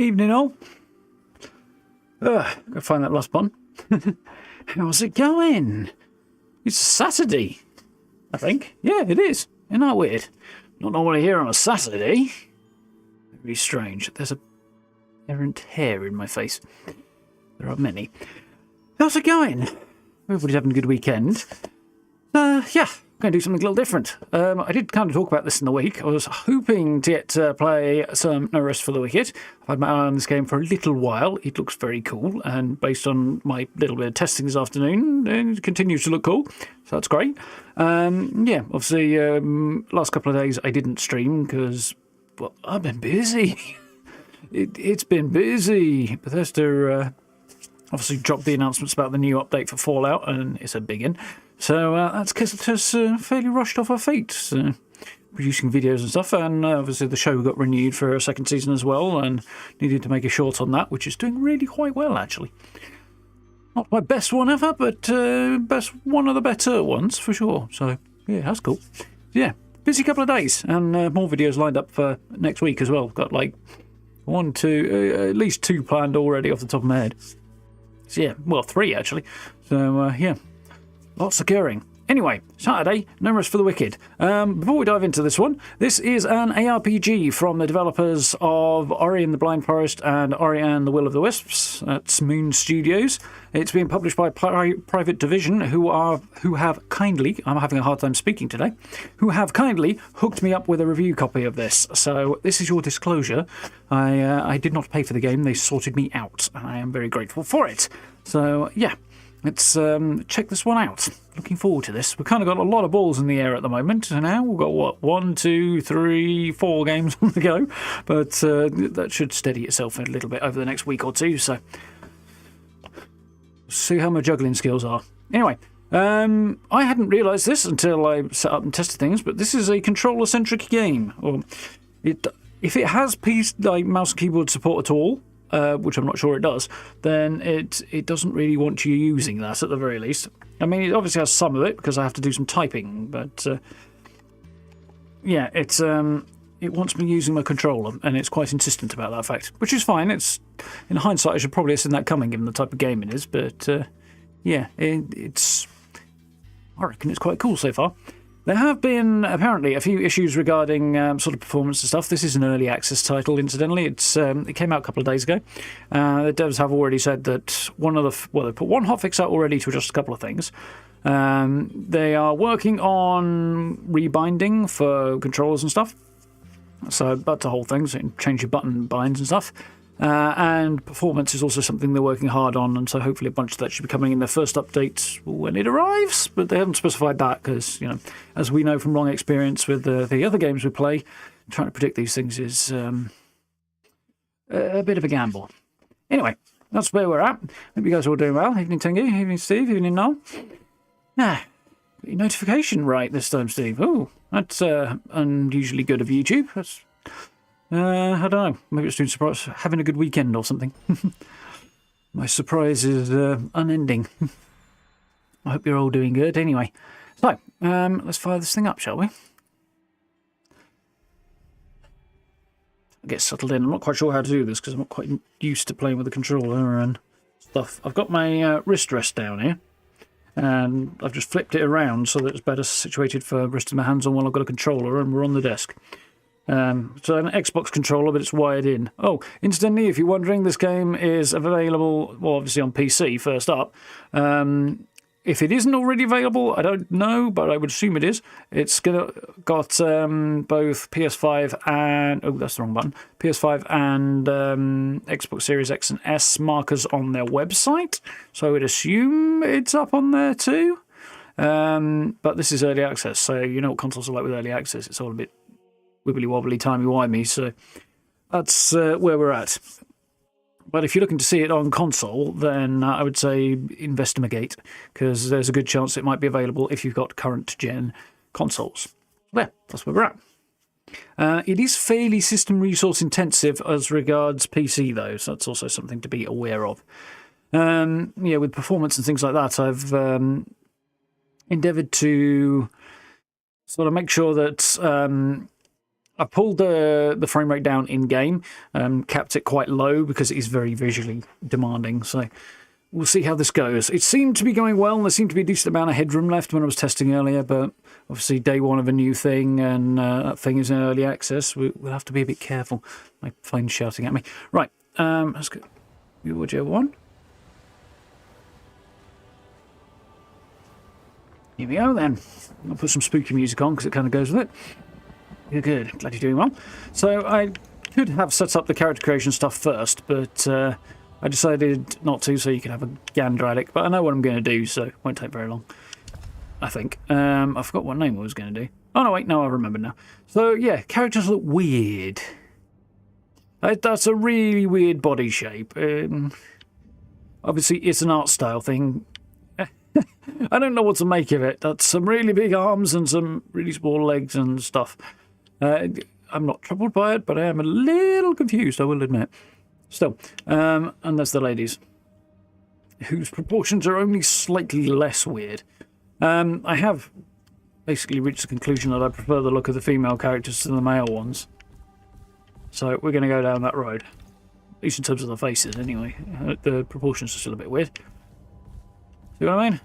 Evening all. Go find that last button. How's it going? It's Saturday, I think. Yeah, it is. Isn't that weird? Not normally here on a Saturday. Very strange. There's a errant hair in my face. There are many. How's it going? Everybody's having a good weekend. Yeah, I'm going to do something a little different. I did kind of talk about this in the week. I was hoping to get to play some No Rest for the Wicked. I've had my eye on this game for a little while. It looks very cool, and based on my little bit of testing this afternoon, it continues to look cool, so that's great. Yeah, obviously, last couple of days I didn't stream because, well, I've been busy. It's been busy. Bethesda obviously dropped the announcements about the new update for Fallout, and it's a big one. So that's kept us fairly rushed off our feet, producing videos and stuff, and obviously the show got renewed for a second season as well, and needed to make a short on that, which is doing really quite well, actually. Not my best one ever, but one of the better ones, for sure. So, yeah, that's cool. Yeah, busy couple of days, and more videos lined up for next week as well. Got like at least two planned already off the top of my head. So, yeah, well, 3 actually. So, yeah. Lots occurring. Anyway, Saturday, No Rest for the Wicked. Before we dive into this one, this is an ARPG from the developers of Ori and the Blind Forest and Ori and the Will of the Wisps. That's Moon Studios. It's being published by Private Division, who have kindly, I'm having a hard time speaking today, who have kindly hooked me up with a review copy of this. So this is your disclosure. I did not pay for the game. They sorted me out, and I am very grateful for it. So, yeah. Let's check this one out. Looking forward to this. We've kind of got a lot of balls in the air at the moment. So now we've got, what, 1, 2, 3, 4 games on the go. But that should steady itself a little bit over the next week or two. So see how my juggling skills are. Anyway, I hadn't realised this until I set up and tested things, but this is a controller-centric game. Or if it has mouse and keyboard support at all, which I'm not sure it does, then it doesn't really want you using that at the very least. I mean, it obviously has some of it because I have to do some typing, but yeah, it wants me using my controller, and it's quite insistent about that fact, which is fine. It's in hindsight, I should probably have seen that coming given the type of game it is, but yeah, I reckon it's quite cool so far. There have been, apparently, a few issues regarding sort of performance and stuff. This is an early access title, incidentally. It came out a couple of days ago. The devs have already said that they put one hotfix out already to adjust a couple of things. They are working on rebinding for controllers and stuff. So that's a whole thing, so you can change your button binds and stuff. And performance is also something they're working hard on, and so hopefully a bunch of that should be coming in their first update when it arrives, but they haven't specified that because, you know, as we know from long experience with the other games we play, trying to predict these things is a bit of a gamble. Anyway, that's where we're at. Hope you guys are all doing well. Evening Tengu, evening Steve, evening Noel. Got your notification right this time, Steve. Oh, that's unusually good of YouTube. That's I don't know. Maybe it's doing surprise, having a good weekend or something. My surprise is unending. I hope you're all doing good. Anyway, so let's fire this thing up, shall we? Get settled in. I'm not quite sure how to do this because I'm not quite used to playing with the controller and stuff. I've got my wrist rest down here, and I've just flipped it around so that it's better situated for resting my hands on while I've got a controller and we're on the desk. So an Xbox controller, but it's wired in. Oh, incidentally, if you're wondering, this game is available, well, obviously on PC first up. If it isn't already available, I don't know, but I would assume it is. It's got both PS5 and... Oh, that's the wrong button. PS5 and Xbox Series X and S markers on their website. So I would assume it's up on there too. But this is early access, so you know what consoles are like with early access. It's all a bit wibbly-wobbly, timey-wimey, so that's where we're at. But if you're looking to see it on console, then I would say investigate, because there's a good chance it might be available if you've got current-gen consoles. There, that's where we're at. It is fairly system resource intensive as regards PC, though, so that's also something to be aware of. Yeah, with performance and things like that, I've endeavoured to sort of make sure that I pulled the frame rate down in game, kept it quite low because it is very visually demanding. So we'll see how this goes. It seemed to be going well, and there seemed to be a decent amount of headroom left when I was testing earlier. But obviously, day one of a new thing, and that thing is in early access. We'll have to be a bit careful. My phone's shouting at me. Right, let's go. Whichever one. Here we go then. I'll put some spooky music on because it kind of goes with it. You're good. Glad you're doing well. So I could have set up the character creation stuff first, but I decided not to, so you can have a gander at it. But I know what I'm going to do, so it won't take very long, I think. I forgot what name I was going to do. Oh, no, wait. No, I remember now. So, yeah, characters look weird. That's a really weird body shape. Obviously, it's an art style thing. I don't know what to make of it. That's some really big arms and some really small legs and stuff. I'm not troubled by it, but I am a little confused, I will admit. Still, and there's the ladies, whose proportions are only slightly less weird. I have basically reached the conclusion that I prefer the look of the female characters to the male ones. So we're going to go down that road. At least in terms of the faces, anyway. The proportions are still a bit weird. See what I mean?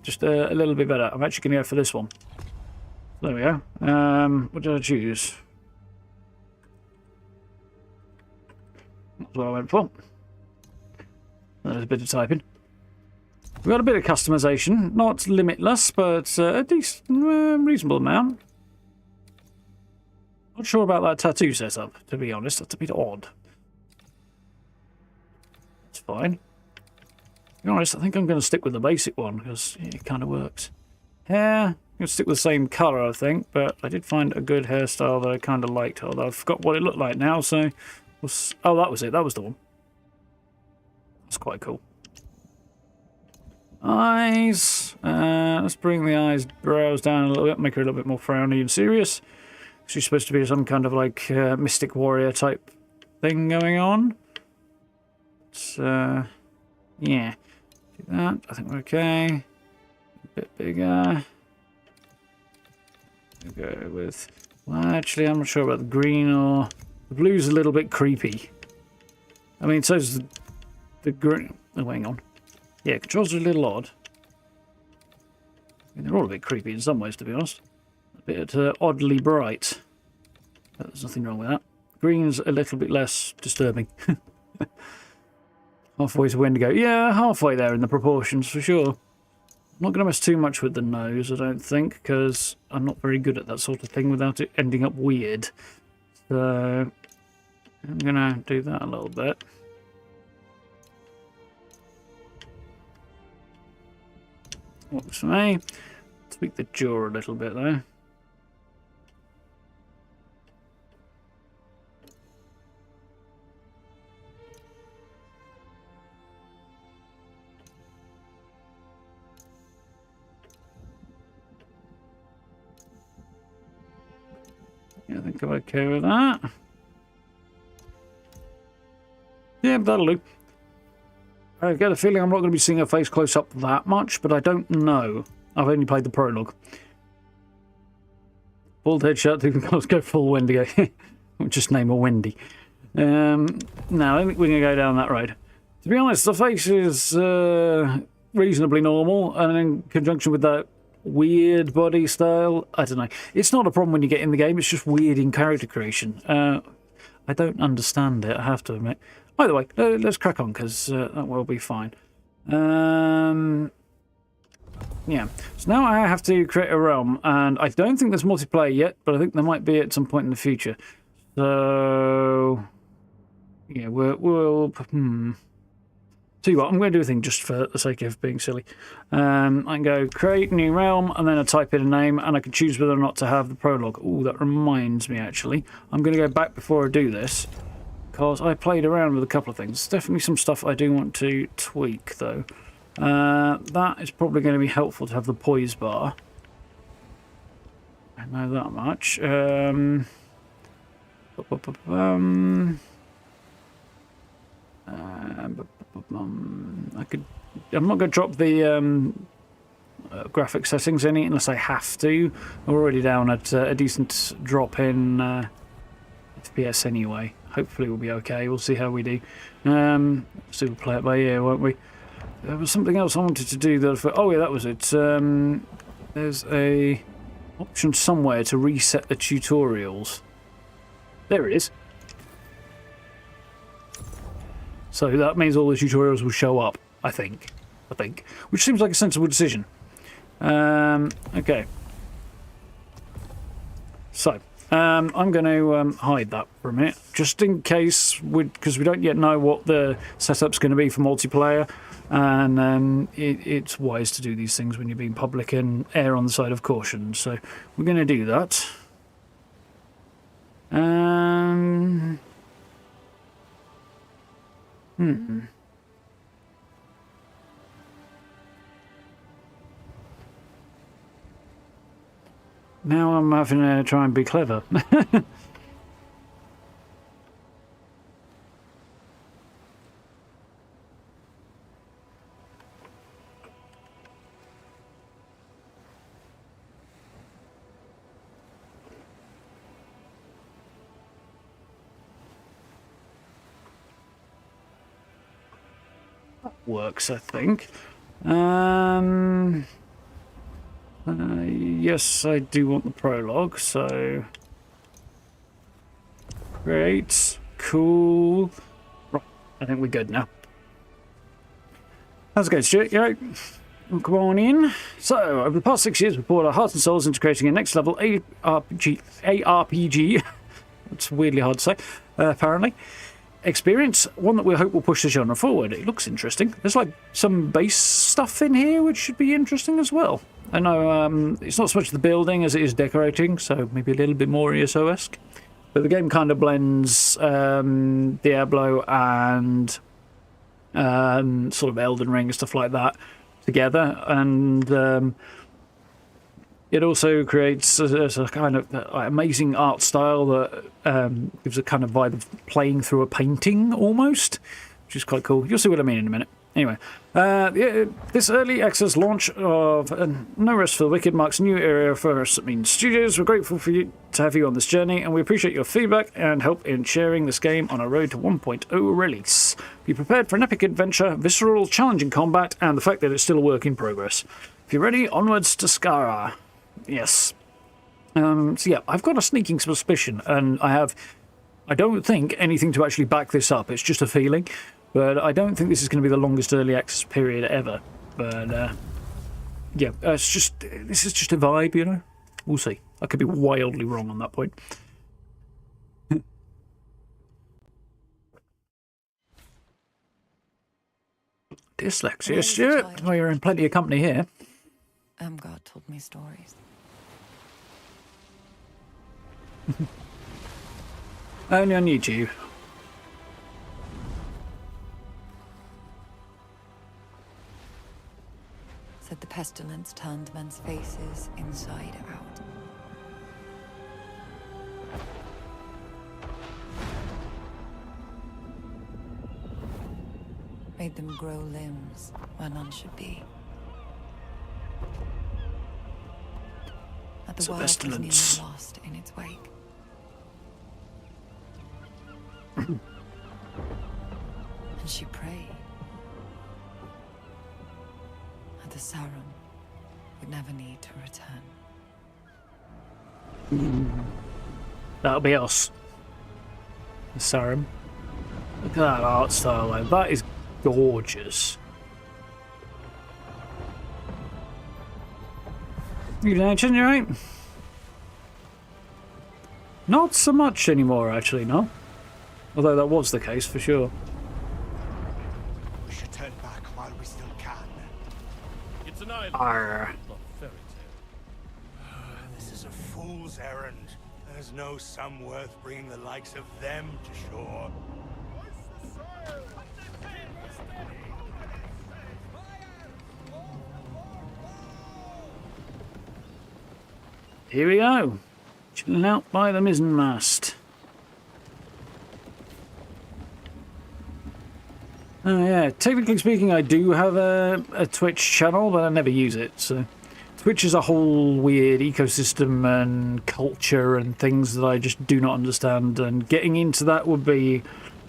Just a little bit better. I'm actually going to go for this one. There we go. What did I choose? That's what I went for. There's a bit of typing. We've got a bit of customization. Not limitless, but a decent, reasonable amount. Not sure about that tattoo setup, to be honest. That's a bit odd. It's fine. To be honest, I think I'm going to stick with the basic one, because it kind of works. Hair, I'm going to stick with the same colour, I think, but I did find a good hairstyle that I kind of liked, although I forgot what it looked like now, so... Oh, that was it. That was the one. That's quite cool. Eyes. Let's bring the eyebrows down a little bit, make her a little bit more frowny and serious. She's supposed to be some kind of like mystic warrior type thing going on. So, yeah. Do that. I think we're okay. A bit bigger. We'll go with... Well, actually, I'm not sure about the green or... The blue's a little bit creepy. I mean, so's the green... Oh, hang on. Yeah, controls are a little odd. I mean, they're all a bit creepy in some ways, to be honest. A bit oddly bright. But there's nothing wrong with that. Green's a little bit less disturbing. Halfway to Wendigo. Yeah, halfway there in the proportions, for sure. I'm not going to mess too much with the nose, I don't think, because I'm not very good at that sort of thing without it ending up weird. So, I'm going to do that a little bit. Works for me. Tweak the jaw a little bit, though. Yeah, I think I'm okay with that. Yeah, that'll do. I get a feeling I'm not going to be seeing her face close up that much, but I don't know. I've only played the prologue. Bald head shirt, let's go full Wendigo. We'll just name her Wendy. No, I think we're going to go down that road. To be honest, the face is reasonably normal, and in conjunction with that weird body style, I don't know. It's not a problem when you get in the game, it's just weird in character creation. I don't understand it, I have to admit. Either way, let's crack on, because that will be fine. Yeah, so now I have to create a realm, and I don't think there's multiplayer yet, but I think there might be at some point in the future. So, yeah, we'll tell you what, I'm going to do a thing just for the sake of being silly. I can go create new realm, and then I type in a name, and I can choose whether or not to have the prologue. Oh, that reminds me, actually. I'm going to go back before I do this, because I played around with a couple of things. There's definitely some stuff I do want to tweak, though. That is probably going to be helpful to have the poise bar. I know that much. I'm not going to drop the graphic settings any unless I have to. We're already down at a decent drop in FPS anyway. Hopefully we'll be okay. We'll see how we do. So we'll play it by ear, won't we? There was something else I wanted to do. Oh yeah, that was it. There's a option somewhere to reset the tutorials. There it is. So that means all the tutorials will show up, I think. Which seems like a sensible decision. Okay. So, I'm going to hide that for a minute, just in case, because we don't yet know what the setup's going to be for multiplayer, and it's wise to do these things when you're being public and err on the side of caution. So, we're going to do that. Now I'm having to try and be clever. That works, I think. Yes, I do want the prologue, so... Great. Cool. Right, I think we're good now. How's it going, Stuart? You right? Well, come on in. So, over the past 6 years, we've poured our hearts and souls into creating a next-level ARPG. It's weirdly hard to say, apparently. Experience, one that we hope will push the genre forward. It looks interesting. There's like some base stuff in here which should be interesting as well. I know it's not so much the building as it is decorating, so maybe a little bit more ESO-esque. But the game kind of blends Diablo and sort of Elden Ring and stuff like that together, and it also creates a kind of amazing art style that gives a kind of vibe of playing through a painting almost, which is quite cool. You'll see what I mean in a minute. Anyway, this early access launch of No Rest for the Wicked marks a new area for us at Mainland Studios. We're grateful for you to have you on this journey, and we appreciate your feedback and help in sharing this game on our road to 1.0 release. Be prepared for an epic adventure, visceral, challenging combat, and the fact that it's still a work in progress. If you're ready, onwards to Skara. Yes. So yeah, I've got a sneaking suspicion, and I don't think anything to actually back this up. It's just a feeling. But I don't think this is going to be the longest early access period ever. But, yeah, this is just a vibe, you know? We'll see. I could be wildly wrong on that point. Dyslexia, Stuart. Well, you're in plenty of company here. God told me stories. Only on YouTube. Said the pestilence turned men's faces inside out. Made them grow limbs where none should be. That the world was nearly lost in its wake. And she prayed that the Cerim would never need to return. That'll be us. The Cerim. Look at that art style, though. That is gorgeous. You mentioned, you right? Not so much anymore, actually, no. Although that was the case, for sure. We should turn back while we still can. It's an island. Arr. Not a fairy tale. This is a fool's errand. There's no sum worth bringing the likes of them to shore. Here we go. Chilling out by the mizzenmast. Oh yeah, technically speaking I do have a Twitch channel, but I never use it, so Twitch is a whole weird ecosystem and culture and things that I just do not understand, and getting into that would be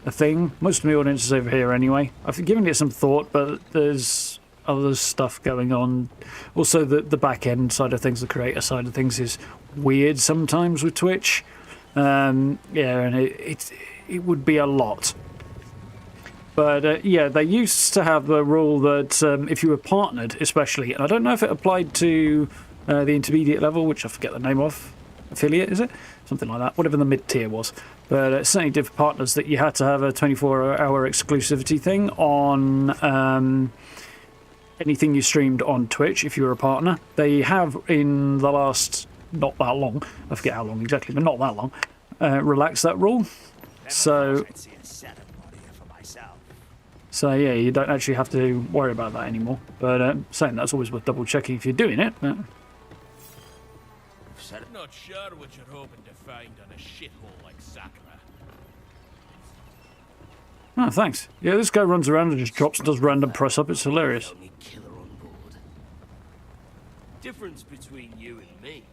a thing. Most of my audience is over here anyway. I've given it some thought, but there's other stuff going on. Also, the back end side of things, the creator side of things, is weird sometimes with Twitch. Yeah, and it would be a lot. But yeah, they used to have the rule that if you were partnered, especially, and I don't know if it applied to the intermediate level, which I forget the name of, affiliate, is it? Something like that, whatever the mid-tier was. But it certainly did for partners that you had to have a 24-hour exclusivity thing on anything you streamed on Twitch if you were a partner. They have, in the last, not that long, I forget how long exactly, but not that long, relaxed that rule. So yeah, you don't actually have to worry about that anymore. But saying that's always worth double checking if you're doing it. But... I'm not sure what you're hoping to find on a shithole like Sacre. Oh, thanks. Yeah, this guy runs around and just drops and does random press up. It's hilarious. Killer on board. Difference between you and me.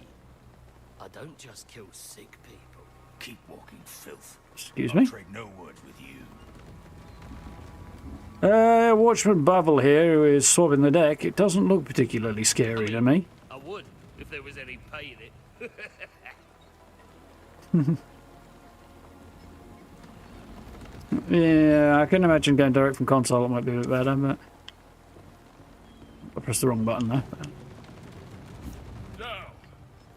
I don't just kill sick people. Keep walking, filth. Excuse me? I'll trade no words with you. Watchman Bavel here, who is swabbing the deck. It doesn't look particularly scary to me. I would, if there was any pay in it. Yeah, I can imagine going direct from console. It might be a bit better, but I pressed the wrong button there. So,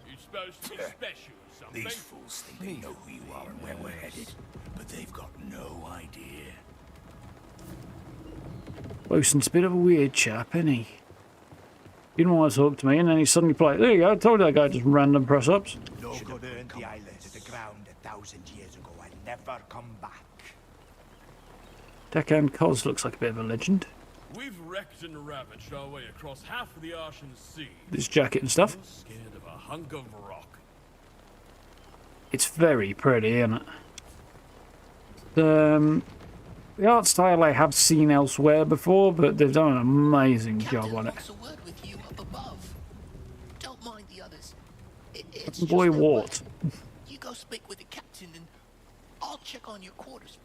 you're supposed to be special or something? These fools think they know who you are and where we're headed, but they've got no idea. Bosun's a bit of a weird chap, isn't he? He didn't want to talk to me, and then he suddenly played. There you go, I told you that guy just random press ups. No good earned the island to the ground 1,000 years ago and never come back. Deckhand Cos looks like a bit of a legend. We've wrecked and ravaged our way across half of the Artian Sea. This jacket and stuff. Scared of a hunk of rock. It's very pretty, isn't it? The art style I have seen elsewhere before, but they've done an amazing job on it. A word with you up above. Don't mind the others. It's Boy just their Wart. word. You go speak with the captain and I'll check on your quarters.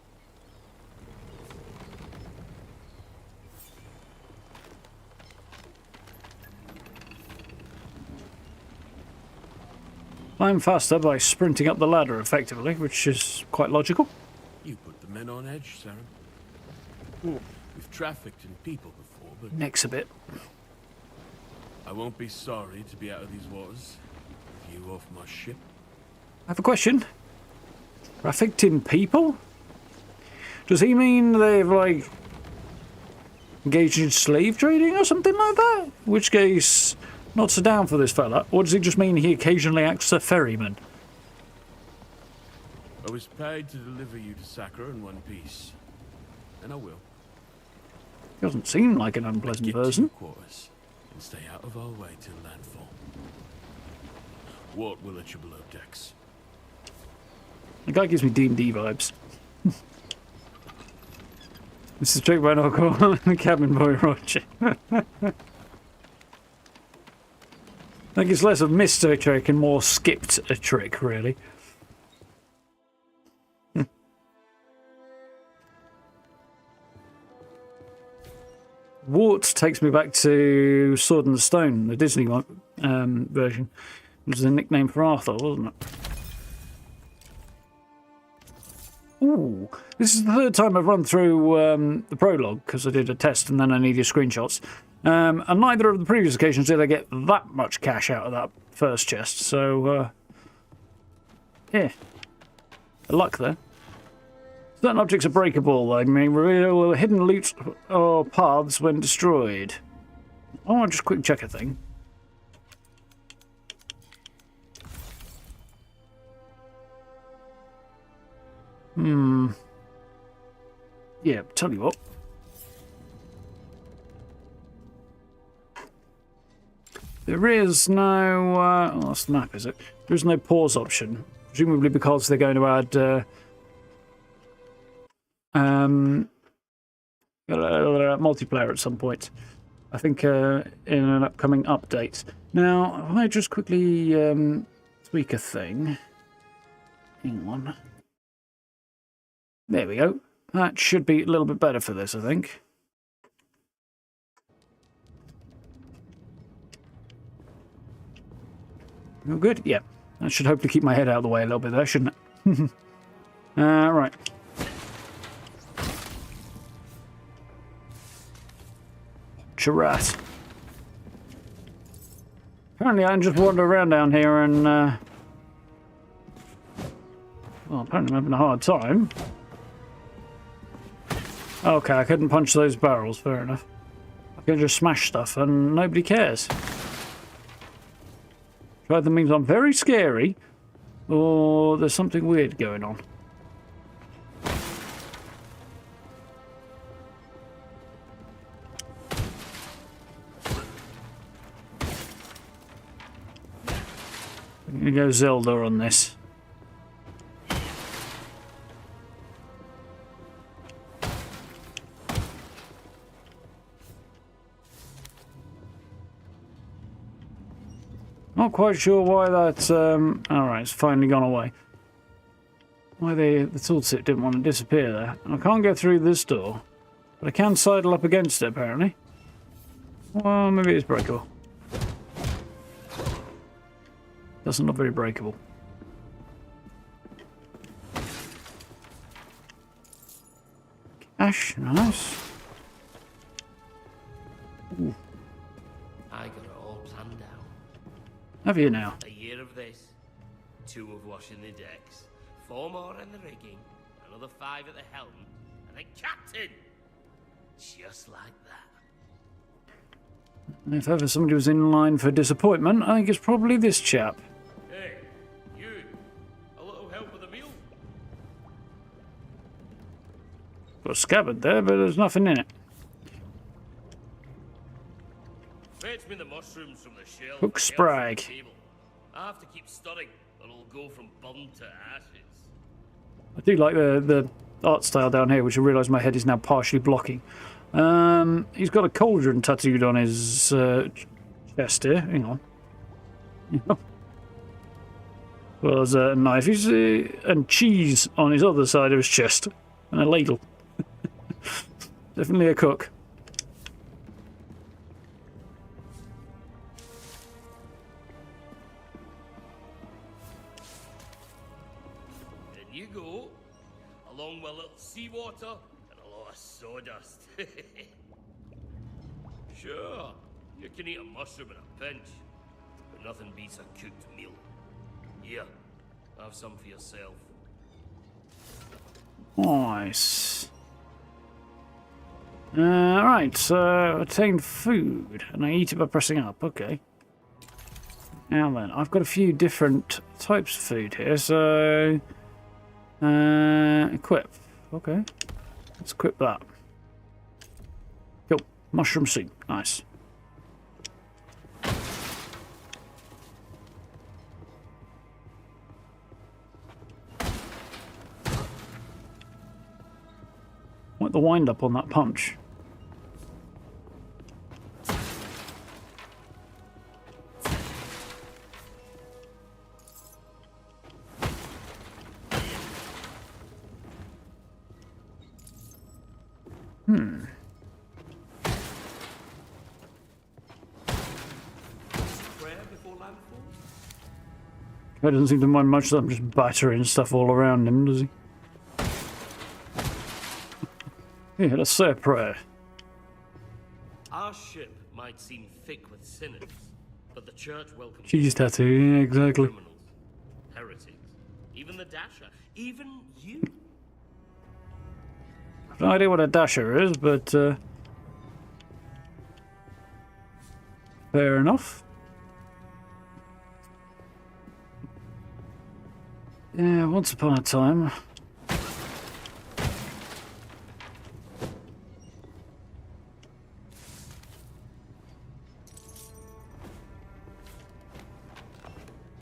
Climb faster by sprinting up the ladder effectively, which is quite logical. You put the men on edge, Cerim. We've trafficked in people before, but Next a bit. I won't be sorry to be out of these waters. With you off my ship. I have a question. Trafficked in people? Does he mean they've, like, engaged in slave trading or something like that? In which case, not so down for this fella. Or does it just mean he occasionally acts as a ferryman? I was paid to deliver you to Sacre in one piece. And I will. He doesn't seem like an Let's unpleasant get to person. your quarters and stay out of our way till landfall. What will at your below decks? The guy gives me D&D vibes. This is trick by Uncle the cabin boy Roger. I think it's less of missed a trick and more skipped a trick, really. Wart takes me back to Sword and the Stone, the Disney one, version. It was the nickname for Arthur, wasn't it? Ooh, this is the third time I've run through the prologue, because I did a test and then I needed screenshots. And neither of the previous occasions did I get that much cash out of that first chest, so yeah, luck there. Certain objects are breakable, they may reveal hidden loot or paths when destroyed. Oh, I'll just quick check a thing. Yeah, tell you what. There is no... oh, that's the map, is it? There is no pause option. Presumably because they're going to add... multiplayer at some point. I think in an upcoming update. Now, I might just quickly tweak a thing. Hang on. There we go. That should be a little bit better for this, I think. All good? Yeah. That should hopefully keep my head out of the way a little bit there, shouldn't it? Right. Charat. Apparently I can just wander around down here and... well, apparently I'm having a hard time. Okay, I couldn't punch those barrels, fair enough. I can just smash stuff and nobody cares. Which either means I'm very scary, or there's something weird going on. I'm gonna go Zelda on this. Not quite sure why that's, alright, it's finally gone away. Why the tooltip didn't want to disappear there. I can't get through this door, but I can sidle up against it, apparently. Well, maybe it's breakable. Doesn't look very breakable. Cash, nice. Ooh. I got it all planned out. Have you now? A year of this, 2 of washing the decks, 4 more in the rigging, another 5 at the helm, and then captain! Just like that. If ever somebody was in line for disappointment, I think it's probably this chap. Hey, you! A little help with the meal? Got a scabbard there, but there's nothing in it. Fetch me the mushrooms from the shelf. Hook sprag. I have to keep stirring, or it'll go from bun to ashes. I do like the art style down here, which I realise my head is now partially blocking. He's got a cauldron tattooed on his chest here. Hang on. Well, there's a knife. He's, and cheese on his other side of his chest. And a ladle. Definitely a cook. In you go, along with a little seawater and a lot of sawdust. Sure, you can eat a mushroom in a pinch, but nothing beats a cooked meal. Here, have some for yourself. Nice. Right, so attain food, and I eat it by pressing up. Okay. Now then, I've got a few different types of food here, so... equip. Okay. Let's equip that. Cool. Mushroom soup. Nice. Like the wind up on that punch. He doesn't seem to mind much that I'm just battering stuff all around him, does he? Yeah, let's say a prayer. Our ship might seem thick with sinners, but the church welcomes Cheese tattoo, yeah, exactly. criminals, heretics, even the Dasher, even you. I've no idea what a dasher is, but fair enough. Yeah, once upon a time.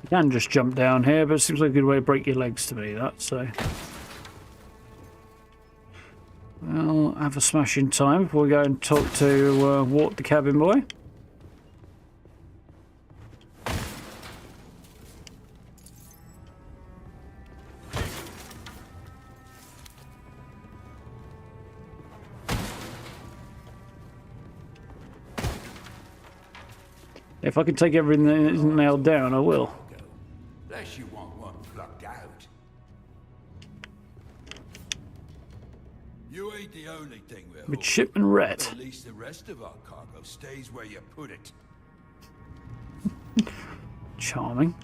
You can just jump down here, but it seems like a good way to break your legs to me, that, so. Well, have have a smashing time before we go and talk to Wart the cabin boy. If I can take everything that isn't nailed down, I will. Unless you want one plucked out. You ain't the only thing we're hoping. Midshipman Rhett. At least the rest of our cargo stays where you put it. Charming.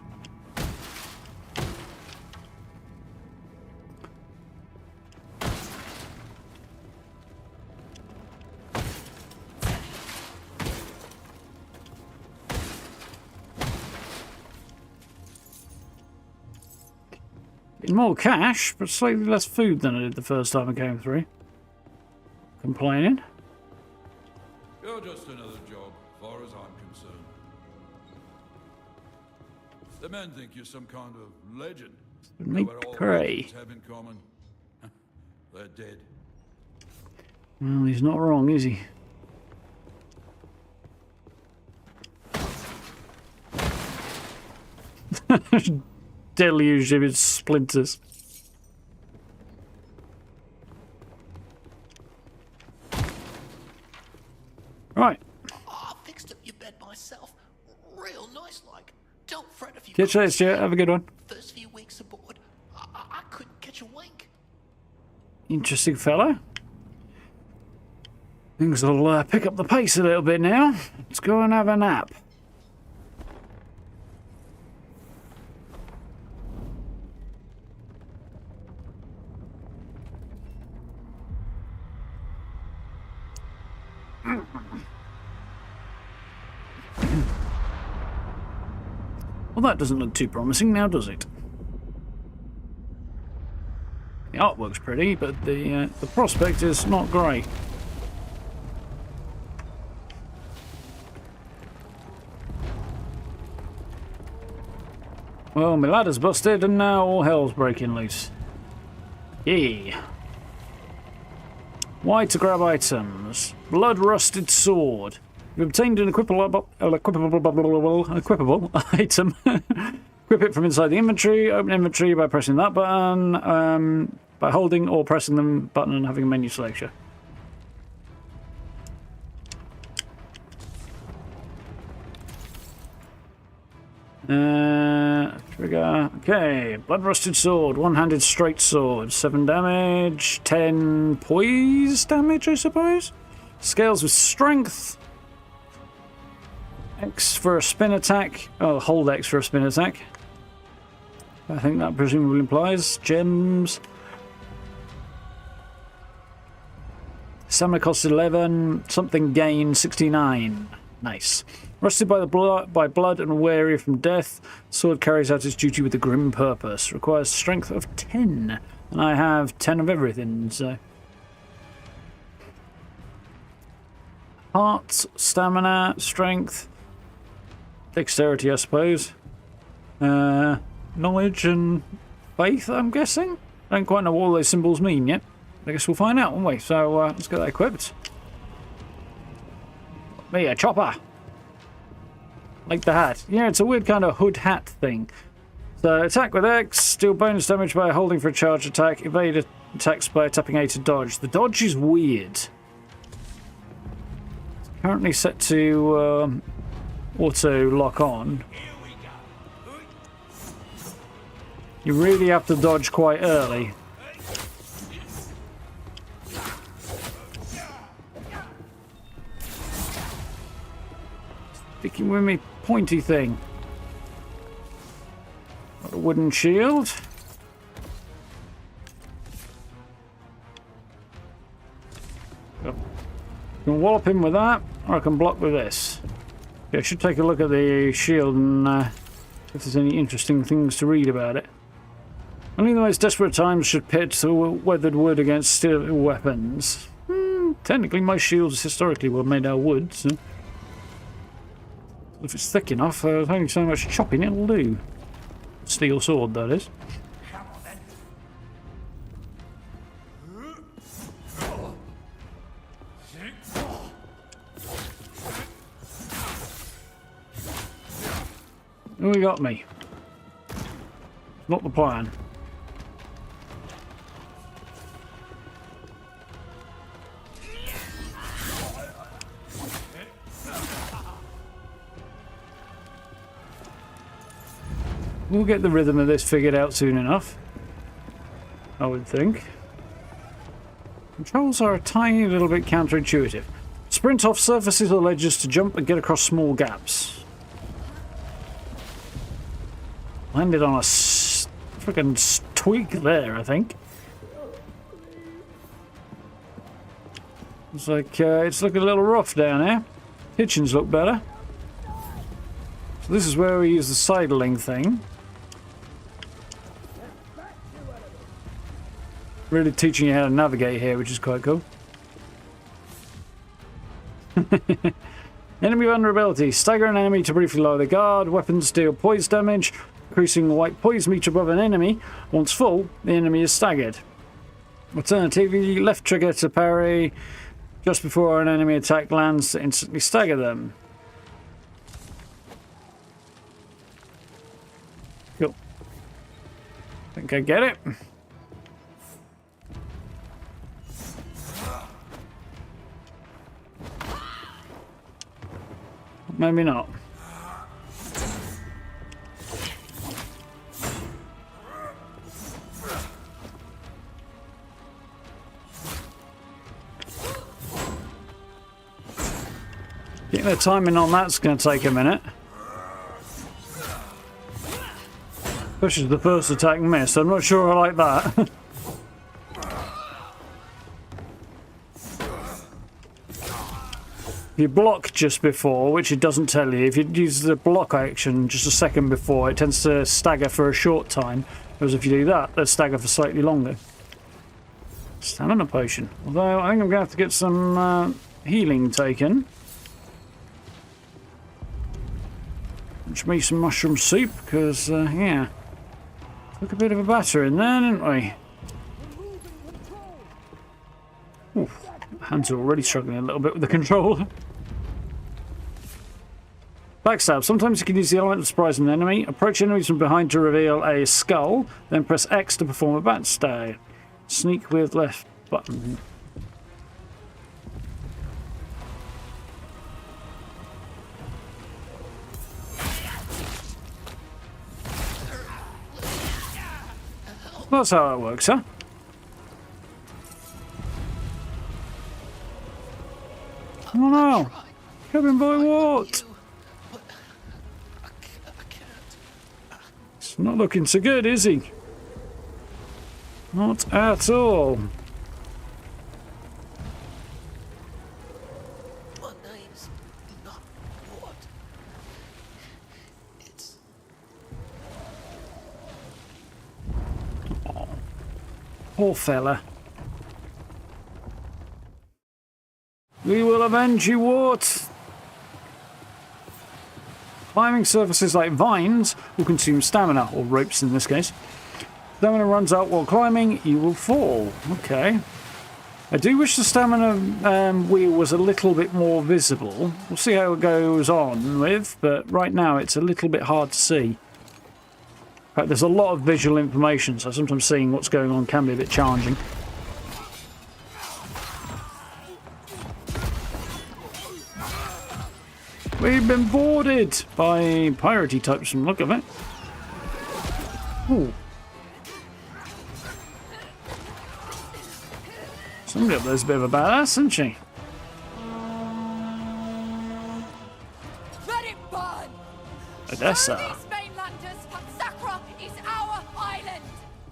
More cash, but slightly less food than I did the first time I came through. Complaining. You're just another job, as far as I'm concerned. The men think you're some kind of legend. Meat Know what all prey. legends have in common? They're dead. Well, he's not wrong, is he? Deluged him with splinters. Right. I fixed up your bed myself. Real nice like. Don't fret if you Catch you later, Stuart. Have a good one. First few weeks aboard, I couldn't catch a wink. Interesting fellow. Things will pick up the pace a little bit now. Let's go and have a nap. Well, that doesn't look too promising now, does it? The artwork's pretty, but the prospect is not great. Well, my ladder's busted, and now all hell's breaking loose. Yay! Why to grab items? Blood-rusted sword. You've obtained an equipable item. Equip it from inside the inventory. Open inventory by pressing that button, by holding or pressing the button and having a menu selection. Trigger. Okay, blood-rusted sword, one-handed straight sword, 7 damage, 10 poise damage, I suppose. Scales with strength. X for a spin attack. Oh, hold X for a spin attack. I think that presumably implies gems. Stamina cost 11. Something gain 69. Nice. Rusted by blood and weary from death, sword carries out its duty with a grim purpose. Requires strength of 10, and I have 10 of everything. So, heart, stamina, strength, dexterity, I suppose. Knowledge and faith, I'm guessing. I don't quite know what all those symbols mean yet. I guess we'll find out, won't we? So let's get that equipped. Me, a chopper. Like the hat. Yeah, it's a weird kind of hood hat thing. So attack with X, deal bonus damage by holding for a charge attack, evade attacks by tapping A to dodge. The dodge is weird. It's currently set to auto lock on. You really have to dodge quite early. Sticking with me pointy thing. Got a wooden shield. I can wallop him with that, or I can block with this. Yeah, I should take a look at the shield and if there's any interesting things to read about it. Only the most desperate times should pit weathered wood against steel weapons. Technically, most shields historically were made out of wood, so if it's thick enough, there's only so much chopping it'll do. Steel sword, that is. Who got me? Not the plan. We'll get the rhythm of this figured out soon enough, I would think. Controls are a tiny little bit counterintuitive. Sprint off surfaces or ledges to jump and get across small gaps. Landed on a freaking twig there, I think. It's like it's looking a little rough down here. Kitchens look better. So this is where we use the sidling thing. Really teaching you how to navigate here, which is quite cool. Enemy vulnerability. Stagger an enemy to briefly lower the guard. Weapons deal poise damage, increasing the white poise meter above an enemy. Once full, the enemy is staggered. Alternatively, left trigger to parry just before an enemy attack lands to instantly stagger them. Cool. Think I get it. Maybe not. Getting the timing on that's going to take a minute. Pushes the first attack and miss. I'm not sure I like that. If you block just before, which it doesn't tell you, if you use the block action just a second before, it tends to stagger for a short time. Whereas if you do that, they'll stagger for slightly longer. Stamina potion. Although I think I'm going to have to get some healing taken. Which makes some mushroom soup, because, yeah. Took a bit of a batter in there, didn't we? Oof. Hands are already struggling a little bit with the controller. Backstab. Sometimes you can use the element of surprise on an enemy. Approach enemies from behind to reveal a skull. Then press X to perform a backstab. Sneak with left button. That's how it works, huh? Oh no! Cabin boy, what? It's not looking so good, is he? Not at all. My name's not what. It's Poor fella. We will avenge you, Wart! Climbing surfaces like vines will consume stamina, or ropes in this case. Stamina runs out while climbing, you will fall. Okay. I do wish the stamina wheel was a little bit more visible. We'll see how it goes on with, but right now it's a little bit hard to see. In fact, there's a lot of visual information, so sometimes seeing what's going on can be a bit challenging. We've been boarded by piratey types from the look of it. Ooh. Somebody up there's a bit of a badass, isn't she? Let it burn! Odessa. These mainlanders, Sacre is our island!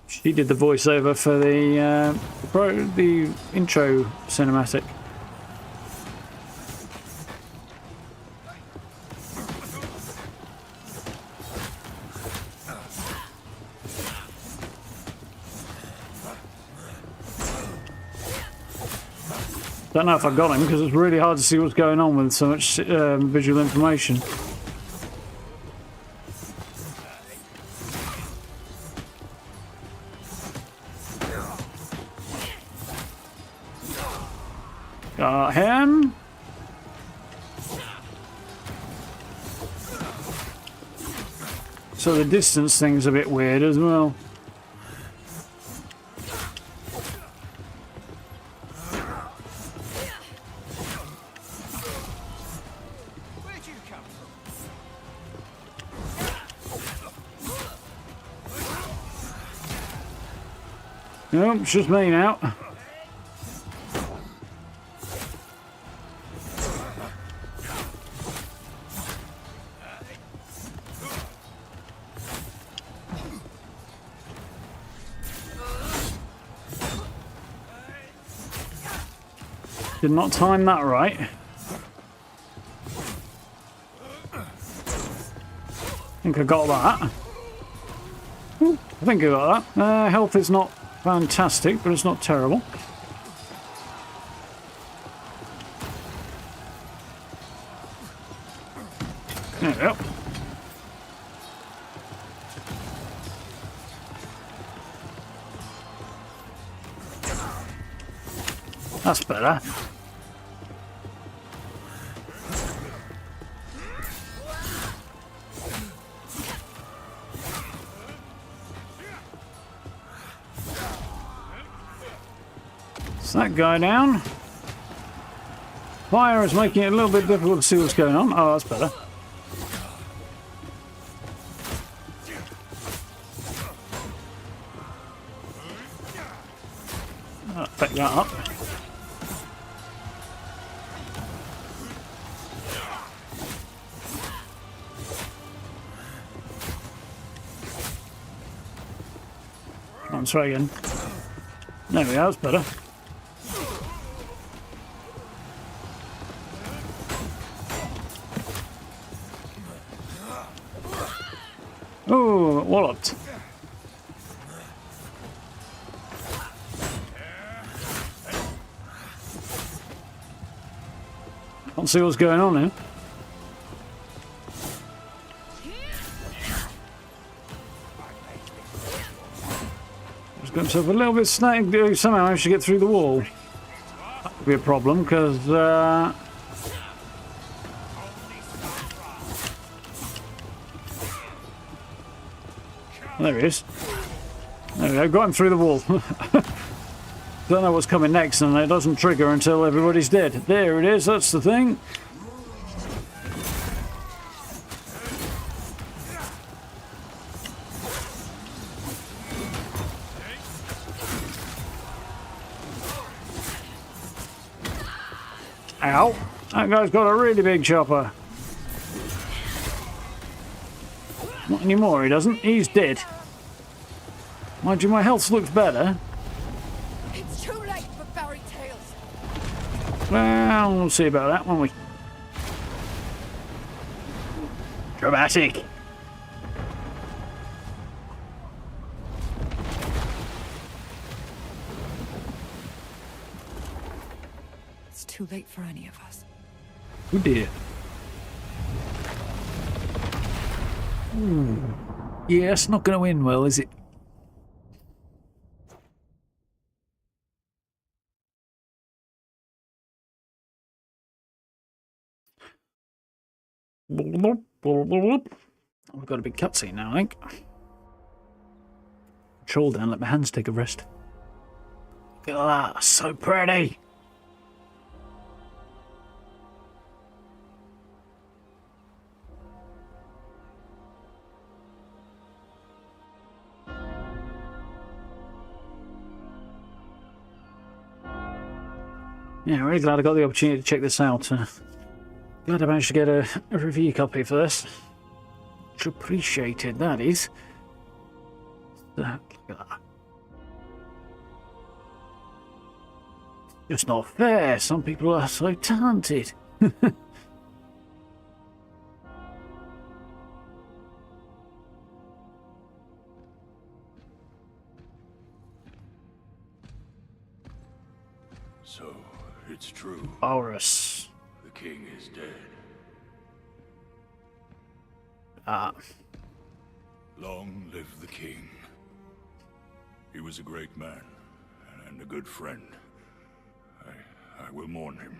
She did the voiceover for the intro cinematic. Don't know if I got him because it's really hard to see what's going on with so much visual information. Got him. So the distance thing's a bit weird as well. Where'd you come from? No, it's just me now. Did not time that right. I think I got that. Ooh, I think I got that. Health is not fantastic, but it's not terrible. There we go. That's better. Is that guy down? Fire is making it a little bit difficult to see what's going on. Oh, that's better. I'll pick that up. Let's try again. There we go, that's better. Oh, walloped. Can't see what's going on here. Just got himself a little bit snagged. Somehow I managed to get through the wall. That could be a problem because there he is. There we go, got him through the wall. Don't know what's coming next, and it doesn't trigger until everybody's dead. There it is, that's the thing. Ow. That guy's got a really big chopper. Not anymore, he doesn't. He's dead. Mind you, my health looks better. It's too late for fairy tales. Well, we'll see about that, won't we? Dramatic. It's too late for any of us. Oh dear. Yeah, it's not going to end well, is it? We've got a big cutscene now, I think. Control down, let my hands take a rest. Look at that, so pretty. Yeah, really glad I got the opportunity to check this out. Glad I managed to get a review copy for this. Much appreciated, that is. Look at that. Just not fair. Some people are so talented. So, it's true. Horus. The king is dead. Long live the king. He was a great man and a good friend. I will mourn him.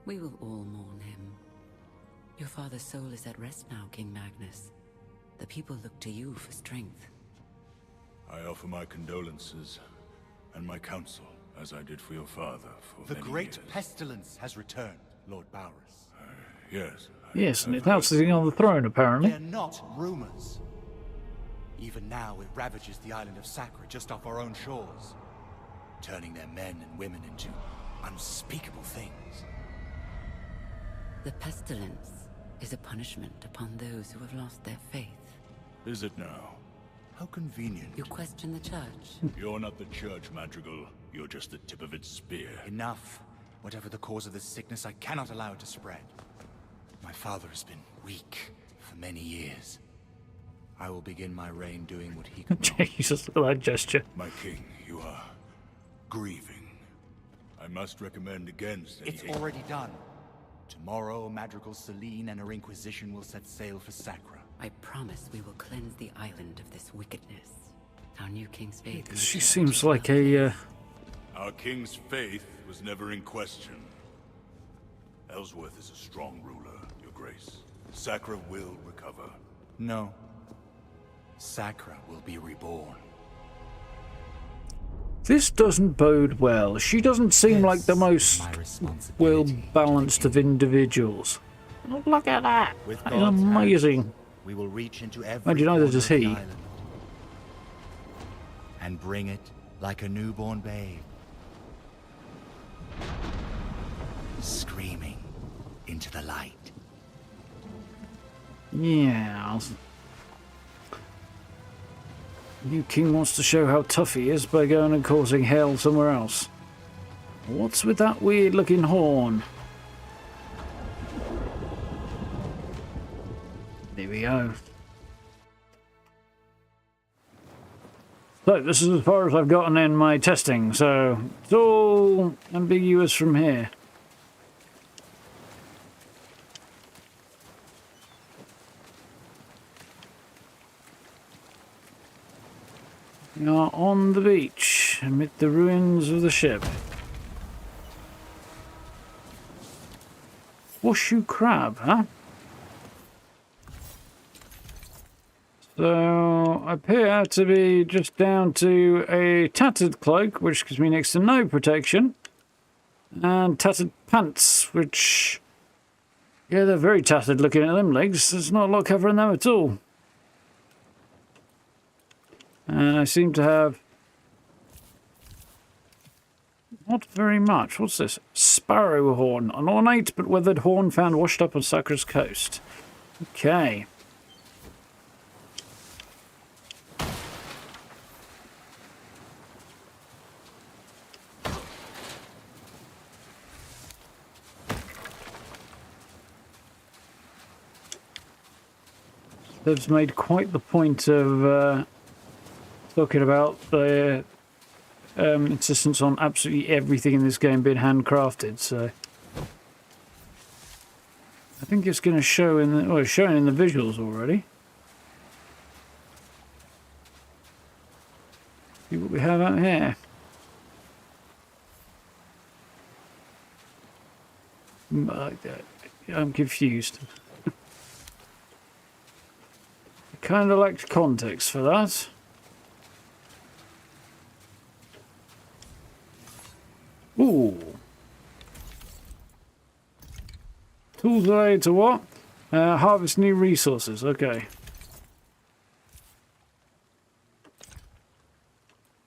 We will all mourn him. Your father's soul is at rest now, King Magnus. The people look to you for strength. I offer my condolences and my counsel, as I did for your father for The many great years. pestilence has returned, Lord Bowers. Yes. Yes, and I've it's now heard sitting on the throne, apparently. They're not rumors. Even now, it ravages the island of Sacre just off our own shores, turning their men and women into unspeakable things. The pestilence is a punishment upon those who have lost their faith. Is it now? How convenient. You question the church? You're not the church, Madrigal. You're just the tip of its spear. Enough. Whatever the cause of this sickness, I cannot allow it to spread. My father has been weak for many years. I will begin my reign doing what he could not. Jesus, look at that gesture. My king, you are grieving. I must recommend against It's anything. already done. Tomorrow, Madrigal Celine and her Inquisition will set sail for Sacra. I promise we will cleanse the island of this wickedness. Our new king's faith. in the She church seems is like well a, Our king's faith was never in question. Ellsworth is a strong ruler, your grace. Sacra will recover. No. Sacra will be reborn. This doesn't bode well. She doesn't seem like the most My responsibility well-balanced of individuals. Oh, look at that. With That is God's amazing. hands, we will reach into every Mind you, neither corner does of the he. island and bring it like a newborn babe, screaming into the light. Yeah. New king wants to show how tough he is by going and causing hell somewhere else. What's with that weird-looking horn? There we go. So, this is as far as I've gotten in my testing, so it's all ambiguous from here. We are on the beach, amid the ruins of the ship. Horseshoe crab, huh? So, I appear to be just down to a tattered cloak, which gives me next to no protection, and tattered pants, which, yeah, they're very tattered looking at them legs. There's not a lot covering them at all. And I seem to have not very much. What's this? Sparrow horn. An ornate but weathered horn found washed up on Sacre's coast. Okay. They've made quite the point of talking about the insistence on absolutely everything in this game being handcrafted, so I think it's going to show in the, well, it's showing in the visuals already. See what we have out here. I'm confused. I kind of lacked context for that. Ooh. Tools related to what? Harvest new resources. Okay.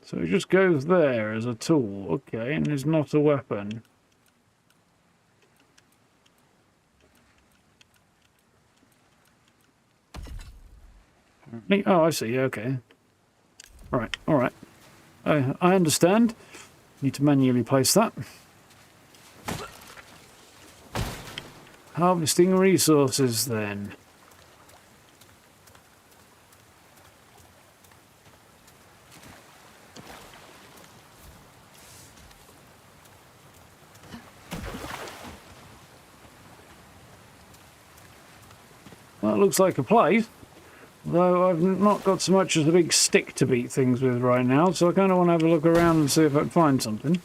So it just goes there as a tool. Okay, and is not a weapon. Oh, I see. Okay. Right. All right. I understand. Need to manually place that. Harvesting resources then. Well, that looks like a place. Though I've not got so much as a big stick to beat things with right now, so I kind of want to have a look around and see if I can find something.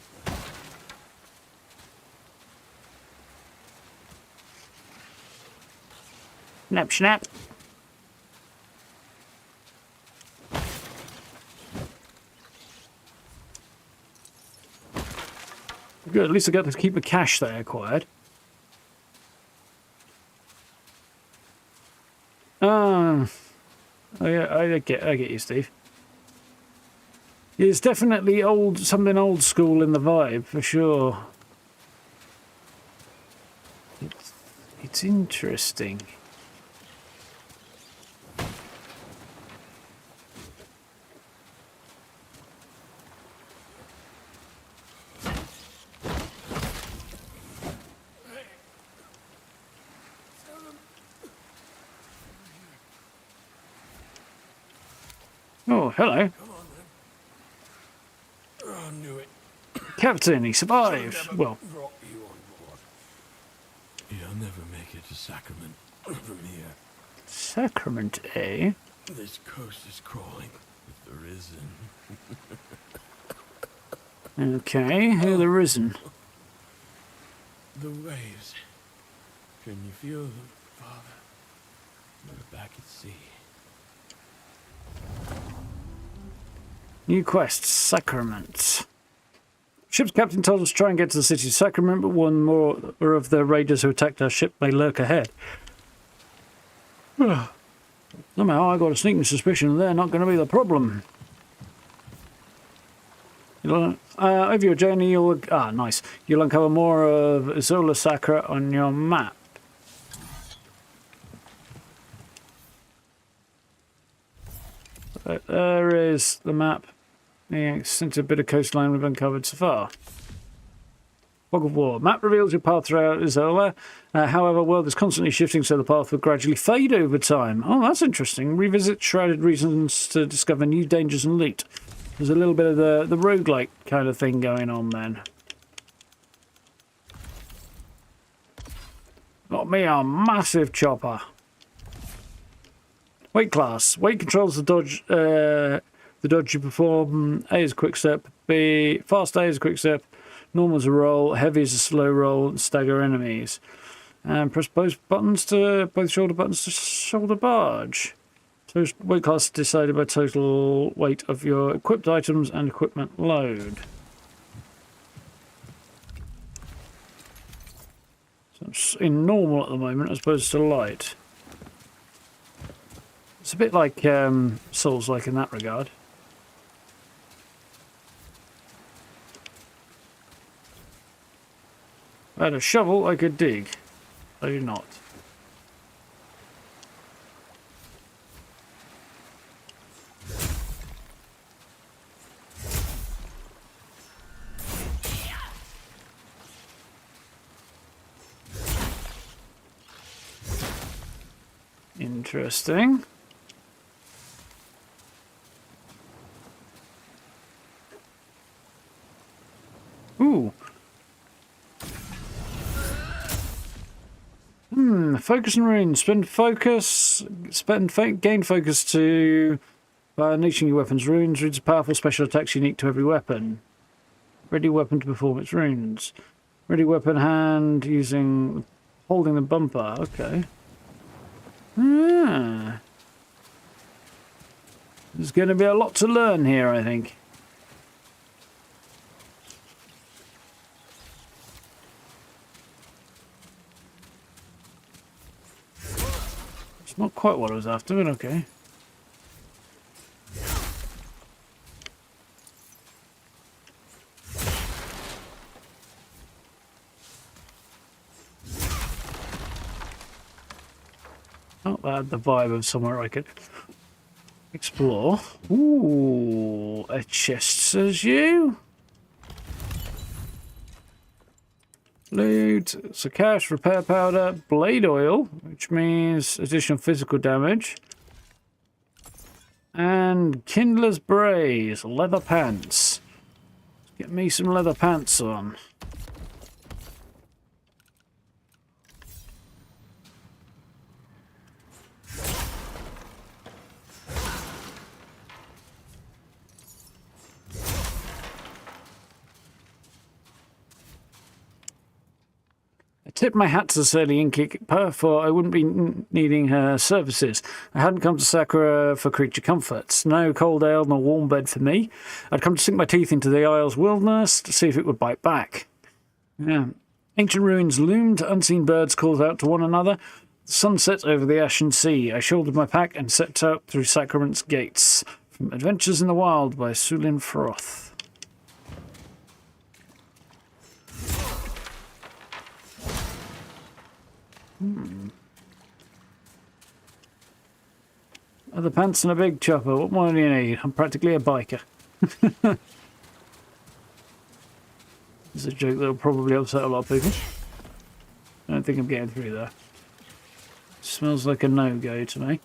Snap, snap. Good, at least I got to keep the cash they acquired. I get you, Steve. It's definitely something old school in the vibe, for sure. It's interesting. Oh, hello. Come on, then. Oh, I knew it. Captain, he survived. Well, Brought you on board. You'll never make it to Sacrament from here. Sacrament, eh? This coast is crawling with the risen. Okay, who the risen? The waves. Can you feel them, Father? We're back at sea. New quest, Sacrament. Ship's captain told us to try and get to the city of Sacrament, but one more of the raiders who attacked our ship may lurk ahead. Somehow I got a sneaking suspicion they're not going to be the problem. Over your journey, you'll uncover more of Isola Sacre on your map. There is the map. The extensive bit of coastline we've uncovered so far. Fog of War. Map reveals your path throughout Isola. However, world is constantly shifting, so the path will gradually fade over time. Oh, that's interesting. Revisit shrouded regions to discover new dangers and loot. There's a little bit of the roguelike kind of thing going on then. Got me a massive chopper. Weight class. Weight controls the dodge you perform. A is a quick step. B, fast A is a quick step. Normal is a roll. Heavy is a slow roll. And stagger enemies. And press both shoulder buttons to shoulder barge. So weight class is decided by total weight of your equipped items and equipment load. So it's in normal at the moment as opposed to light. It's a bit like Souls-like in that regard. If I had a shovel, I could dig. I do not. Interesting. Ooh. Focus and runes. Gain focus to unleashing your weapon's runes. Runes are powerful special attacks unique to every weapon. Ready weapon to perform its runes. Ready weapon hand holding the bumper. Okay. There's going to be a lot to learn here, I think. It's not quite what I was after, but okay. Not bad, the vibe of somewhere I could explore. Ooh, a chest, says you. Loot, so cash, repair powder, blade oil, which means additional physical damage. And kindler's brace, leather pants. Let's get me some leather pants on. Tip my hat to Surly Inkick, for I wouldn't be needing her services. I hadn't come to Sakura for creature comforts. No cold ale nor warm bed for me. I'd come to sink my teeth into the Isle's wilderness to see if it would bite back. Yeah. Ancient ruins loomed, unseen birds called out to one another. The sun set over the ashen sea. I shouldered my pack and set out through Sacrament's gates. From Adventures in the Wild by Sulin Froth. Other pants and a big chopper. What more do you need? I'm practically a biker. It's a joke that'll probably upset a lot of people. I don't think I'm getting through there. Smells like a no-go to me.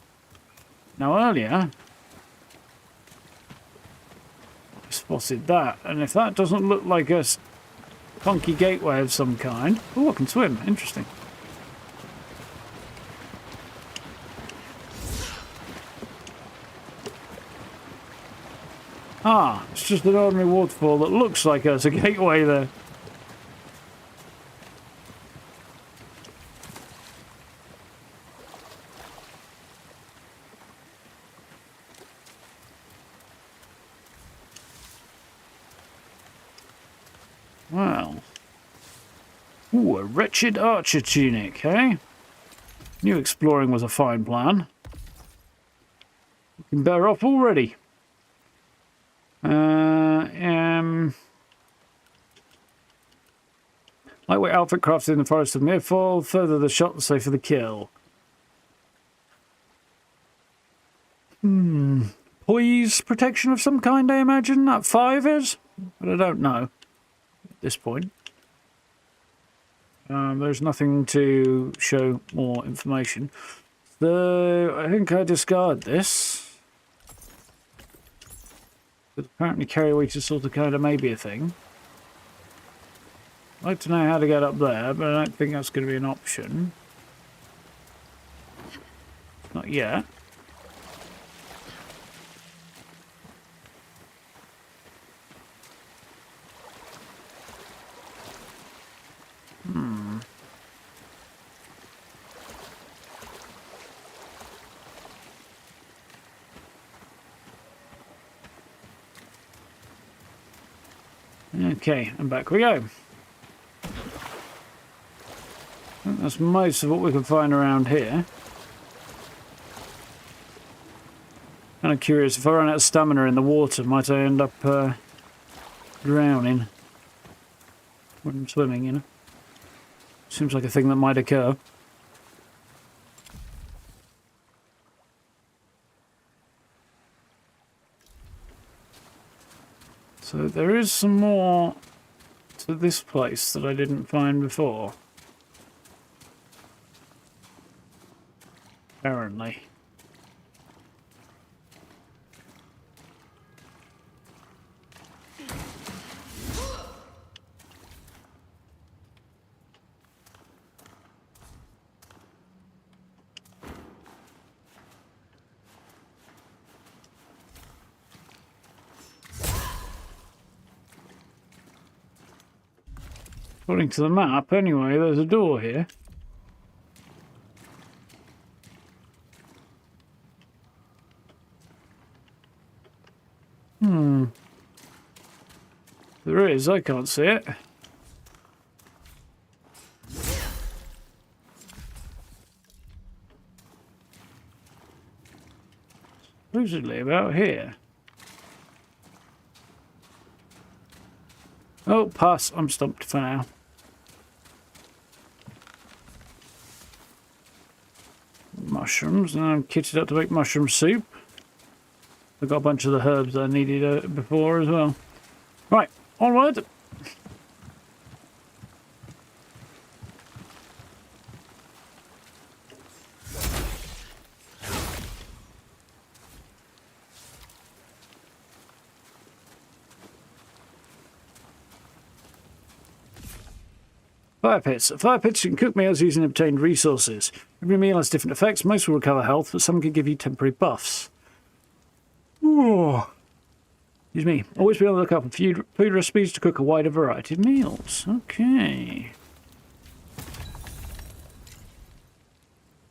Now earlier, I spotted that, and if that doesn't look like a funky gateway of some kind... Oh, I can swim. Interesting. Ah, it's just an ordinary waterfall that looks like there's a gateway there. Well. Ooh, a wretched archer tunic, eh? Knew exploring was a fine plan. Looking better off already. Lightweight outfit crafted in the forest of Mirfall. Further the shot, the safer the kill. Poise protection of some kind, I imagine. That 5 is? But I don't know at this point. There's nothing to show more information. So I think I discard this. But apparently carry weight is sort of kind of maybe a thing. I'd like to know how to get up there, but I don't think that's going to be an option. Not yet. Okay, and back we go. I think that's most of what we can find around here. Kind of curious, if I run out of stamina in the water, might I end up drowning when I'm swimming, you know? Seems like a thing that might occur. So there is some more to this place that I didn't find before. Apparently. According to the map, anyway, there's a door here. There is, I can't see it. Supposedly about here. Oh, pass. I'm stumped for now. Mushrooms, and I'm kitted up to make mushroom soup. I've got a bunch of the herbs I needed before as well. Right, onward. Fire pits. Fire pits can cook meals using obtained resources. Every meal has different effects. Most will recover health, but some can give you temporary buffs. Ooh. Excuse me. Always be on the lookout for food recipes to cook a wider variety of meals. Okay.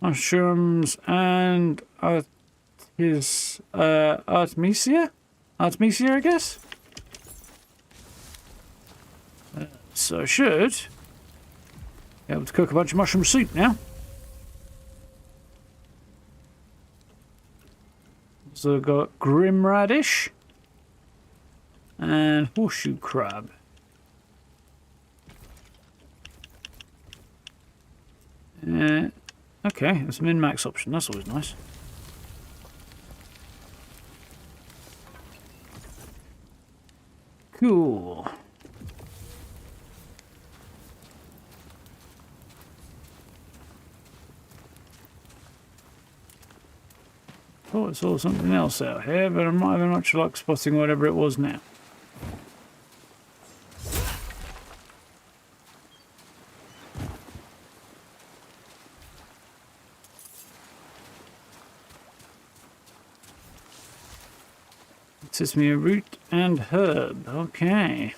Mushrooms and Artemisia? Artemisia, I guess? so I should be able to cook a bunch of mushroom soup now. So I've got grim radish and horseshoe crab. Okay, that's a min-max option. That's always nice. Cool. Thought I saw something else out here, but I might have much luck spotting whatever it was now. It's me a root and herb. Okay.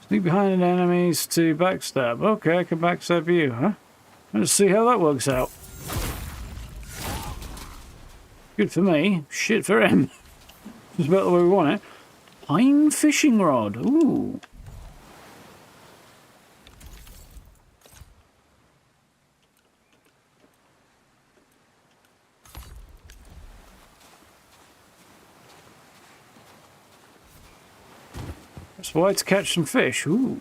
Sneak behind enemies to backstab. Okay, I can backstab you, huh? Let's see how that works out. Good for me. Shit for him. It's about the way we want it. Pine fishing rod. Ooh. Press Y to catch some fish. Ooh.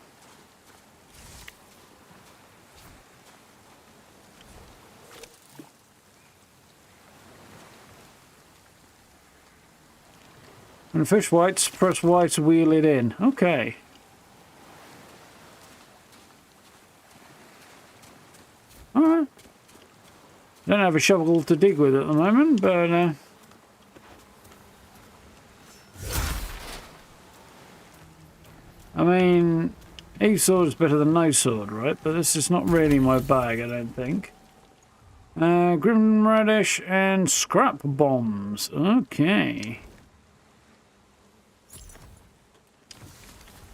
When the fish bites, press Y to wheel it in. Okay. Alright. Don't have a shovel to dig with at the moment, but I mean, each sword is better than no sword, right? But this is not really my bag, I don't think. Grim radish and scrap bombs. Okay.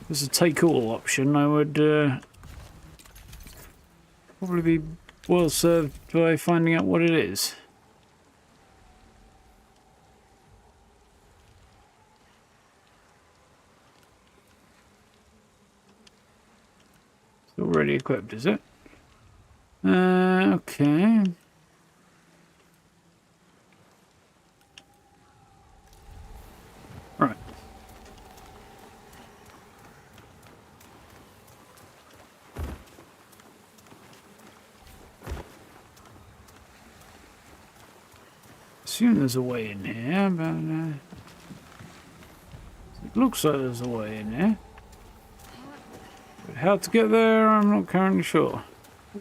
This is a take all option. I would probably be well served by finding out what it is. It's already equipped, is it? Okay. Right. Assume there's a way in here, but it looks like there's a way in here. But how to get there, I'm not currently sure.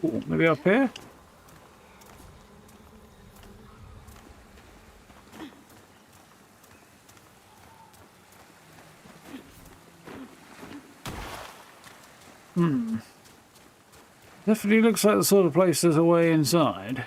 Ooh, maybe up here? Definitely looks like the sort of place there's a way inside.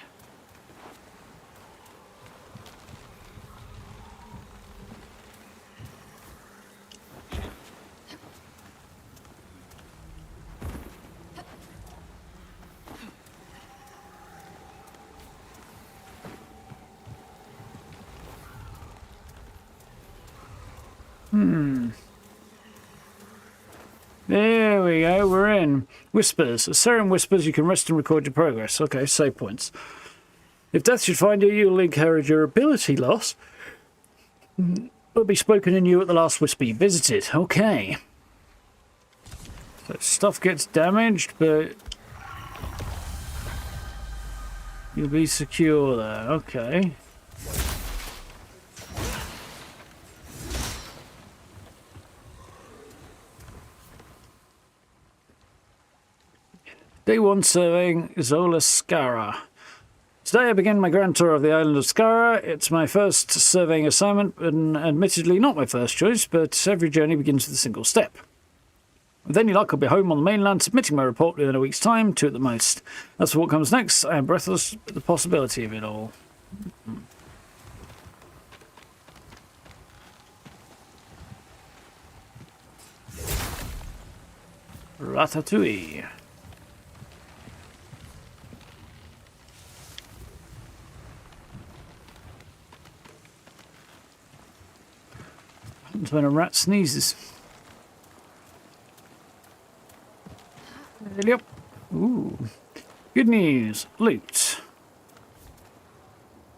There we go, we're in. Whispers. As Cerim whispers, you can rest and record your progress. Okay, save points. If death should find you, you'll encourage your ability loss. Will be spoken in you at the last whisper you visited. Okay. So stuff gets damaged, but you'll be secure there. Okay. Day 1 surveying Isola Sacre. Today I begin my grand tour of the island of Sacre. It's my first surveying assignment, and admittedly not my first choice, but every journey begins with a single step. With any luck, I'll be home on the mainland, submitting my report within a week's time, 2 at the most. As for what comes next, I am breathless at the possibility of it all. Ratatouille. happens when a rat sneezes. Yep. Ooh. Good news. Loot.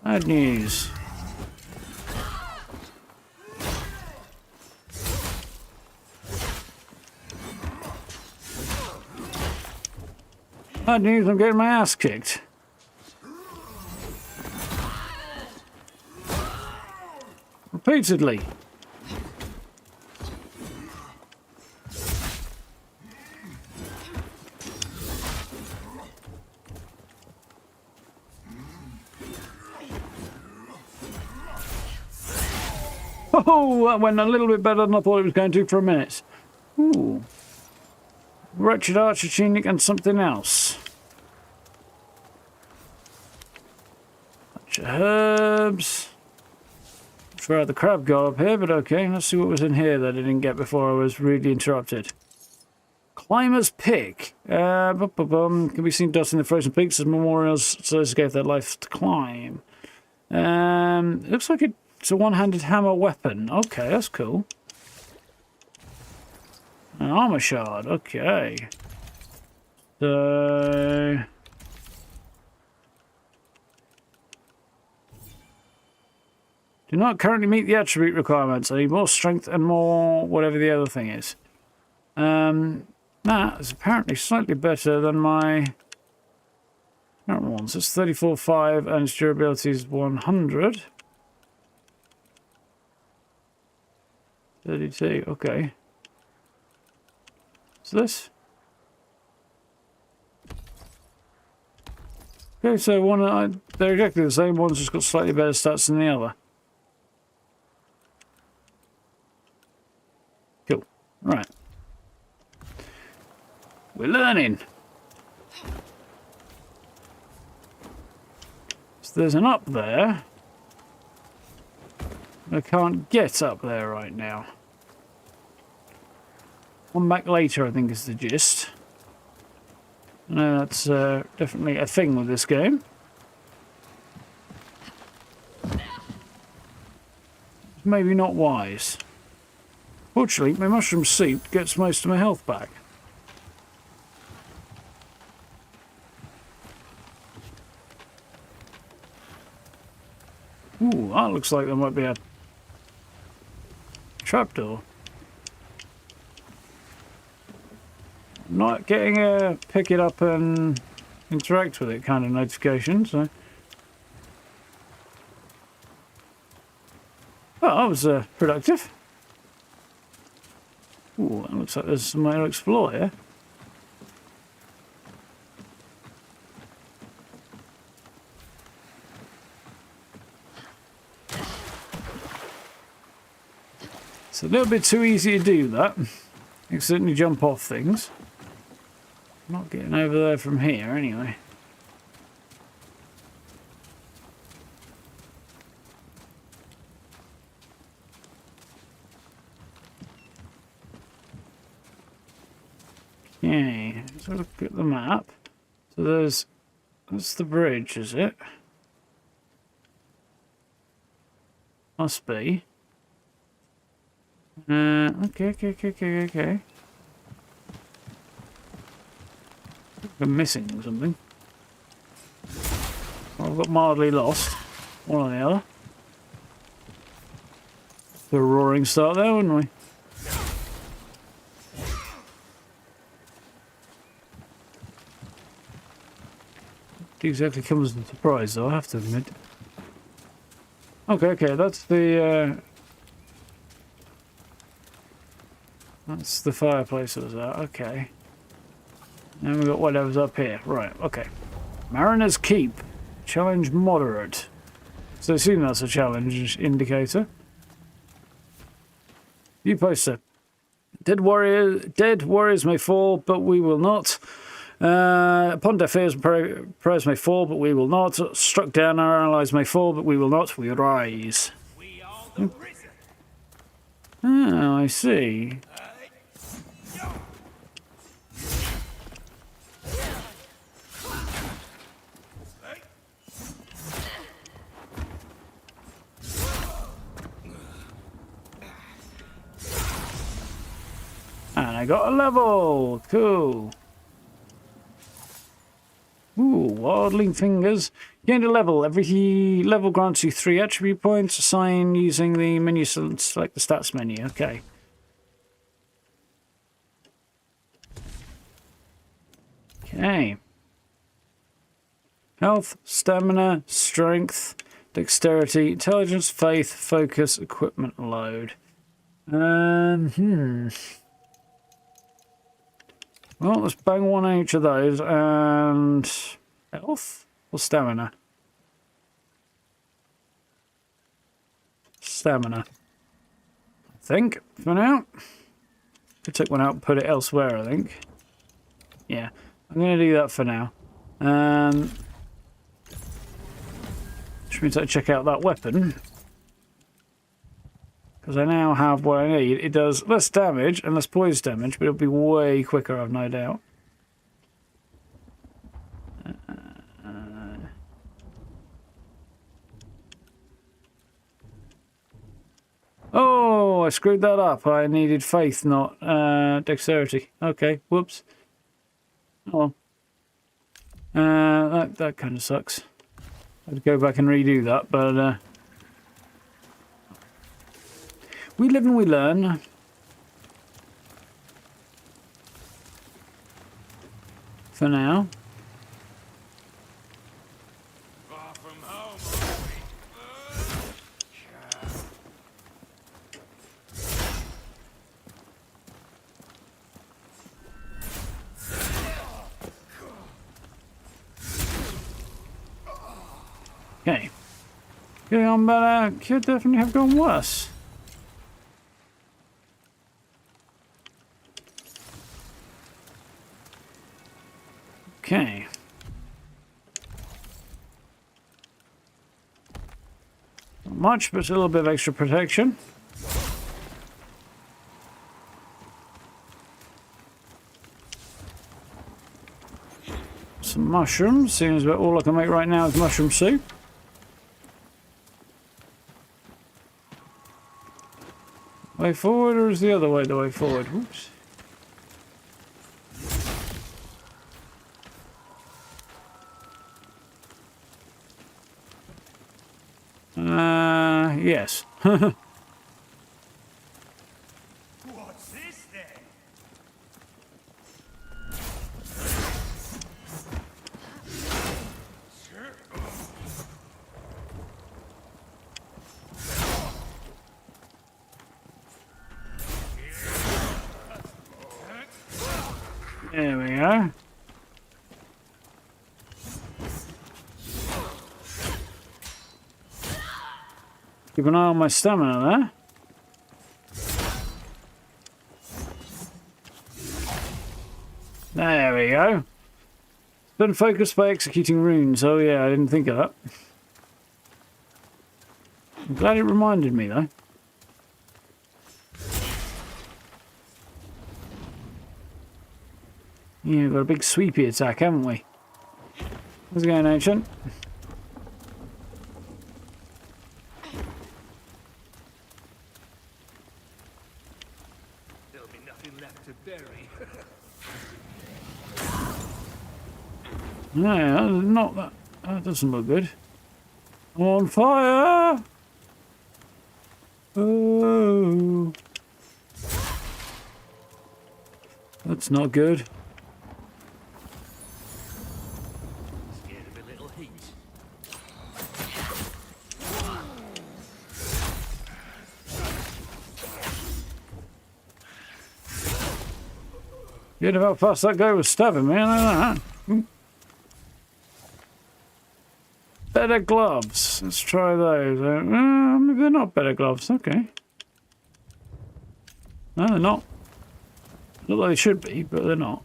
Bad news. Bad news, I'm getting my ass kicked. Repeatedly. Oh, that went a little bit better than I thought it was going to for a minute. Ooh. Wretched archer tunic and something else. Bunch of herbs. I'm sure the crab got up here, but okay. Let's see what was in here that I didn't get before I was rudely interrupted. Climber's pick. Can be seen dotting the frozen peaks as memorials to those who gave their life to climb. It looks like it's a one-handed hammer weapon. Okay, that's cool. An armor shard. Okay. So... do not currently meet the attribute requirements. I need more strength and more whatever the other thing is. That is apparently slightly better than my current ones. It's 34.5 and its durability is 100. 32, okay. What's this? Okay, so they're exactly the same. One's just got slightly better stats than the other. Cool. Right. We're learning. So there's an up there. I can't get up there right now. Come back later, I think is the gist. No, that's definitely a thing with this game. Maybe not wise. Fortunately, my mushroom soup gets most of my health back. Ooh, that looks like there might be a trapdoor. Not getting a pick it up and interact with it kind of notification, so... oh, that was productive. Ooh, that looks like there's somewhere to explore here. It's a little bit too easy to do that. You can certainly jump off things. Not getting over there from here, anyway. Okay, let's look at the map. So that's the bridge, is it? Must be. Okay. I'm missing something. Well, I've got mildly lost. One or the other. The roaring start there, wouldn't we? It exactly comes as a surprise, though, I have to admit. Okay, that's the fireplace that was at. Okay. And we've got whatever's up here. Right, okay. Mariner's Keep. Challenge moderate. So I assume that's a challenge indicator. View poster. Dead warriors may fall, but we will not. Upon deaf ears, prayers may fall, but we will not. Struck down, our allies may fall, but we will not. We rise. We are the risen. Oh, I see. And I got a level. Cool. Ooh, wildling fingers. Gained a level. Every level grants you 3 attribute points. Assign using the menu. Select the stats menu. Okay. Okay. Health, stamina, strength, dexterity, intelligence, faith, focus, equipment load. Well, let's bang one on each of those. And health or stamina? Stamina. I think, for now. I took one out and put it elsewhere, I think. Yeah, I'm going to do that for now. Which means I check out that weapon. Because I now have what I need. It does less damage and less poison damage, but it'll be way quicker, I've no doubt. Oh, I screwed that up. I needed faith, not dexterity. Okay, whoops. Oh well. That kind of sucks. I'd go back and redo that, but we live and we learn. For now. Far from home, Okay. Getting on better. Could definitely have gone worse. Okay. Not much, but a little bit of extra protection. Some mushrooms. Seems about all I can make right now is mushroom soup. Way forward, or is the other way the way forward? Whoops. Yes. What's this then? There we go. Keep an eye on my stamina there. There we go. Been focused by executing runes. Oh yeah, I didn't think of that. I'm glad it reminded me though. Yeah, we've got a big sweepy attack, haven't we? How's it going, Ancient? There'll be nothing left to bury. No, not that. That doesn't look good. I'm on fire! Oh, that's not good. Scared of a little heat. You know how fast that guy was stabbing me, I know that. Better gloves. Let's try those. Maybe they're not better gloves. Okay. No, they're not. Not like they should be, but they're not.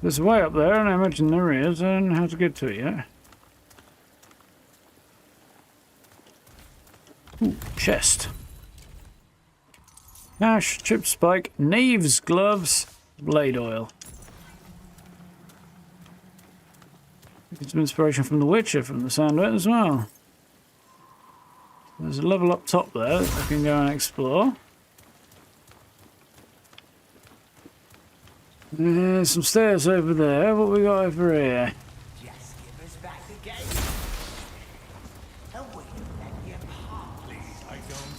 There's a way up there, and I imagine there is. I don't know how to get to it yet. Ooh, chest. Ash, chip spike, knave's gloves, blade oil. Get some inspiration from The Witcher, from the sound of it as well. There's a level up top there that I can go and explore. There's some stairs over there. What we got over here? Just give us back the gate. And we'll let you part. Please, I don't.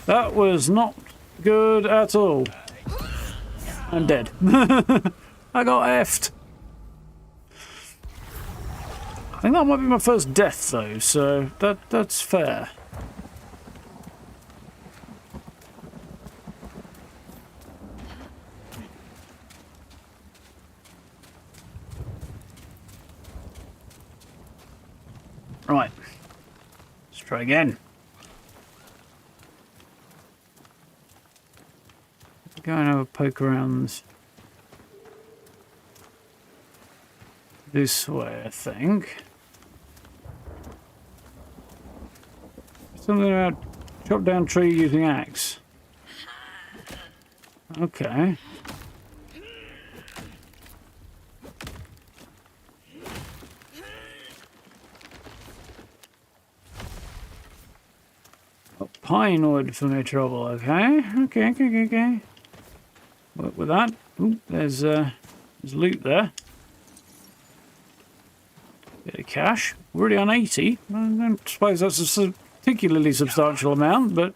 That was not good at all. I'm dead. I got effed. I think that might be my first death though, so that's fair. Right. Let's try again. Go and have a poke around this way, I think. Something about chop down tree using axe. Okay. Oh, pine wood for my trouble, okay? Okay. Work with that. Ooh, there's loot there. Bit of cash. We're already on 80. I don't suppose that's a particularly substantial amount, but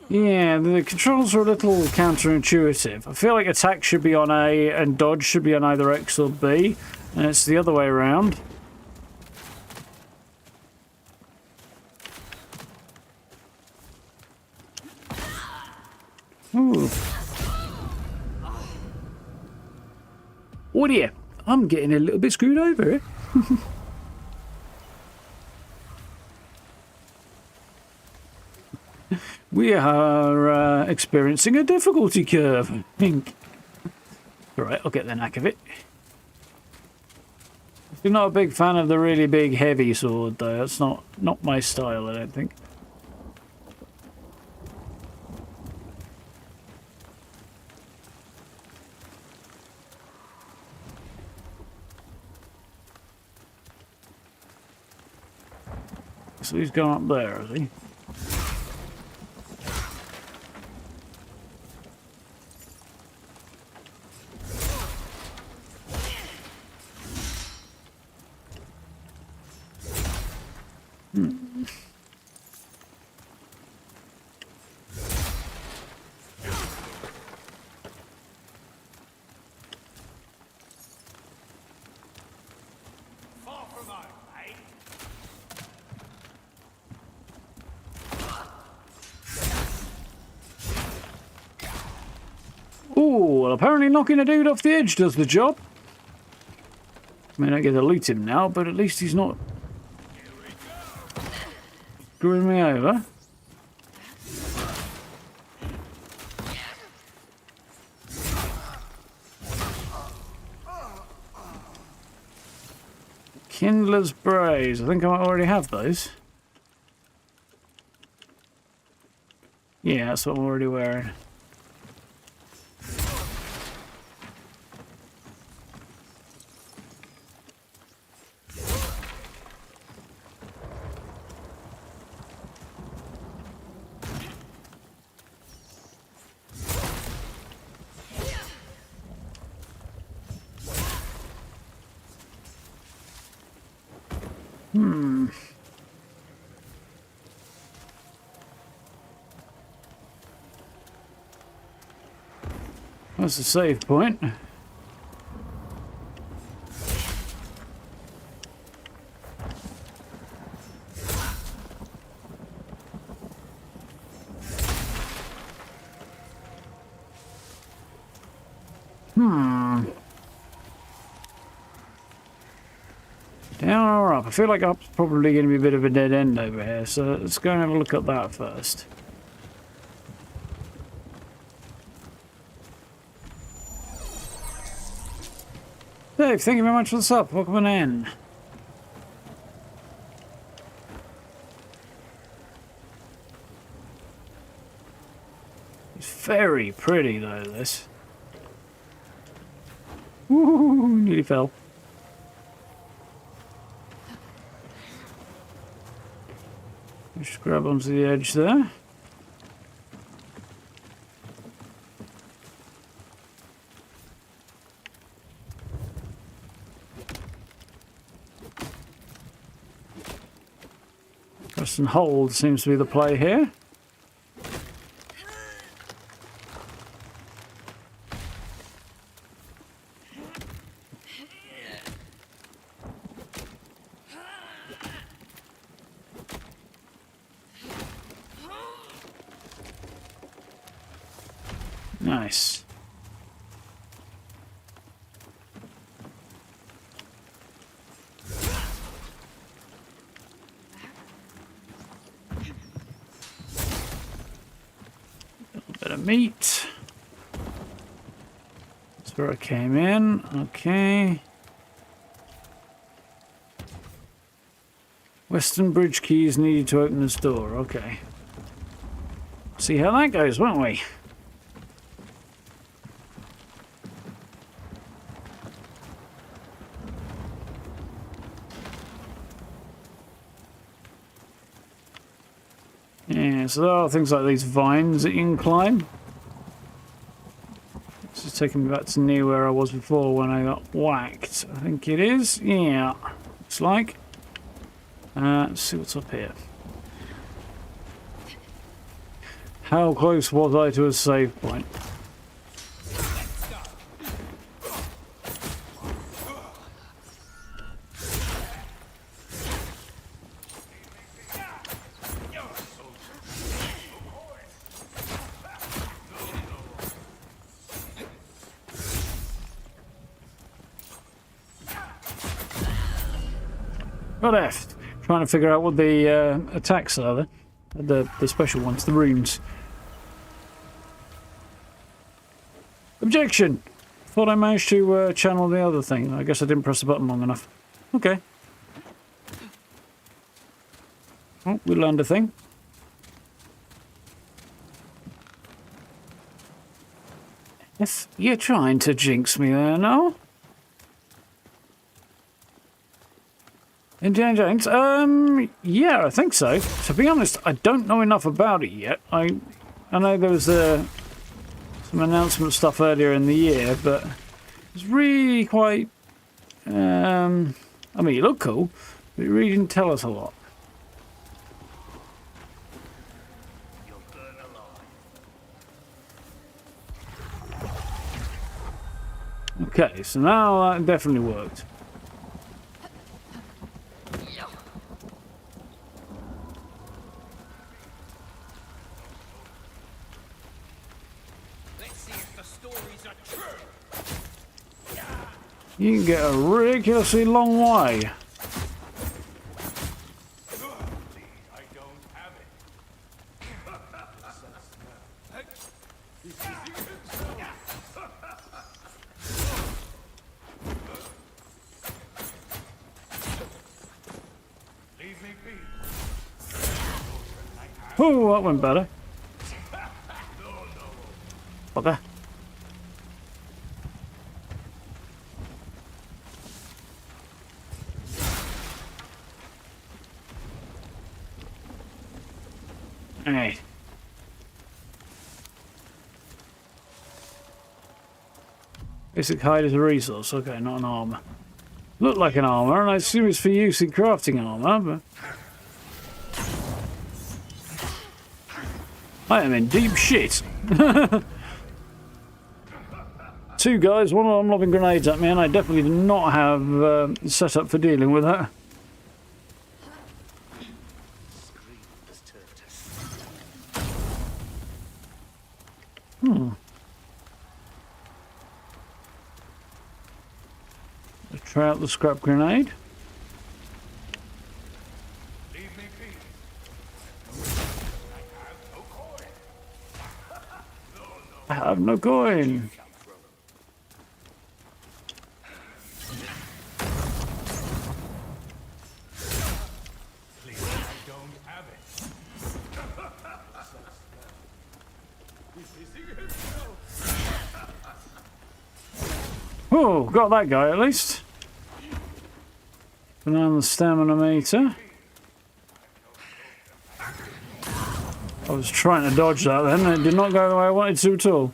yeah, the controls are a little counterintuitive. I feel like attack should be on A and dodge should be on either X or B, and it's the other way around. Ooh. Oh dear, I'm getting a little bit screwed over here. We are experiencing a difficulty curve, I think. Alright, I'll get the knack of it. I'm not a big fan of the really big heavy sword though, that's not my style, I don't think. So he's gone up there, has he? Ooh, well apparently knocking a dude off the edge does the job. I mean, I get to loot him now, but at least he's not screwing me over. Kindler's Braze. I think I might already have those. Yeah, that's what I'm already wearing. That's the save point. Alright, I feel like I'm probably going to be a bit of a dead end over here, so let's go and have a look at that first. Dave, thank you very much for the sub. Welcome in. It's very pretty though, this. Woo, nearly fell. Just grab onto the edge there. Press and hold seems to be the play here. Nice. A little bit of meat. That's where I came in. Okay. Western bridge keys needed to open this door. Okay. See how that goes, won't we? Yeah, so there are things like these vines that you can climb. This is taking me back to near where I was before when I got whacked. I think it is. Yeah, looks like. Let's see what's up here. How close was I to a save point? Got F. Trying to figure out what the attacks are there. The special ones, the runes. Objection! Thought I managed to channel the other thing. I guess I didn't press the button long enough. Okay. Oh, we learned a thing. If you're trying to jinx me there, no? Indiana Jones? Yeah, I think so. To be honest, I don't know enough about it yet. I know there was some announcement stuff earlier in the year, but it's really quite... I mean, it looked cool, but it really didn't tell us a lot. Okay, so now that definitely worked. You can get a ridiculously long way. Oh, that went better. Bugger. Alright. Basic hide is a resource. Okay, not an armor. Looked like an armor, and I assume it's for use in crafting armor, but... I am in deep shit. Two guys, one of them lobbing grenades at me, and I definitely do not have set up for dealing with that. Let's try out the scrap grenade. I have no coin. Oh, got that guy at least. Put on the stamina meter. I was trying to dodge that then, it did not go the way I wanted to at all.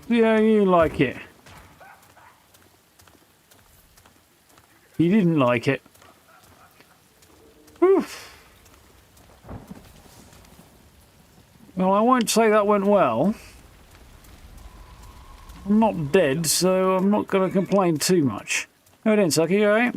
Yeah, you like it. He didn't like it. Oof. Well, I won't say that went well. I'm not dead, so I'm not going to complain too much. How it in, Sucky, you alright?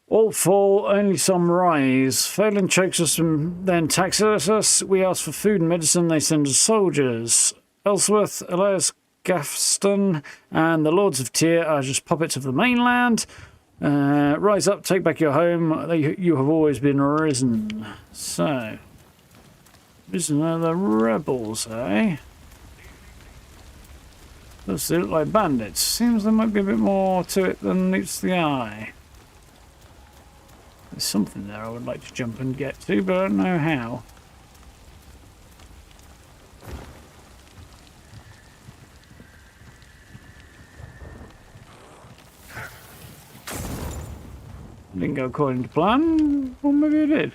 All fall, only some rise. Phelan chokes us and then taxes us. We ask for food and medicine, they send us soldiers. Ellsworth, Elias Gafston, and the Lords of Tyr are just puppets of the mainland. Rise up, take back your home. You have always been risen. So, risen are the rebels, eh? Those look like bandits. Seems there might be a bit more to it than meets the eye. There's something there I would like to jump and get to, but I don't know how. Didn't go according to plan, or maybe it did.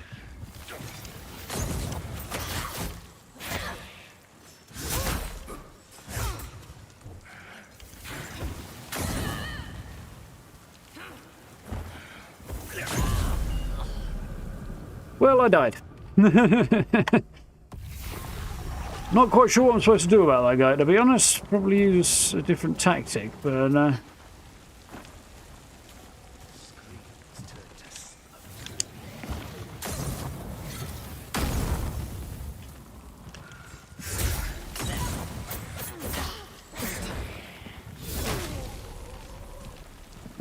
Well, I died. Not quite sure what I'm supposed to do about that guy, to be honest. Probably use a different tactic, but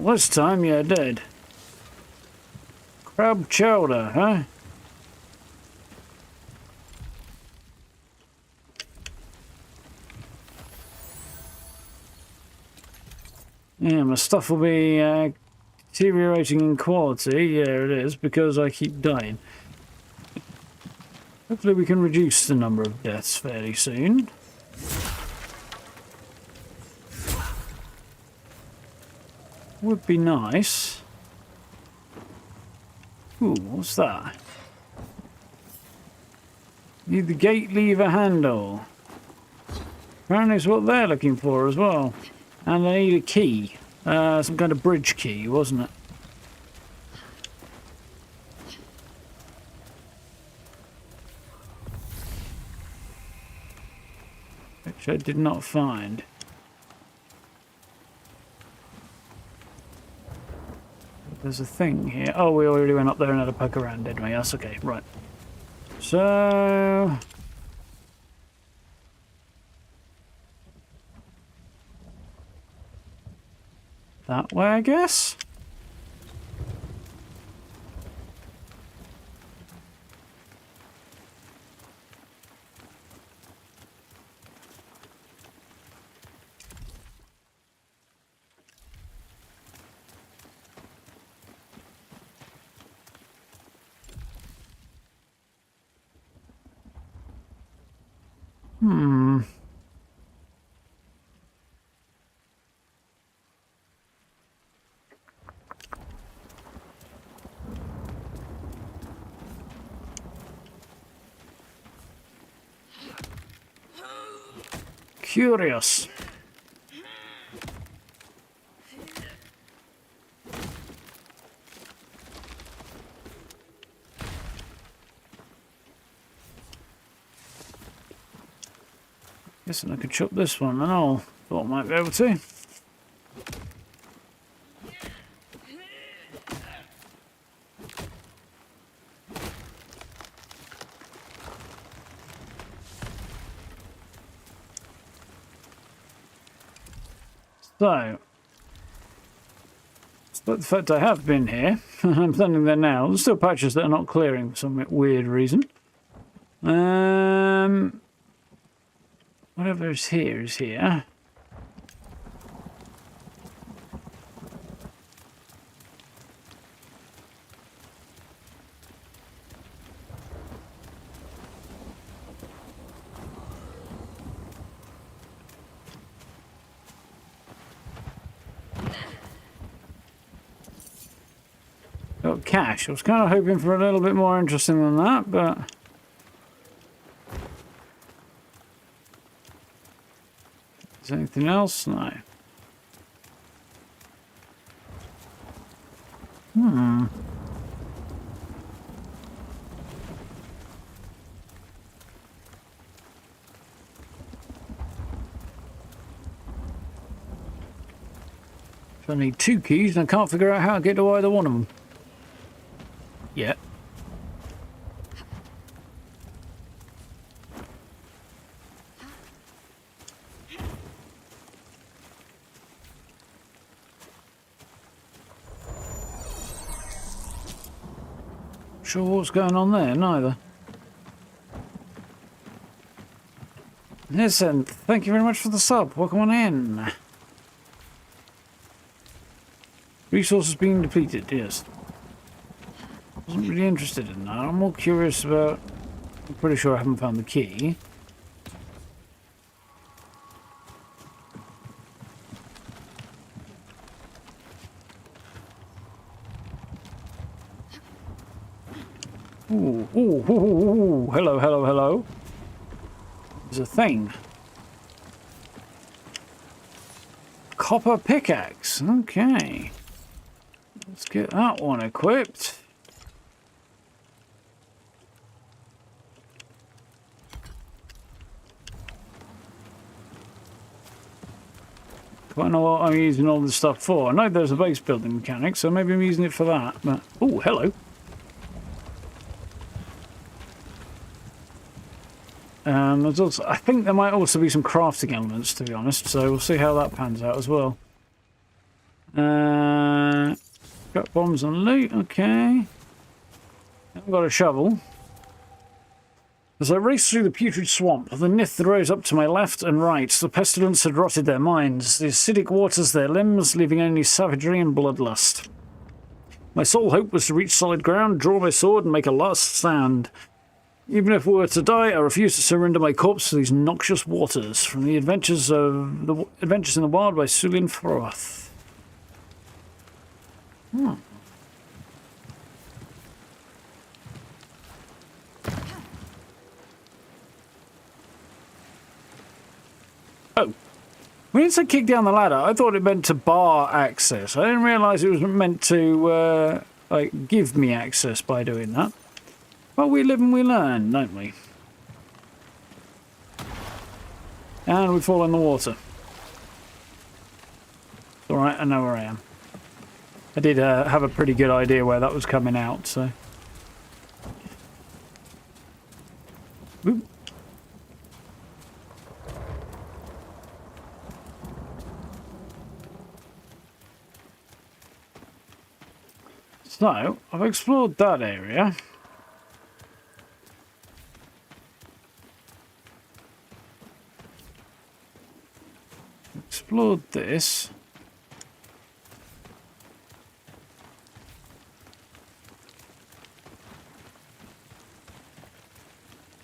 this time you're dead. Crab chowder, huh? Yeah, my stuff will be deteriorating in quality. Yeah, it is, because I keep dying. Hopefully we can reduce the number of deaths fairly soon. Would be nice. Ooh, what's that? Need the gate lever handle. Apparently it's what they're looking for as well. And they need a key. Some kind of bridge key, wasn't it? Which I did not find. There's a thing here. Oh, we already went up there and had a poke around, didn't we? That's okay, right. So... that way, I guess? Curious. Guessing I could chop this one and all. Thought I might be able to. So, despite the fact I have been here, I'm standing there now. There's still patches that are not clearing for some weird reason. Whatever is here is here. Got cash. I was kind of hoping for a little bit more interesting than that, but... Is there anything else? No. I need 2 keys and I can't figure out how to get to either one of them. Yet. Sure what's going on there, neither. Listen, thank you very much for the sub. Welcome on in. Resources being depleted, yes. Wasn't really interested in that. I'm more curious about... I'm pretty sure I haven't found the key. Ooh, ooh, ooh, ooh, ooh. Hello, hello, hello. There's a thing. Copper pickaxe. Okay. Let's get that one equipped. Quite know what I'm using all this stuff for. I know there's a base building mechanic, so maybe I'm using it for that. But oh, hello. There's also, I think there might also be some crafting elements, to be honest. So we'll see how that pans out as well. Got bombs and loot. Okay. I've got a shovel. As I raced through the putrid swamp, the Nith rose up to my left and right. The pestilence had rotted their minds, the acidic waters their limbs, leaving only savagery and bloodlust. My sole hope was to reach solid ground, draw my sword, and make a last stand. Even if we were to die, I refuse to surrender my corpse to these noxious waters. From the Adventures in the Wild by Sulin Froth. Oh. When it said kick down the ladder, I thought it meant to bar access. I didn't realise it was meant to, like, give me access by doing that. Well, we live and we learn, don't we? And we fall in the water. It's alright, I know where I am. I did have a pretty good idea where that was coming out, so... Ooh. So, I've explored that area. Explored this.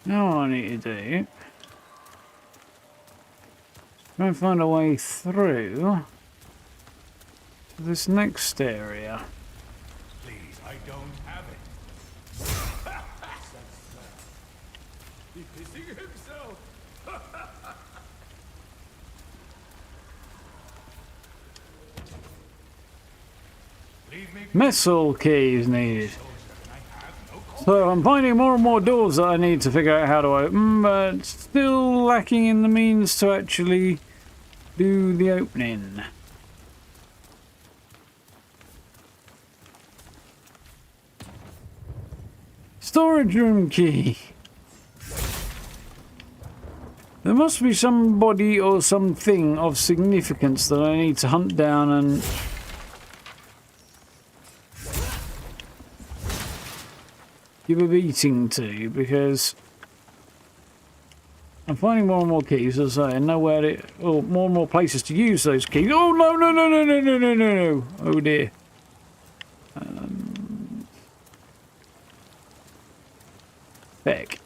Now what I need to do... try and find a way through to this next area. Please, I don't have it. He's pissing himself. Missile keys needed. So I'm finding more and more doors that I need to figure out how to open, but still lacking in the means to actually do the opening. Storage room key. There must be somebody or something of significance that I need to hunt down and... give a beating to, because... I'm finding more and more keys, as I say, and nowhere to... or more and more places to use those keys. Oh, no, no, no, no, no, no, no, no, no. Oh, dear. Heck.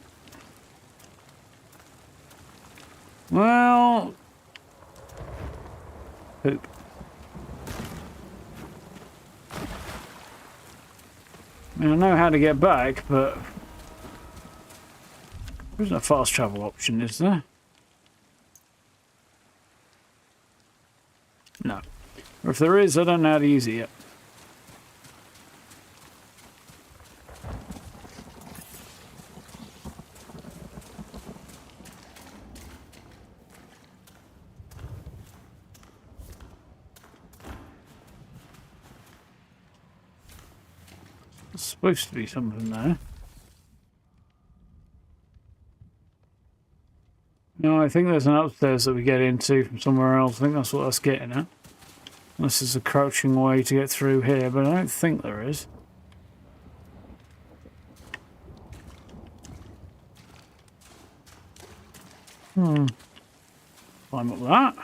Well... poop. I mean, I know how to get back, but... there isn't a fast travel option, is there? No. Or if there is, I don't know how to use it yet. There's supposed to be something there. No, I think there's an upstairs that we get into from somewhere else. I think that's what that's getting at. Unless there's a crouching way to get through here, but I don't think there is. Climb up that.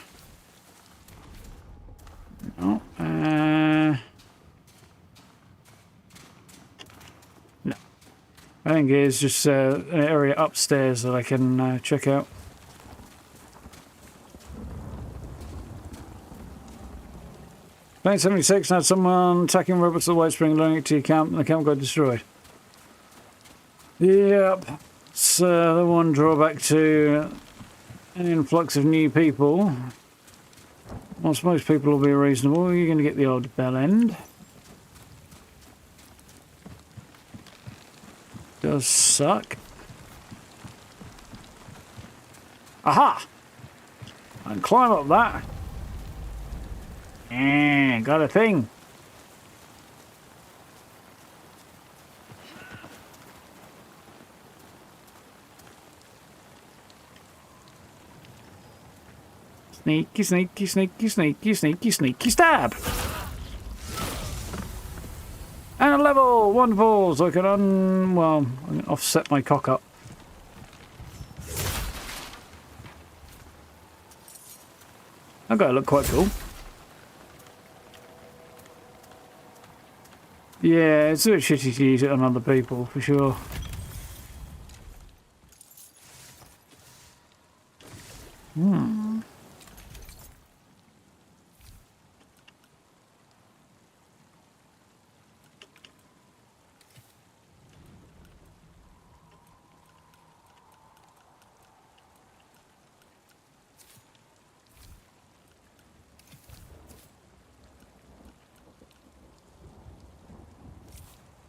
No. No. I think it's just an area upstairs that I can check out. Plane 76 had someone attacking robots at the White Spring, learning it to your camp, and the camp got destroyed. Yep. It's the one drawback to an influx of new people. Whilst most people will be reasonable, you're going to get the odd bell end. Does suck. Aha! I can climb up that. Got a thing. Sneaky, sneaky, sneaky, sneaky, sneaky, sneaky stab. And a level! Wonderful! So I can I can offset my cock up. Okay, look quite cool. Yeah, it's a bit shitty to use it on other people, for sure.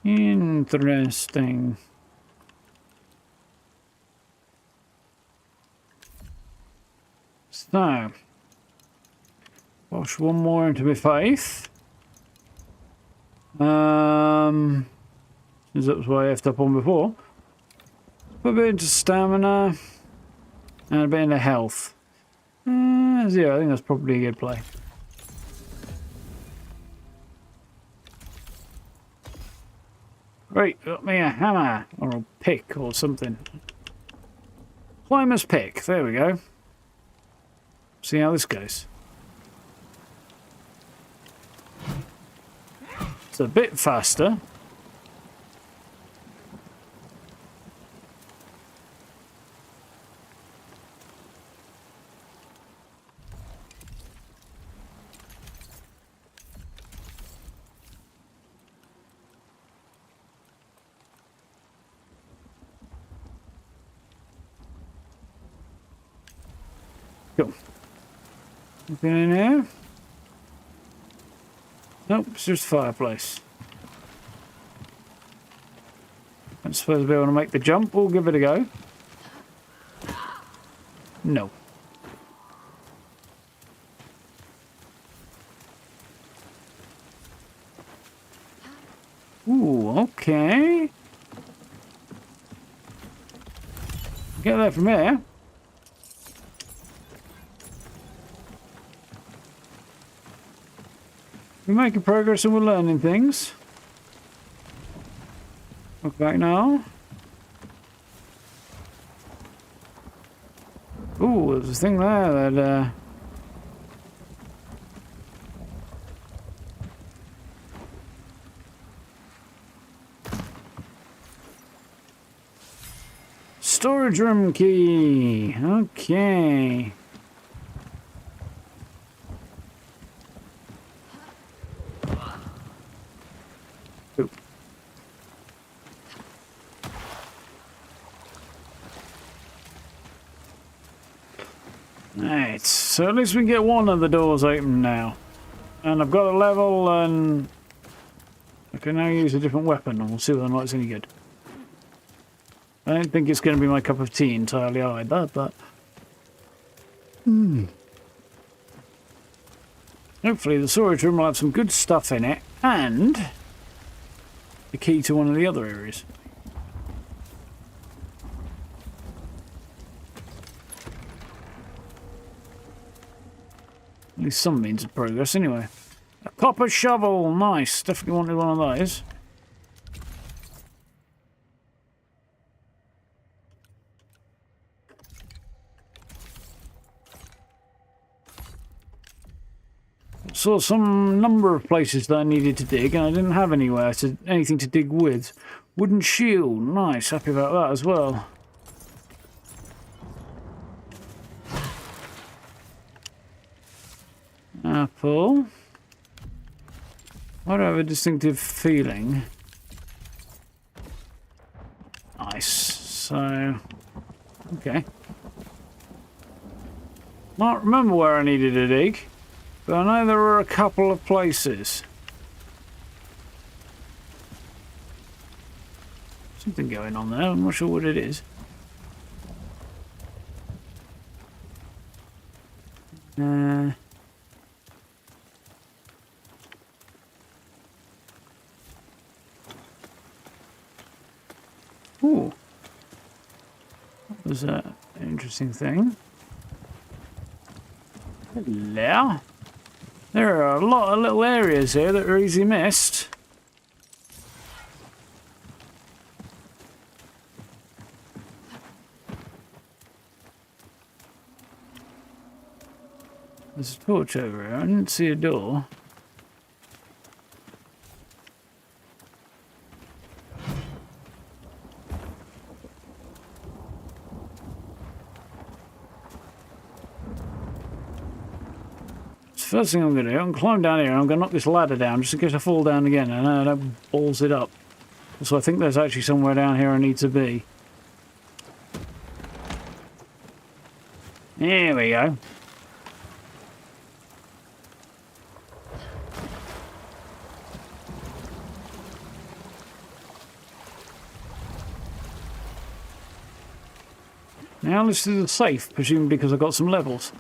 Interesting. So, wash one more into my faith. Since that was what I effed up on before. Put a bit into stamina and a bit into health. Yeah, I think that's probably a good play. Right, got me a hammer, or a pick, or something. Climber's pick, there we go. See how this goes. It's a bit faster. Cool. Anything in here? Nope, it's just a fireplace. I'm supposed to be able to make the jump. We'll give it a go. No. Ooh, okay. Get that from here. We're making progress and we're learning things. Look back now. Ooh, there's a thing there that storage room key. Okay. Oop. Right, so at least we can get one of the doors open now. And I've got a level and I can now use a different weapon and we'll see whether or not it's any good. I don't think it's going to be my cup of tea entirely either, but... Hopefully the storage room will have some good stuff in it, and the key to one of the other areas. At least some means of progress anyway. A copper shovel, nice, definitely wanted one of those. Saw some number of places that I needed to dig, and I didn't have anything to dig with. Wooden shield, nice, happy about that as well. Apple. Why do I have a distinctive feeling? Nice. So, okay. Can't remember where I needed to dig. But I know there were a couple of places. Something going on there, I'm not sure what it is. Ooh. That was an interesting thing. Hello. There are a lot of little areas here that are easy missed. There's a torch over here. I didn't see a door. First thing I'm going to do, I'm going to climb down here and I'm going to knock this ladder down just in case I fall down again and that balls it up. So I think there's actually somewhere down here I need to be. There we go. Now let's do the safe, presumably because I've got some levels.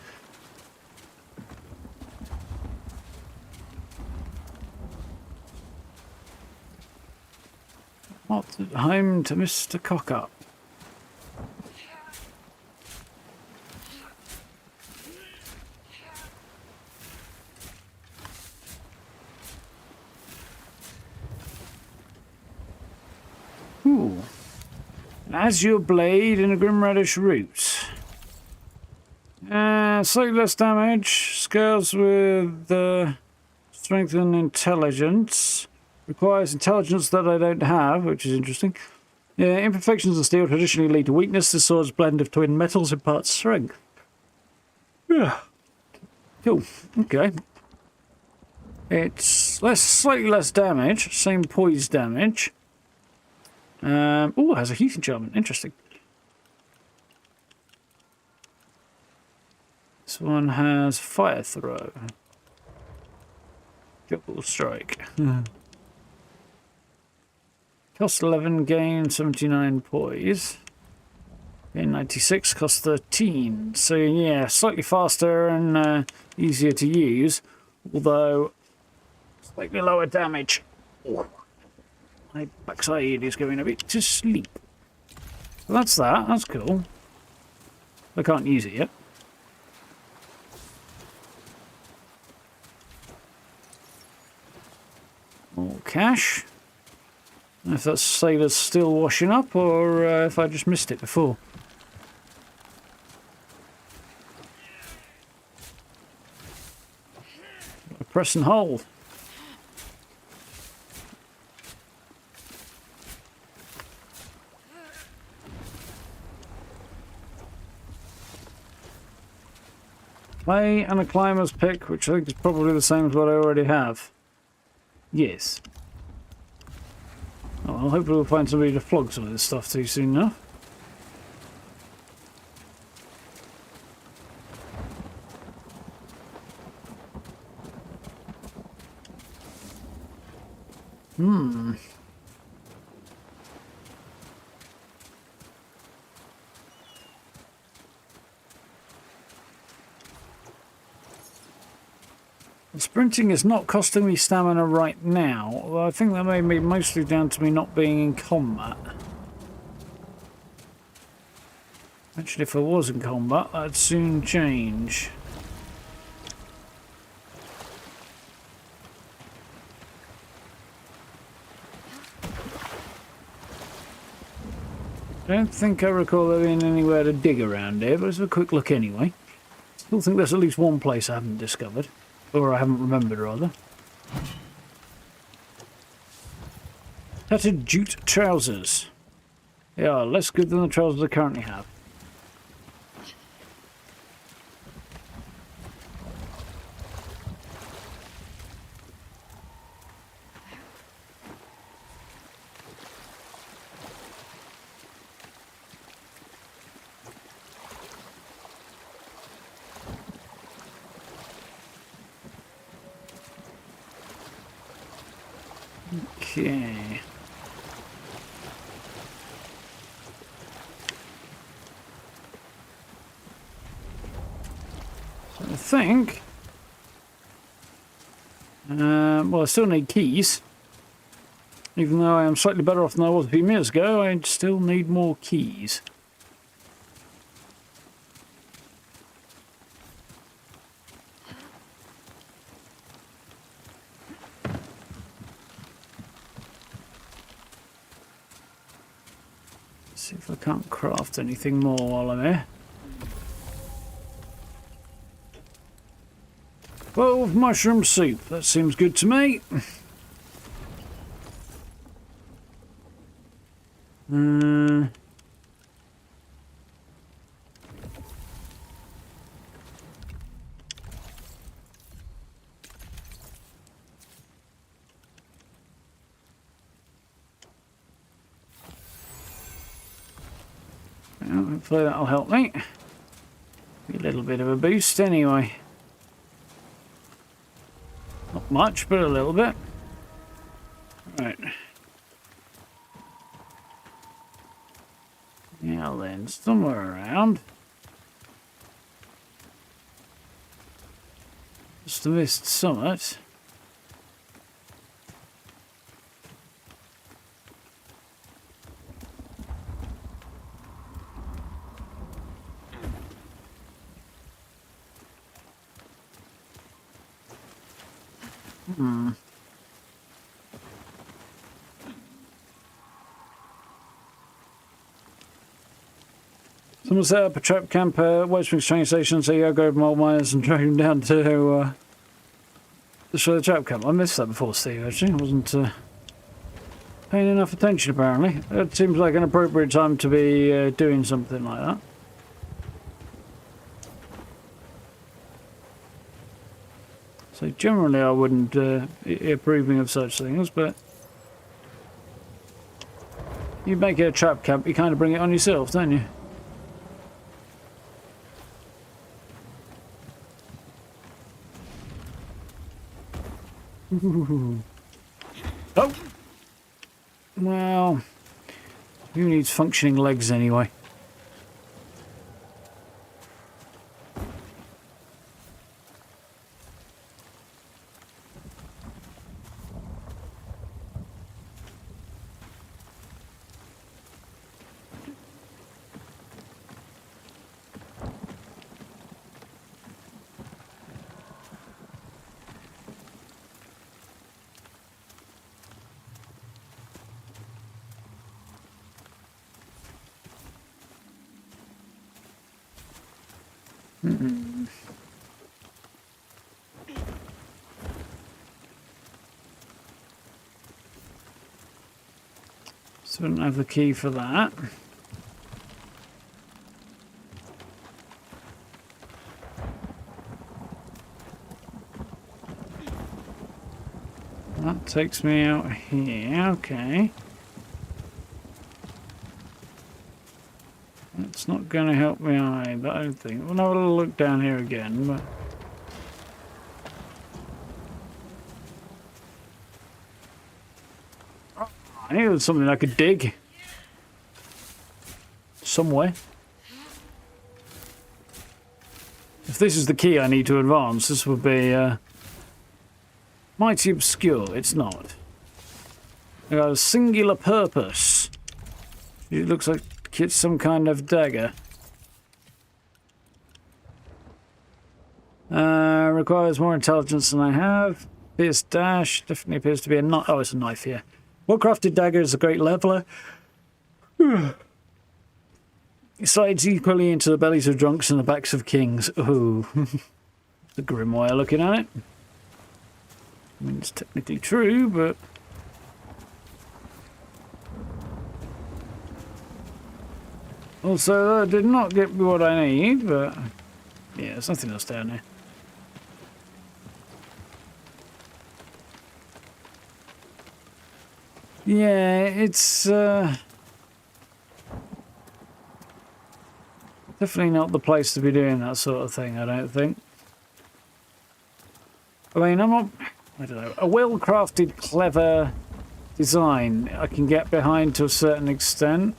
What's at home to Mr. Cockup? Ooh. An azure blade and a grim reddish root. Slightly less damage. Scales with strength and intelligence. Requires intelligence that I don't have, which is interesting. Imperfections of steel traditionally lead to weakness. The sword's blend of twin metals imparts strength. Yeah. Cool. Okay. It's slightly less damage. Same poise damage. Oh, it has a heat enchantment. Interesting. This one has fire throw. Double strike. Cost 11, gain 79 poise. Gain 96, cost 13. So yeah, slightly faster and easier to use, although slightly lower damage. My backside is going a bit to sleep. So that's that, that's cool. I can't use it yet. cache. I don't know if that sailor's still washing up or if I just missed it before. Press and hold. Play and a climber's pick, which I think is probably the same as what I already have. Yes. Oh, well, hopefully we'll find somebody to flog some of this stuff to soon enough. Sprinting is not costing me stamina right now, although I think that may be mostly down to me not being in combat. Actually, if I was in combat, that'd soon change. I don't think I recall there being anywhere to dig around here, but let's have a quick look anyway. Still think there's at least one place I haven't discovered. Or I haven't remembered, rather. Tattered jute trousers. They are less good than the trousers I currently have. Okay. So I think... well, I still need keys. Even though I am slightly better off than I was a few minutes ago, I still need more keys. See if I can't craft anything more while I'm here. 12 mushroom soup. That seems good to me. Hopefully that'll help me. A little bit of a boost anyway. Not much, but a little bit. Right. Now then, somewhere around. Just the missed summit. Someone set up a trap camp at Westwing train station, so I go over my old miners and drag them down to show the trap camp. I missed that before, Steve, actually. I wasn't paying enough attention, apparently. It seems like an appropriate time to be doing something like that. So generally I wouldn't be approving of such things, but you make it a trap camp, you kind of bring it on yourself, don't you? Oh! Well, who needs functioning legs anyway? So I don't have the key for that. That takes me out here, okay. That's not going to help me either, I don't think. We'll have a little look down here again, but... I knew there was something I could dig. Somewhere. If this is the key I need to advance, this would be mighty obscure. It's not. It got a singular purpose. It looks like it's some kind of dagger. Requires more intelligence than I have. Pierce dash definitely appears to be a knife. Oh, it's a knife here. Well-crafted dagger is a great leveler. It slides equally into the bellies of drunks and the backs of kings. Ooh. The grim way of looking at it. I mean, it's technically true, but... Also, that did not get me what I need, but... Yeah, there's nothing else down there. Yeah, it's definitely not the place to be doing that sort of thing, I don't think. I mean, I'm not... I don't know. A well-crafted, clever design I can get behind to a certain extent.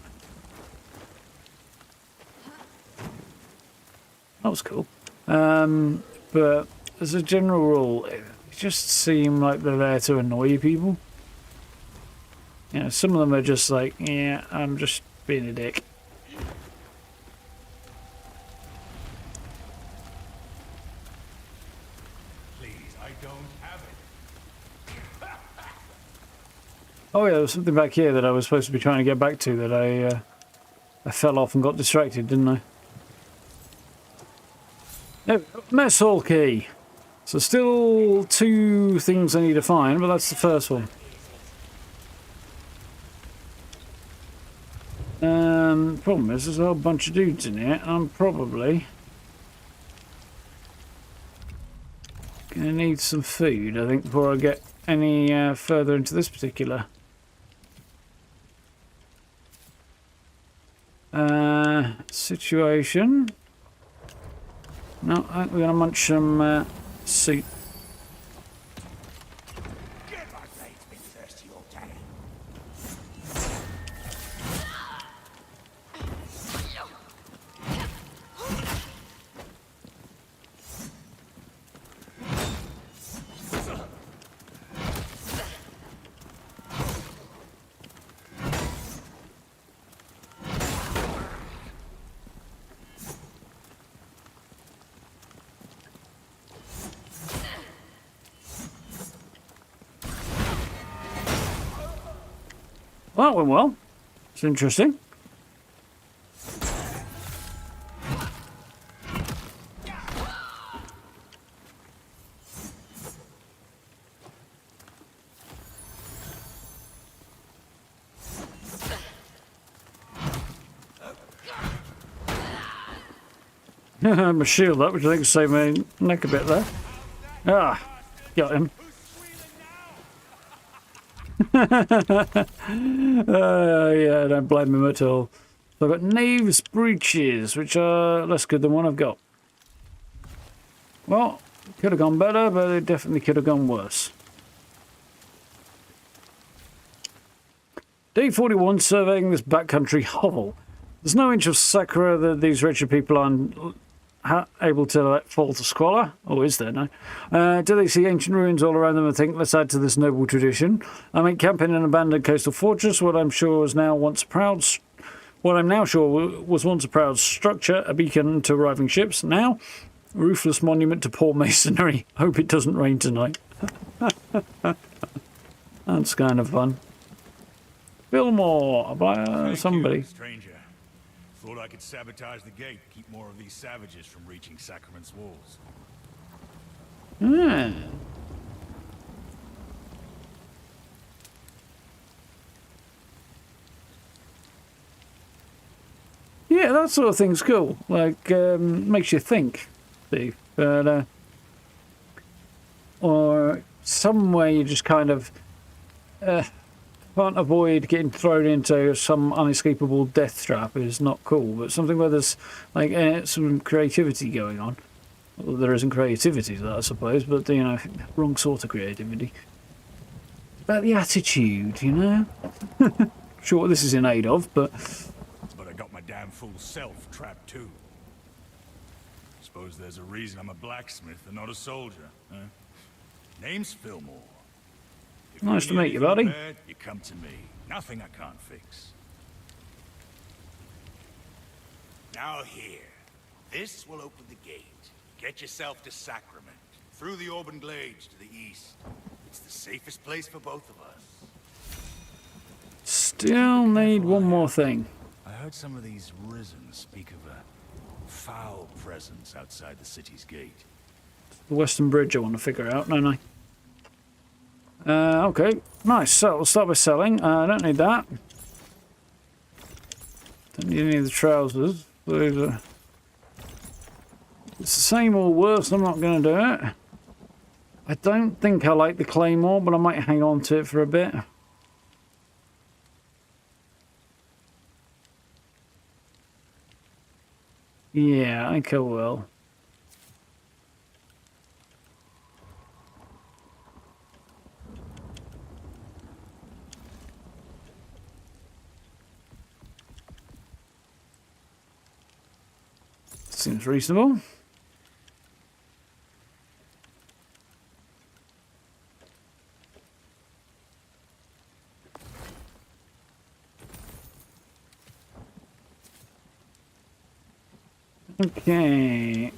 That was cool. But as a general rule, it just seem like they're there to annoy people. You know, some of them are just like, yeah, I'm just being a dick. Please, I don't have it. Oh yeah, there was something back here that I was supposed to be trying to get back to that I fell off and got distracted, didn't I? No, mess hall key. So still 2 things I need to find, but that's the first one. Problem is, there's a whole bunch of dudes in here, and I'm probably gonna need some food, I think, before I get any further into this particular situation. No, I think we're gonna munch some soup. Well, that went well. It's interesting. My shield up, which I think saved my neck a bit there. Ah, got him. Yeah, don't blame him at all. So I've got Knave's Breeches, which are less good than one I've got. Well, could have gone better, but it definitely could have gone worse. Day 41, surveying this backcountry hovel. There's no inch of Sacre that these wretched people aren't able to let fall to squalor. Oh, is there? No. Do they see ancient ruins all around them and think, let's add to this noble tradition? I mean, camping in an abandoned coastal fortress, what I'm sure was now once proud... What I'm now sure was once a proud structure, a beacon to arriving ships. Now, a roofless monument to poor masonry. Hope it doesn't rain tonight. That's kind of fun. Filmore, by somebody. Stranger. Thought I could sabotage the gate, keep more of these savages from reaching Sacrament's walls. Hmm. Yeah, that sort of thing's cool. Like, makes you think, Steve. But, or somewhere you just kind of can't avoid getting thrown into some unescapable death trap is not cool. But something where there's like some creativity going on. Well, there isn't creativity to that, I suppose, but you know, wrong sort of creativity. About the attitude, you know. Sure, what this is in aid of, but I got my damn fool self trapped too. Suppose there's a reason I'm a blacksmith and not a soldier, huh? Name's Filmore. If nice to need meet you, anything buddy. bad, you come to me. Nothing I can't fix. Now here. This will open the gate. Get yourself to Sacrament. Through the Orban Glades to the east. It's the safest place for both of us. Still need one more thing. I heard some of these Risen speak of a foul presence outside the city's gate. The Western Bridge I want to figure out, don't I? Okay, nice. So we'll start by selling. I don't need that. Don't need any of the trousers. It's the same or worse. I'm not going to do it. I don't think I like the claymore, but I might hang on to it for a bit. Yeah, I think I will. Seems reasonable. Okay.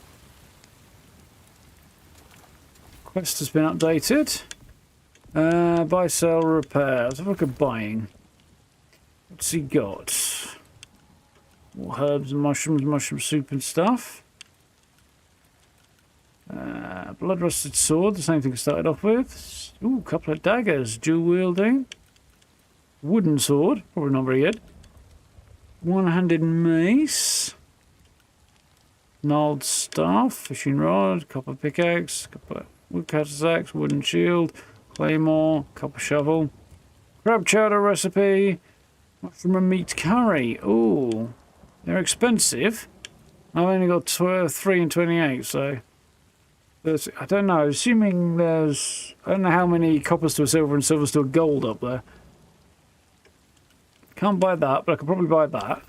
Quest has been updated. Buy, sell, repair. Let's have a look at buying. What's he got? More herbs and mushrooms, mushroom soup and stuff. Blood rusted sword, the same thing I started off with. Ooh, a couple of daggers, dual wielding. Wooden sword, probably not very good. One-handed mace. Gnarled staff, fishing rod, copper pickaxe, copper woodcutter's axe, wooden shield, claymore, copper shovel. Crab chowder recipe. Mushroom and meat curry. Ooh. They're expensive. I've only got 3 and 28, so I don't know. Assuming there's, I don't know how many coppers to a silver and silvers to a gold up there. Can't buy that, but I could probably buy that.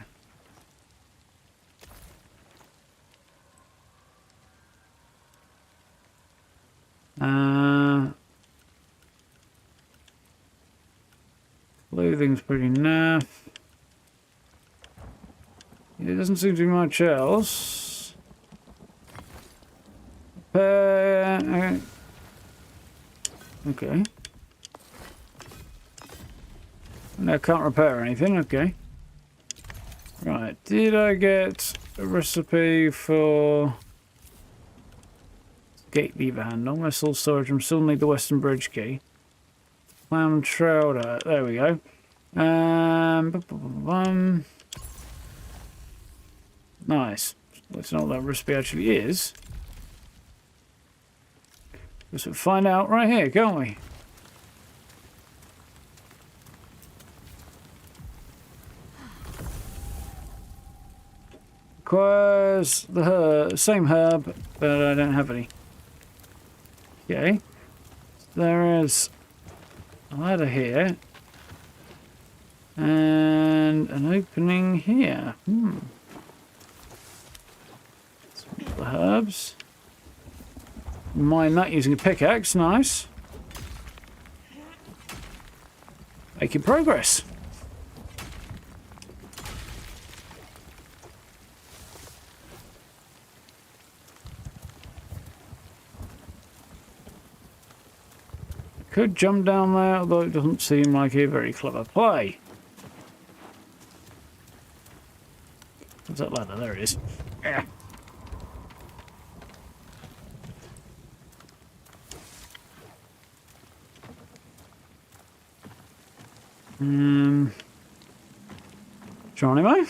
Clothing's pretty naff. There doesn't seem to be much else. Okay. No, can't repair anything. Okay. Right. Did I get a recipe for gate lever handle? Vessel storage room. Still need the Western Bridge key. Clam chowder. There we go. Nice. Let's know what that recipe actually is. Let's find out right here, can't we? Requires the same herb, but I don't have any. Okay. There is a ladder here. And an opening here. The herbs. Mine that using a pickaxe, nice. Making progress. Could jump down there, although it doesn't seem like a very clever play. What's that ladder? There it is. Yeah. Geronimo?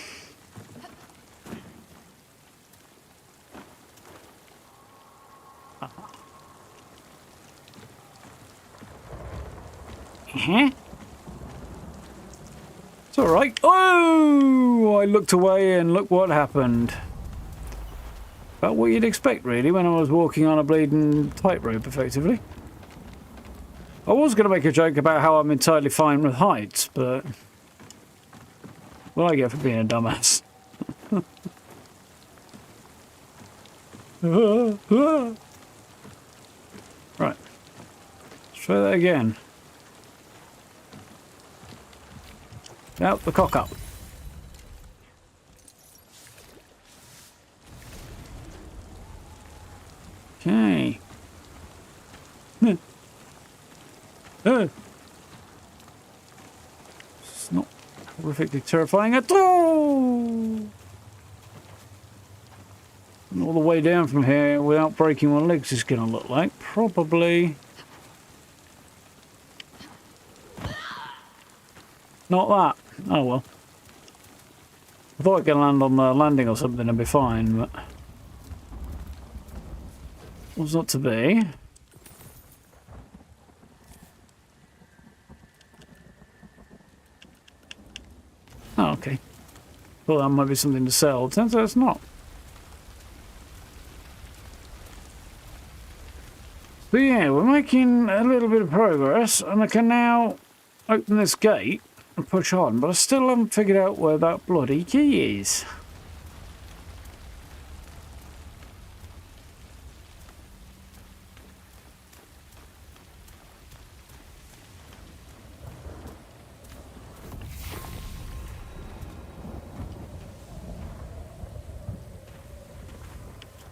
It's alright. Oh! I looked away and look what happened. About what you'd expect, really, when I was walking on a bleeding tightrope, effectively. I was going to make a joke about how I'm entirely fine with heights, but... what I get for being a dumbass. Right. Let's try that again. Out the cock up. Okay. It's not horrifically terrifying at all. And all the way down from here without breaking my legs is going to look like probably not that. Oh well. I thought I could land on the landing or something and be fine, but was not to be. Oh, okay. Thought that might be something to sell. Turns out it's not. But yeah, we're making a little bit of progress, and I can now open this gate and push on, but I still haven't figured out where that bloody key is.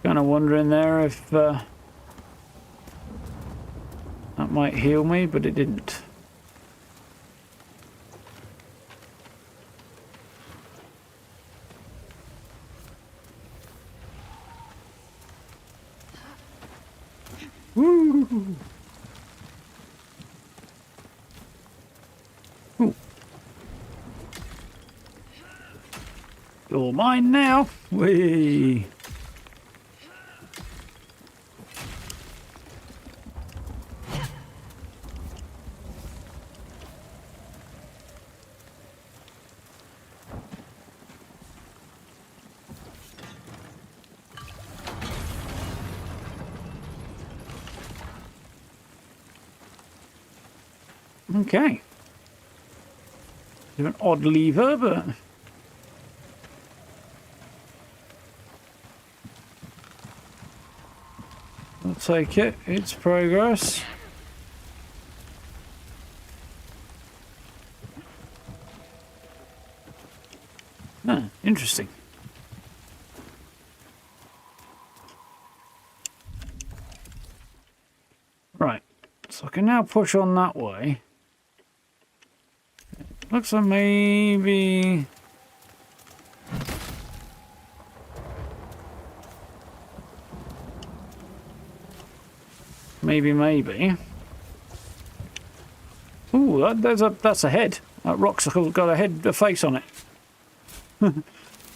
Kind of wondering there if that might heal me, but it didn't. Woo! Ooh. You're mine now. Whee! Okay. Bit of an odd lever, but I'll take it. It's progress. Ah, interesting. Right. So I can now push on that way. Looks like maybe... Maybe. Ooh, that's a head. That rock's got a face on it.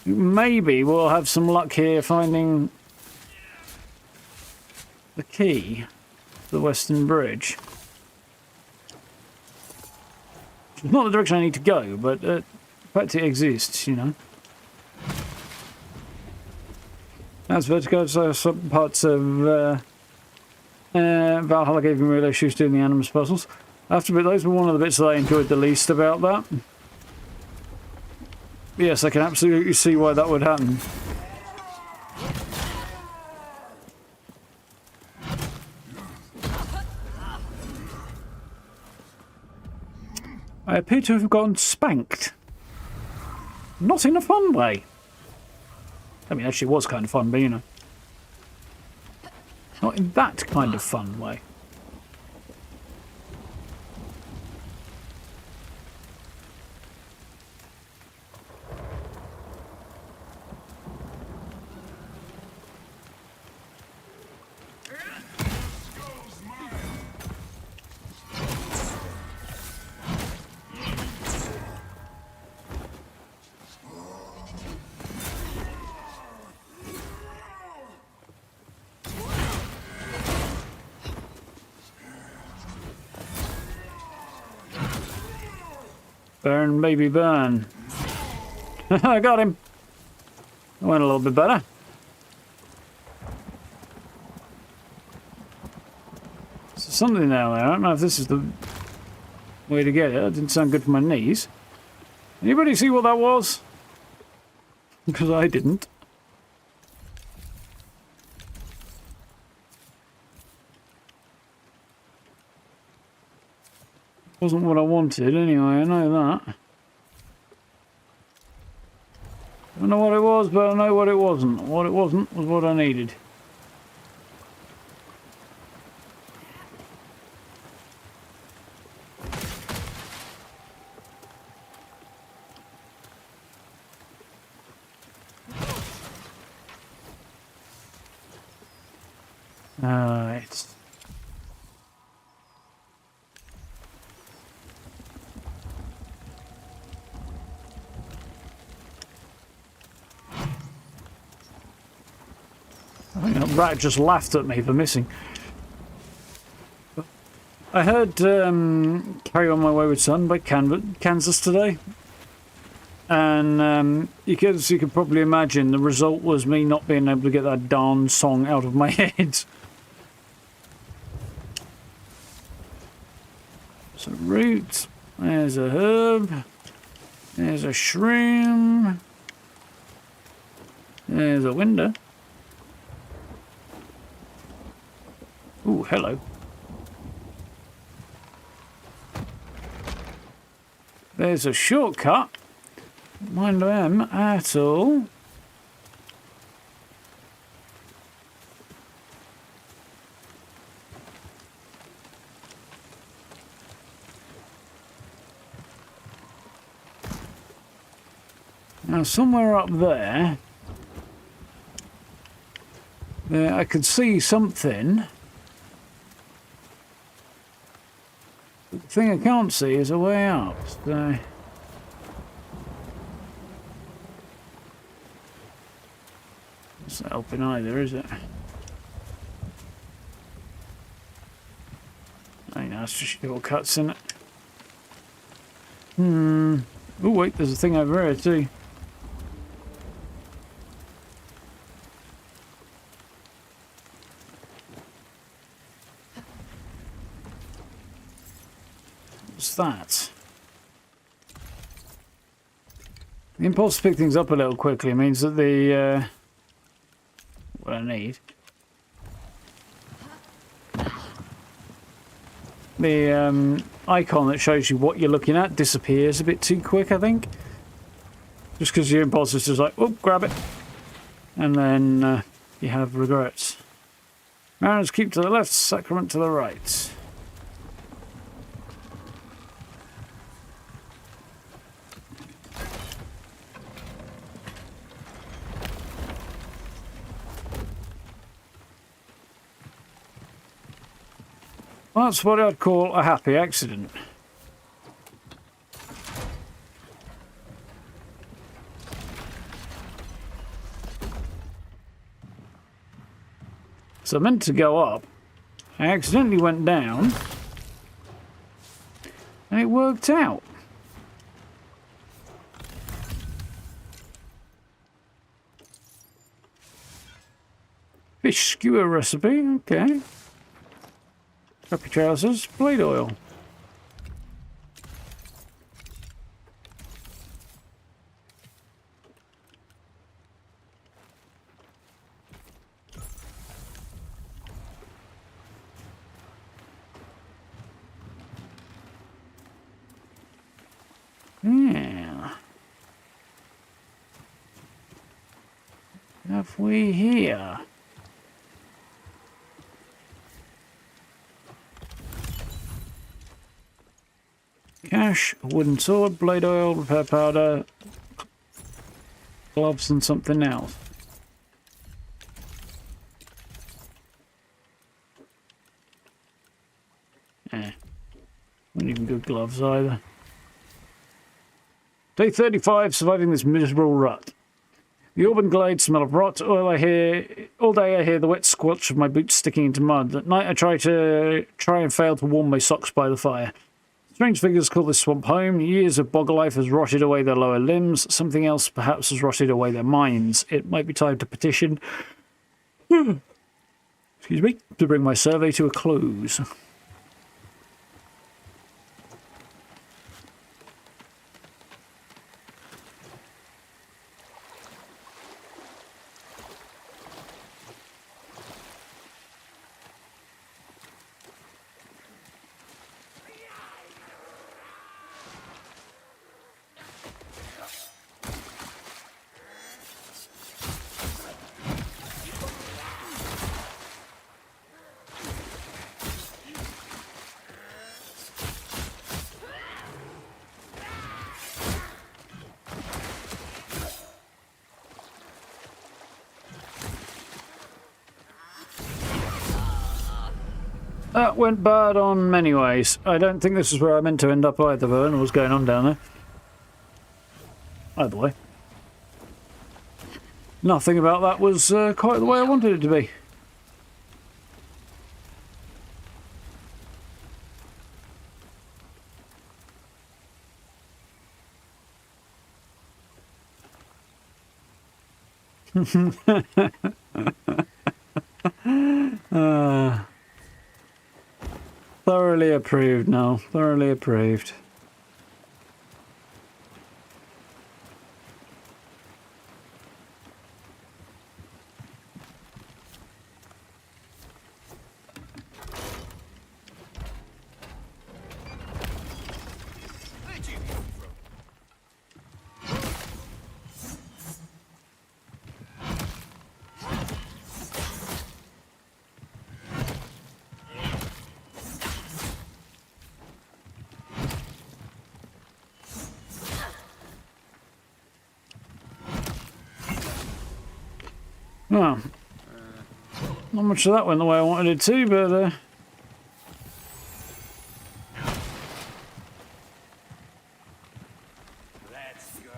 Maybe we'll have some luck here finding the key to the Western Bridge. It's not the direction I need to go, but the fact it exists, you know. As Vertigo, so some parts of Valhalla gave me real issues doing the Animus puzzles. I have to admit, those were one of the bits that I enjoyed the least about that. Yes, I can absolutely see why that would happen. I appear to have gone spanked. Not in a fun way. I mean, actually it was kind of fun, but you know. Not in that kind of fun way. Burn, baby, burn. I got him. That went a little bit better. So something down there. I don't know if this is the way to get it. That didn't sound good for my knees. Anybody see what that was? Because I didn't. Wasn't what I wanted anyway, I know that. I don't know what it was, but I know what it wasn't. What it wasn't was what I needed. Alright. I think that rat just laughed at me for missing. I heard Carry On My Wayward Son by Kansas today. And you could probably imagine the result was me not being able to get that darn song out of my head. So root, there's a herb, there's a shroom, there's a window. Ooh, hello. There's a shortcut. Don't mind them at all. Now somewhere up there, I could see something. The thing I can't see is a way up. So it's not helping either, is it? I think that's just shortcuts, isn't it? Oh wait, there's a thing over here too. What's that? The impulse to pick things up a little quickly means that the what I need. The icon that shows you what you're looking at disappears a bit too quick, I think. Just because your impulse is just like, oh, grab it. And then you have regrets. Mariners keep to the left, sacrament to the right. Well, that's what I'd call a happy accident. So I meant to go up. I accidentally went down. And it worked out. Fish skewer recipe, okay. Crappy trousers, blade oil. Yeah. What have we here? Cash, a wooden sword, blade oil, repair powder, gloves and something else. Not even good gloves either. Day 35, surviving this miserable rut. The Orban glades smell of rot. All day I hear the wet squelch of my boots sticking into mud. At night I try and fail to warm my socks by the fire. Strange figures call this swamp home. Years of bog life has rotted away their lower limbs. Something else perhaps has rotted away their minds. It might be time to petition, excuse me, to bring my survey to a close. That went bad on many ways. I don't think this is where I meant to end up either, but I don't know what's going on down there. Either way. Nothing about that was quite the way I wanted it to be. Thoroughly approved now. Thoroughly approved. Well, not much of that went the way I wanted it to, but Let's go.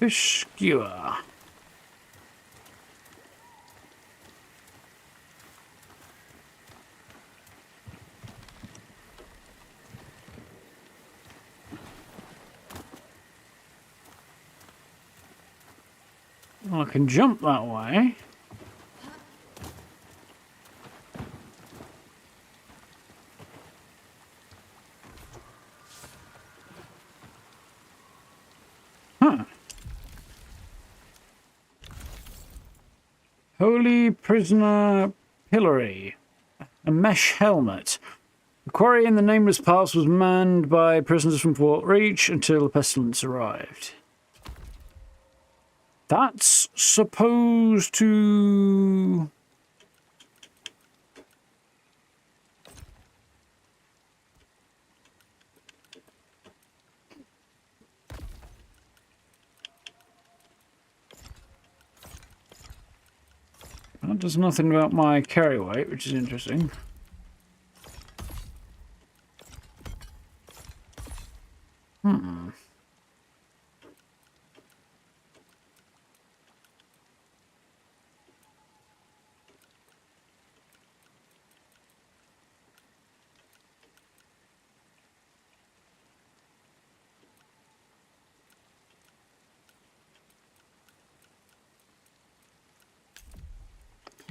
fish skewer. Well, I can jump that way. Huh. Holy Prisoner Pillory. A mesh helmet. The quarry in the Nameless Pass was manned by prisoners from Fort Reach until the pestilence arrived. That's supposed to... That does nothing about my carry weight, which is interesting.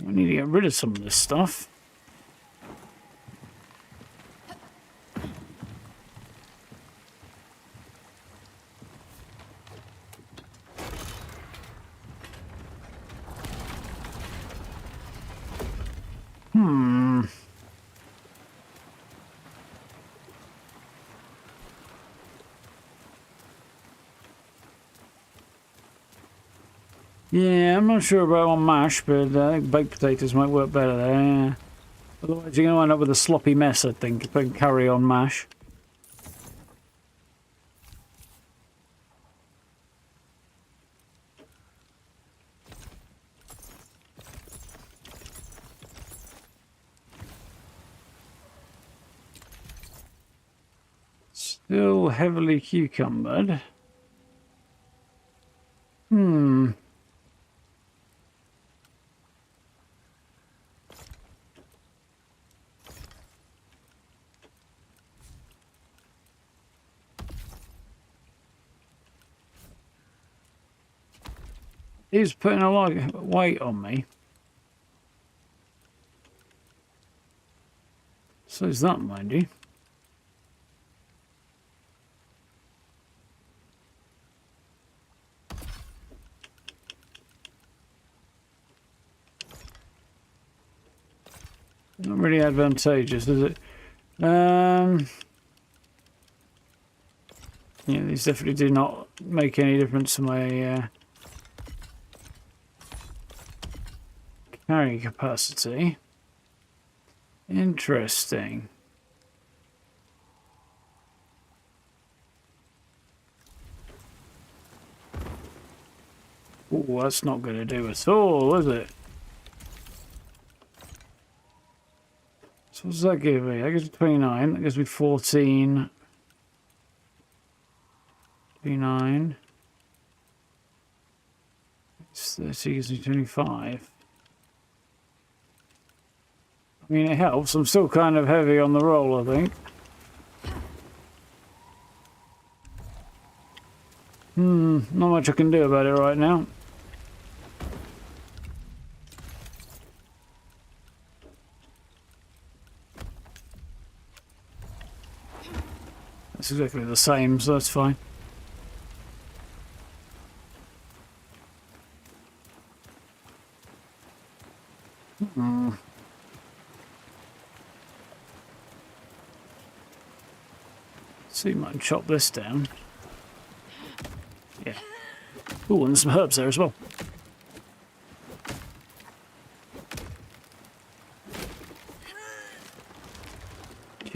We need to get rid of some of this stuff. Yeah, I'm not sure about on mash, but I think baked potatoes might work better there. Yeah. Otherwise, you're going to end up with a sloppy mess, I think, if I can carry on mash. Still heavily cucumbered. He's putting a lot of weight on me. So is that, mind you. Not really advantageous, is it? Yeah, these definitely do not make any difference to my carrying capacity. Interesting. Oh, that's not going to do at all, is it? So what does that give me? That gives me 29. That gives me 14. 29. It's 30, gives me 25. I mean, it helps. I'm still kind of heavy on the roll, I think. Not much I can do about it right now. That's exactly the same, so that's fine. See, might chop this down. Yeah. Ooh, and some herbs there as well.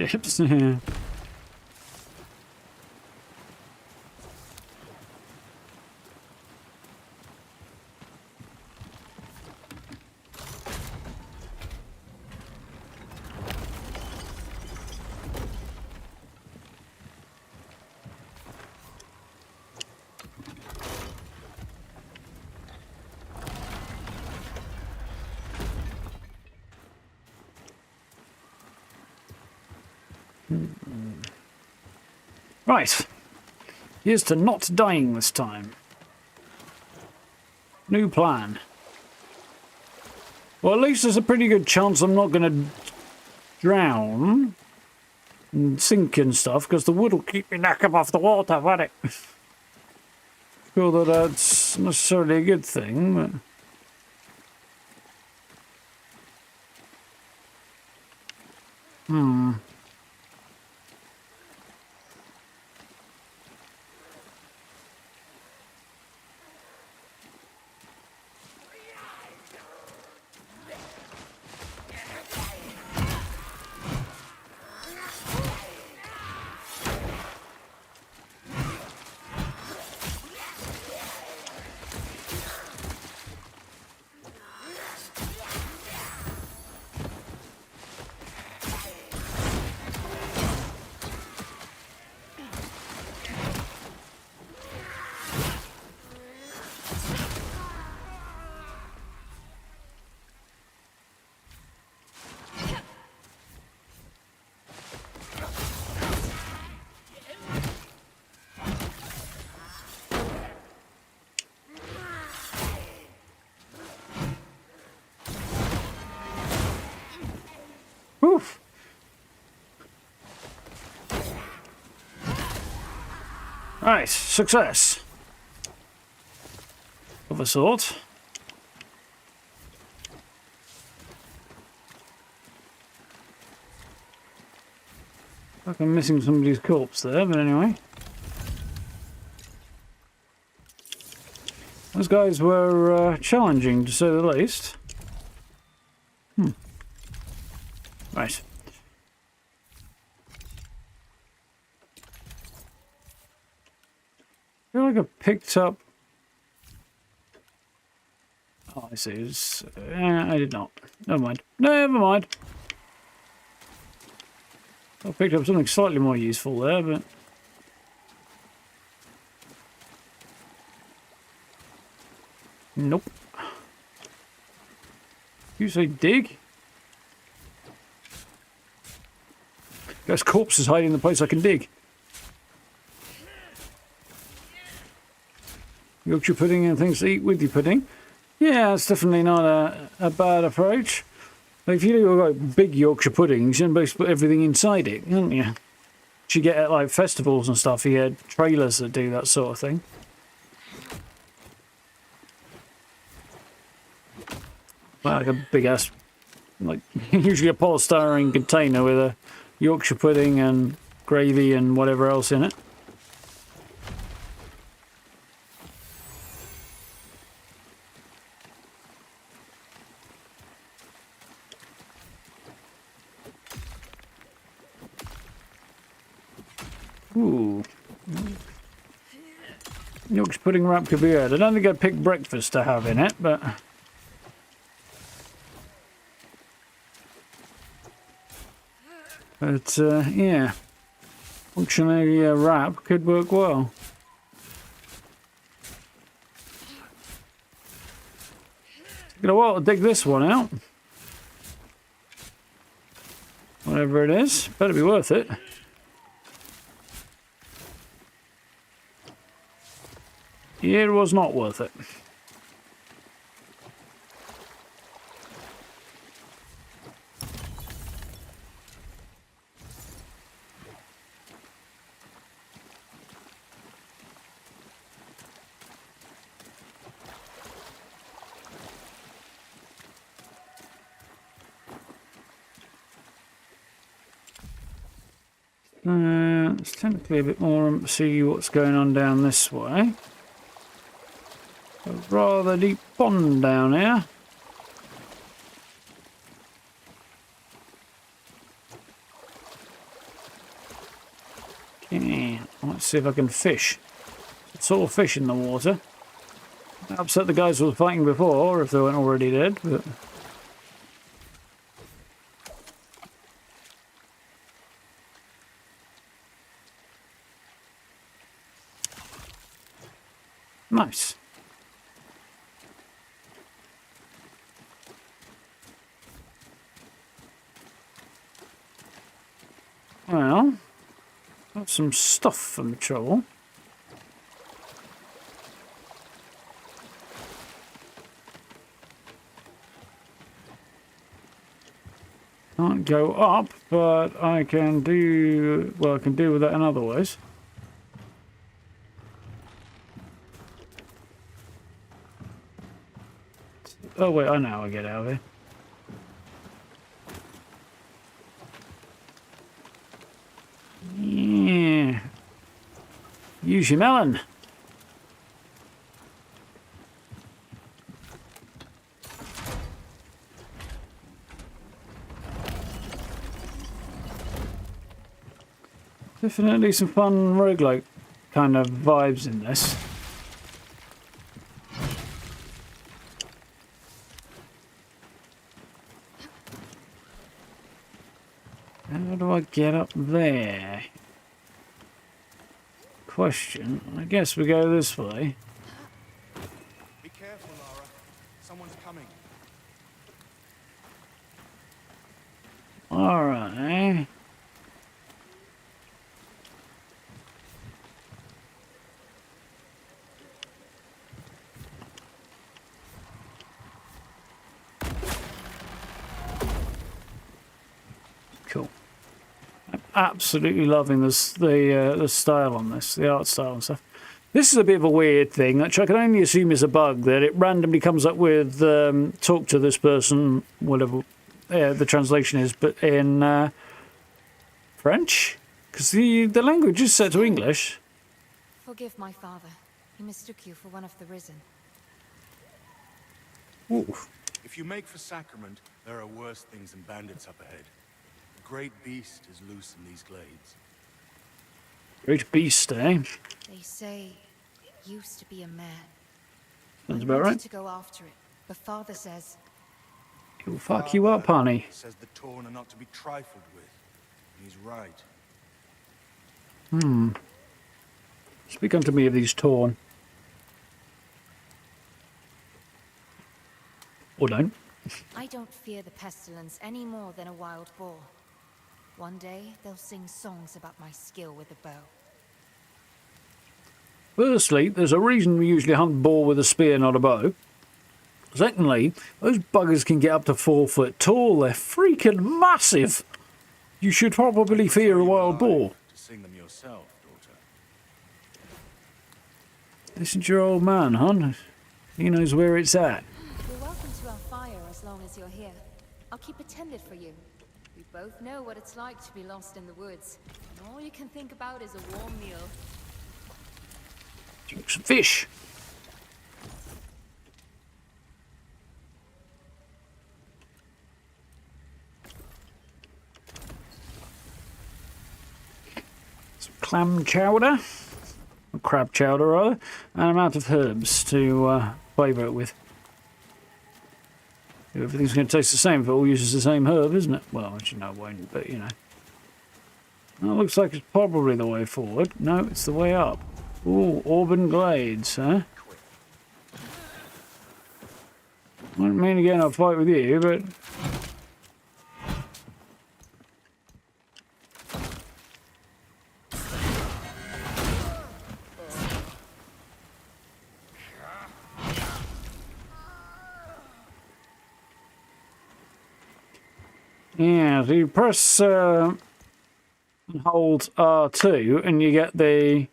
Chips. Right. Here's to not dying this time. New plan. Well, at least there's a pretty good chance I'm not going to drown and sink and stuff, because the wood will keep me neck above the water, won't it? Sure that that's necessarily a good thing, but... Oof. Right, success. Of a sort. Like I'm missing somebody's corpse there, but anyway. Those guys were challenging, to say the least. Right. I feel like I picked up... Oh, I see. It's, I did not. Never mind. Never mind. I picked up something slightly more useful there, but... Nope. You say dig? There's corpses hiding in the place I can dig. Yorkshire pudding and things to eat with your pudding. Yeah, it's definitely not a bad approach. Like if you do like big Yorkshire puddings, you can basically put everything inside it, can't you? You get at like festivals and stuff, you had trailers that do that sort of thing. Like a big ass, like usually a polystyrene container with a Yorkshire pudding and gravy and whatever else in it. Ooh. Yorkshire pudding wrap could be good. I don't think I'd pick breakfast to have in it, but... But, yeah. Functionally, a wrap could work well. Taking a while to dig this one out. Whatever it is, better be worth it. It was not worth it. It's technically a bit more see what's going on down this way. A rather deep pond down here. Okay, let's see if I can fish. Sort of fish in the water. Upset the guys who were fighting before, if they weren't already dead, but... Nice. Well, got some stuff from trouble. Can't go up, but I can do, well, I can deal with that in other ways. Oh wait, I know how I get out of here. Yeah. Use your melon. Definitely some fun roguelike kind of vibes in this. How do I get up there? Question. I guess we go this way. Be careful, Lara. Someone's coming. Alright. Cool. I'm absolutely loving this, the style on this, the art style and stuff. This is a bit of a weird thing, which I can only assume is a bug, that it randomly comes up with talk to this person, whatever the translation is, but in French? Because the language is set to English. Forgive my father. He mistook you for one of the risen. Ooh. If you make for sacrament, there are worse things than bandits up ahead. The great beast is loose in these glades. Great beast, eh? They say it used to be a man. Sounds I about wanted right. to go after it, but father says He'll fuck you up, honey. Says the torn are not to be trifled with. He's right. Speak unto me of these torn. Or don't. I don't fear the pestilence any more than a wild boar. One day, they'll sing songs about my skill with a bow. Firstly, there's a reason we usually hunt boar with a spear, not a bow. Secondly, those buggers can get up to 4 foot tall. They're freaking massive. You should probably fear a wild boar. To sing them yourself, daughter. Listen to your old man, hon. He knows where it's at. You're welcome to our fire as long as you're here. I'll keep it tended for you. We both know what it's like to be lost in the woods. And all you can think about is a warm meal. Drink some fish. Some clam chowder. Or crab chowder, rather. And an amount of herbs to flavour it with. Everything's going to taste the same if it all uses the same herb, isn't it? Well, actually, no, it won't, but you know. That looks like it's probably the way forward. No, it's the way up. Ooh, Orban Glades, huh? I didn't mean to get in a fight with you, but... Yeah, so you press and hold R2 and you get the...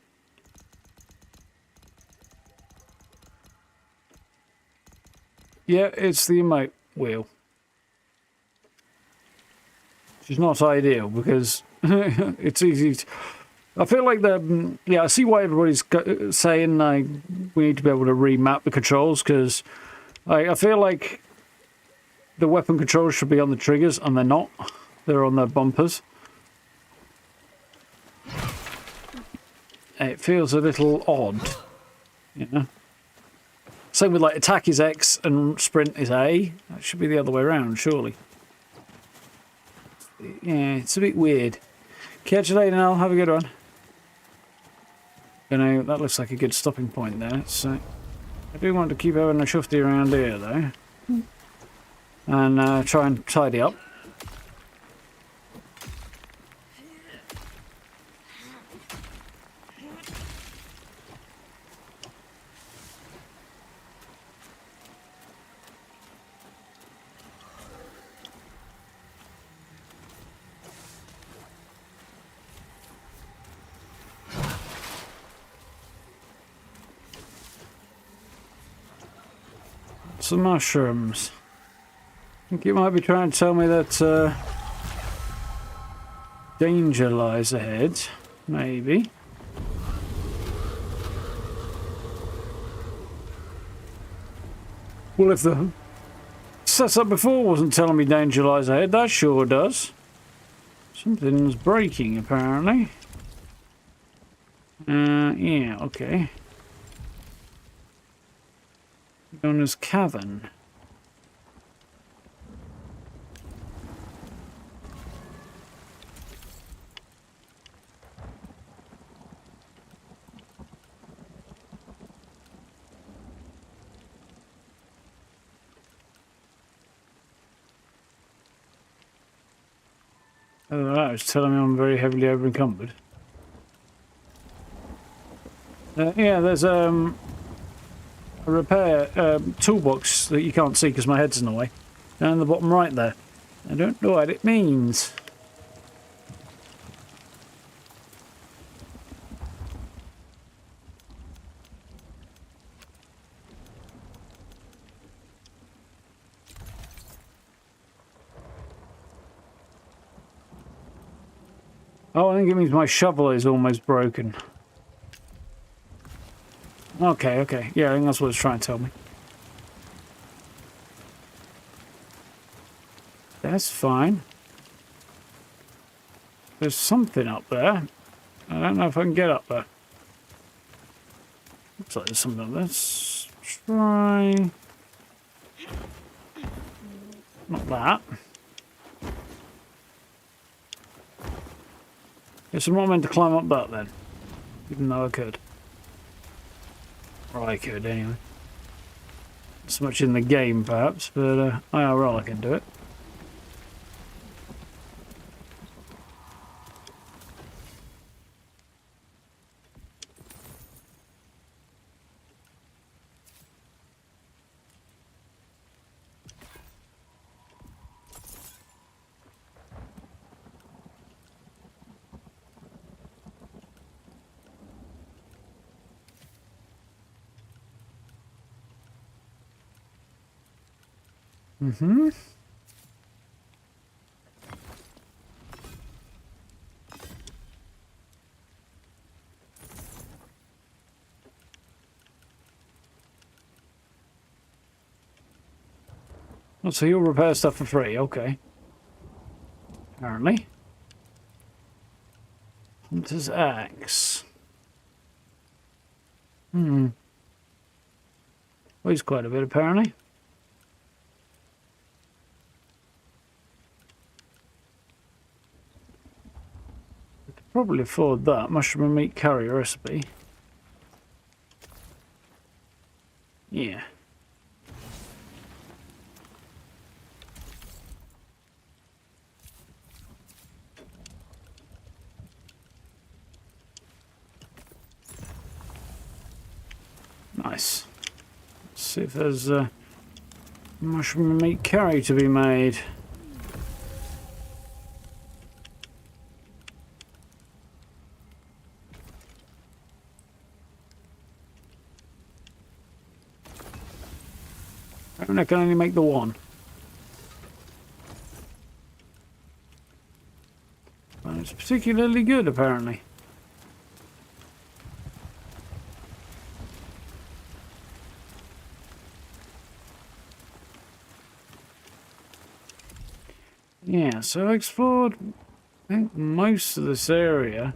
Yeah, it's the emote wheel. Which is not ideal because it's easy to... I feel like the... Yeah, I see why everybody's saying we need to be able to remap the controls because I feel like the weapon controls should be on the triggers and they're not. They're on the bumpers. It feels a little odd, you know. Same with like attack is X and sprint is A. That should be the other way around, surely. Yeah, it's a bit weird. Catch you later, Nell. Have a good one. You know, that looks like a good stopping point there. So I do want to keep having a shufty around here, though. And try and tidy up. Some mushrooms. I think you might be trying to tell me that danger lies ahead. Maybe. Well, if the setup before wasn't telling me danger lies ahead, that sure does. Something's breaking, apparently. Yeah, okay. Known as Cavern. Oh, that was telling me I'm very heavily over encumbered. Yeah, there's a repair toolbox that you can't see because my head's in the way. Down the bottom right there. I don't know what it means. Oh, I think it means my shovel is almost broken. Okay, okay. Yeah, I think that's what it's trying to tell me. That's fine. There's something up there. I don't know if I can get up there. Looks like there's something up there. Let's try... Not that. Guess I'm not meant to climb up that then. Even though I could. Or I could, anyway. Not so much in the game, perhaps, but IRL I can do it. Mm-hmm. Oh, so you'll repair stuff for free, okay. Apparently. Hunter's axe. Weighs quite a bit, apparently. I could probably afford that. Mushroom and meat curry recipe. Yeah. Nice. Let's see if there's mushroom and meat curry to be made. I can only make the one. And it's particularly good, apparently. Yeah, so I explored, I think, most of this area.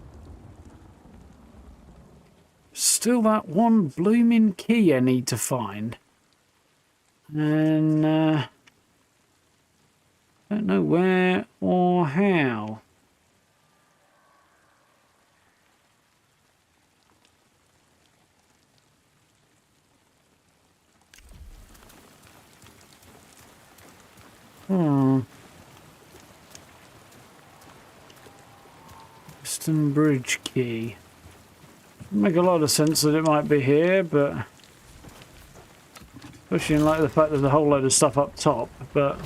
Still that one blooming key I need to find. And, don't know where or how. Western Bridge key. Make a lot of sense that it might be here, but especially in light of the fact there's a whole load of stuff up top, but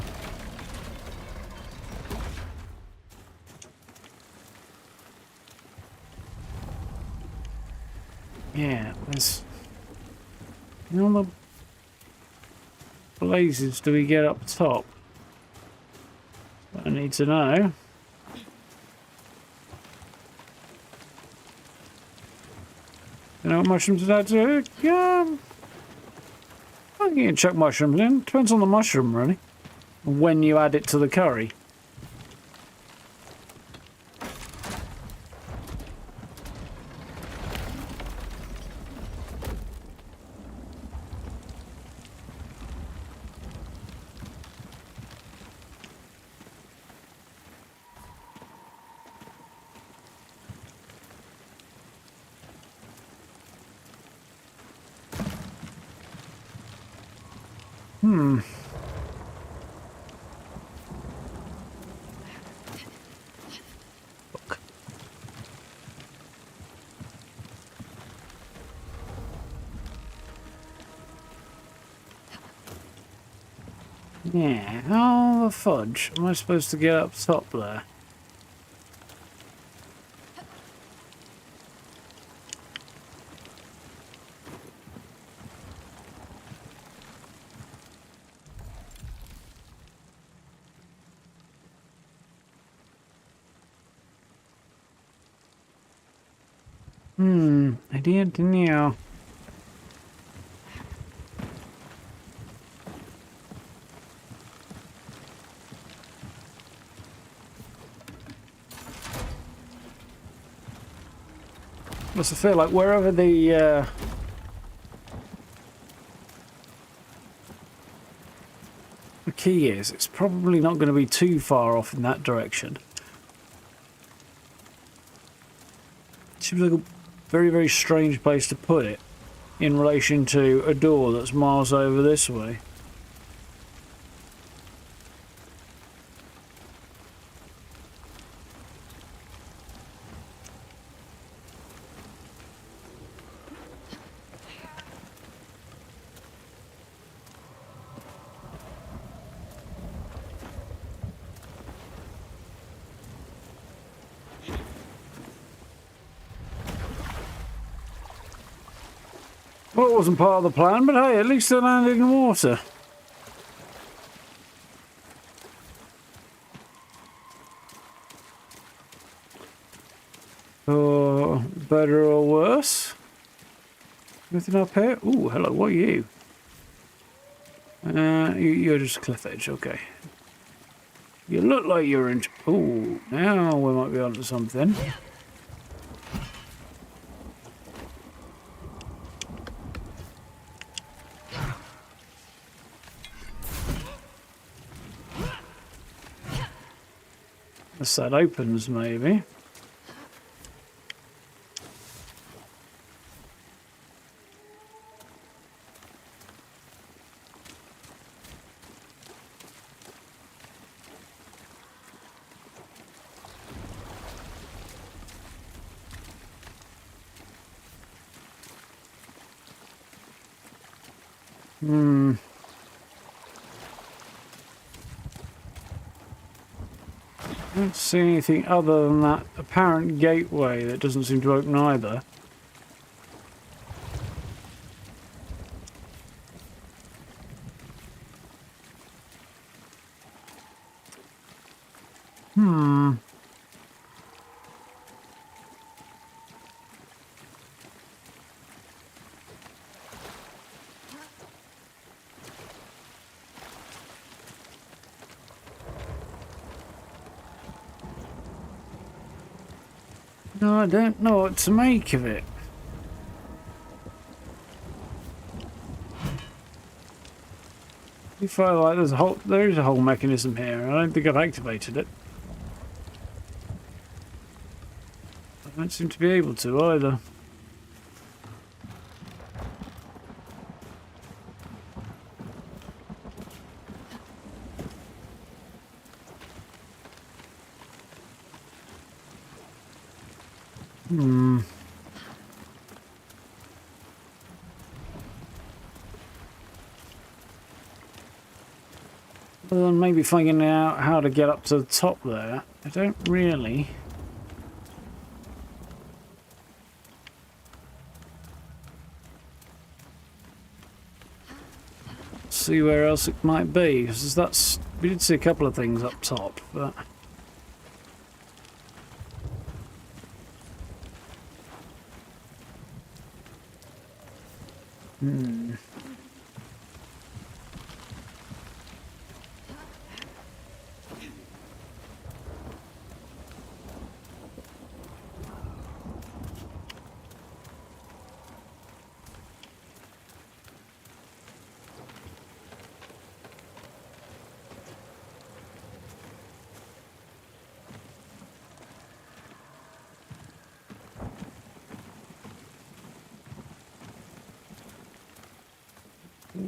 yeah, there's all the blazes do we get up top? I need to know. You know what mushrooms did I do? Yeah. I think you can chuck mushrooms in. Depends on the mushroom, really. When you add it to the curry. Yeah, how the fudge am I supposed to get up top there? I didn't know. Plus I feel like wherever the key is, it's probably not going to be too far off in that direction. Seems like a very, very strange place to put it. in relation to a door that's miles over this way. Well, it wasn't part of the plan, but hey, at least they landed in water. Or better or worse? Anything up here? Ooh, hello, what are you? You're just a cliff edge, okay. You look like you're in... Ooh, now we might be onto something. As that opens, maybe. I don't see anything other than that apparent gateway that doesn't seem to open either. No, I don't know what to make of it. I feel like there is a whole mechanism here, and I don't think I've activated it. I don't seem to be able to either. Other than maybe figuring out how to get up to the top there, I don't really. See where else it might be, because we did see a couple of things up top, but.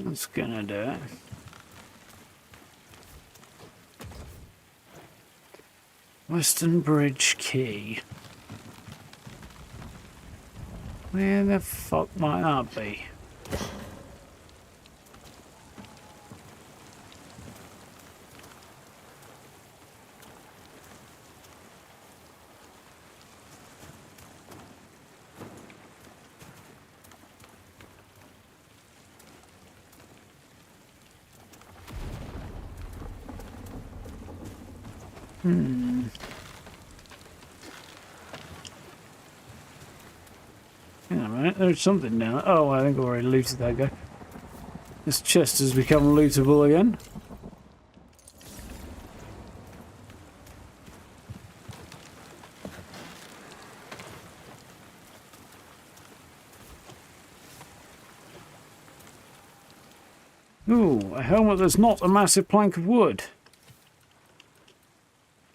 That's gonna do it. Western Bridge Key. Where the fuck might that be? Hang on a minute, there's something down there. Oh, I think I already looted that guy. This chest has become lootable again. Ooh, a helmet that's not a massive plank of wood.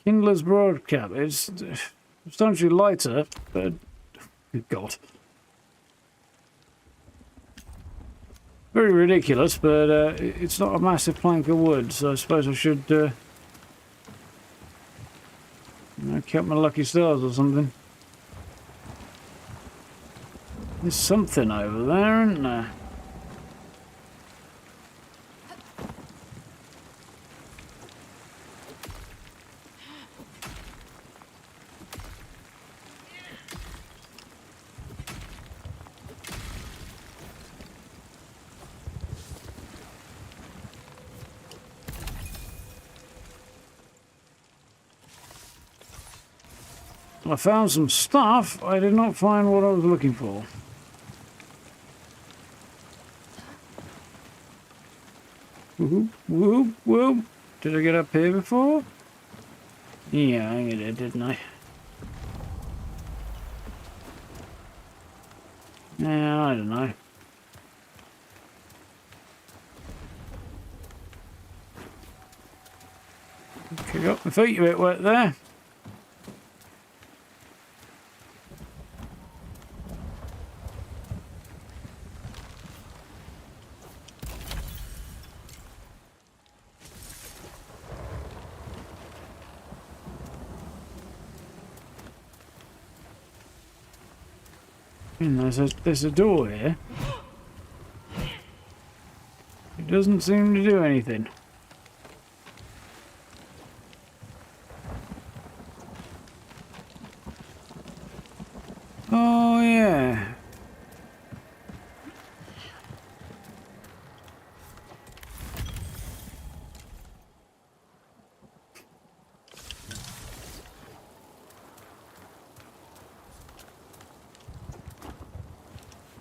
Kindler's broadcap. It's substantially lighter, but good God. Very ridiculous, but it's not a massive plank of wood, so I suppose I should count my lucky stars or something. There's something over there, isn't there? I found some stuff. I did not find what I was looking for. Whoop, whoop, whoop. Did I get up here before? Yeah, I did, didn't I? Yeah, I don't know. Okay, got my feet a bit wet there. There's a door here. It doesn't seem to do anything. Oh yeah.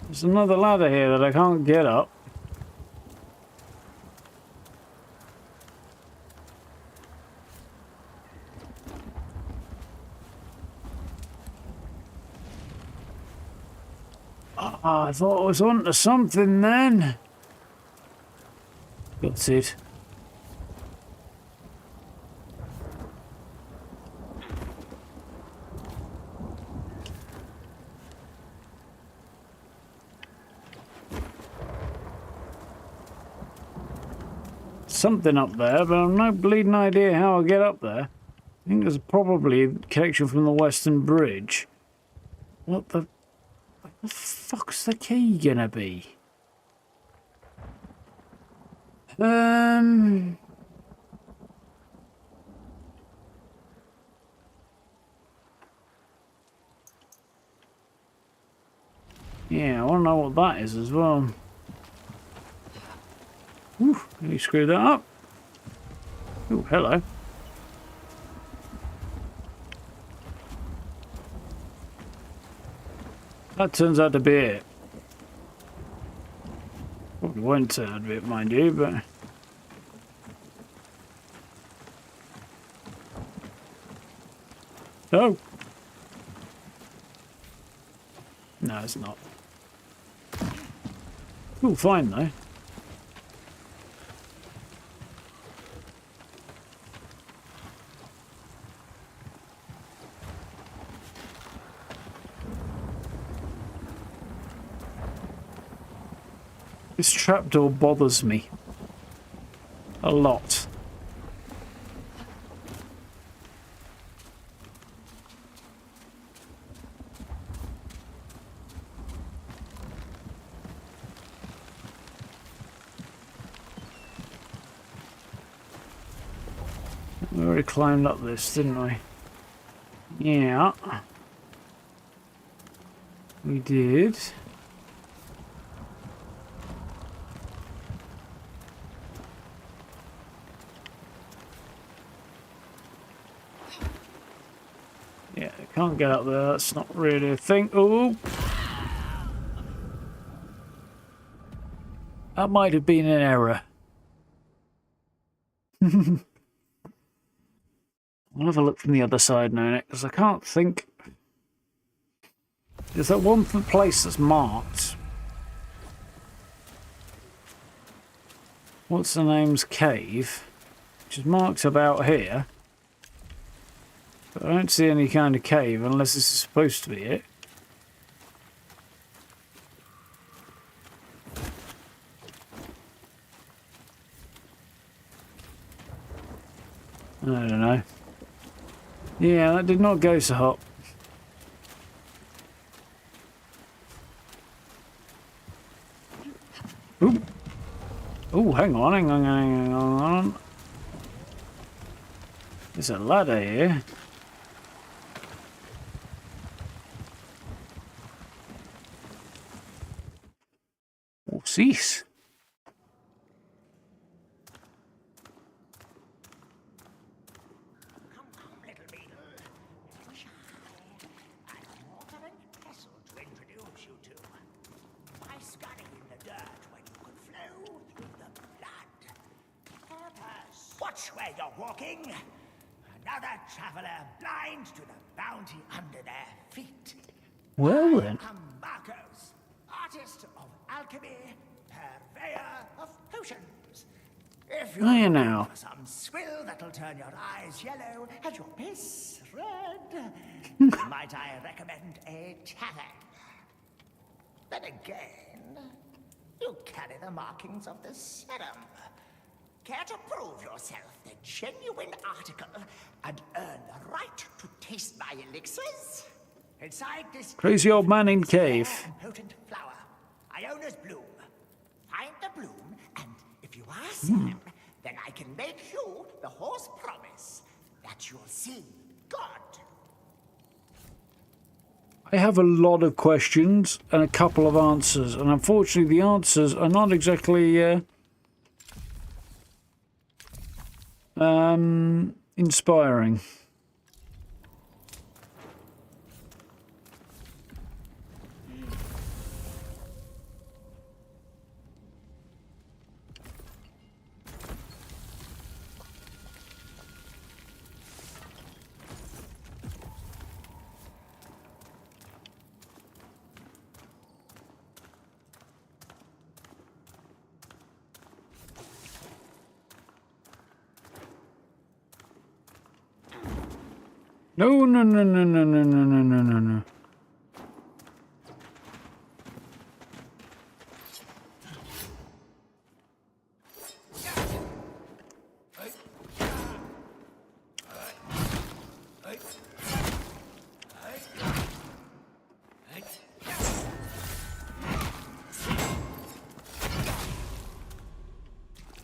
There's another ladder here that I can't get up. I thought I was onto something then. That's it. Something up there, but I've no bleeding idea how I get up there. I think there's probably a connection from the Western Bridge. What the fuck's the key gonna be? Yeah, I want to know what that is as well. Ooh, you screwed that up. Oh, hello. That turns out to be it. Probably won't turn out to be it, mind you, but... Oh! No, it's not. Oh, fine though. This trapdoor bothers me a lot. We already climbed up this, didn't we? Yeah. We did. Yeah, can't get up there, that's not really a thing. Oh! That might have been an error. I'll have a look from the other side now, because I can't think... There's that one place that's marked. What's the name's cave? Which is marked about here. But I don't see any kind of cave unless this is supposed to be it. I don't know. Yeah, that did not go so hot. Ooh. Oh, hang on. There's a ladder here. Oh, cease. Watch where you're walking. Another traveler blind to the bounty under their feet. Well then. I'm Marcos, artist of alchemy, purveyor of potions. If you're Hiya looking now. for some swill that'll turn your eyes yellow and your piss red, might I recommend a tavern? Then again, you carry the markings of the Cerim. Care to prove yourself the genuine article and earn the right to taste my elixirs? Inside this Crazy old man in cave. and potent flower, Iona's bloom. Find the bloom, and if you are Sam, then I can make you the horse promise that you'll see God. I have a lot of questions and a couple of answers, and unfortunately the answers are not exactly inspiring. No.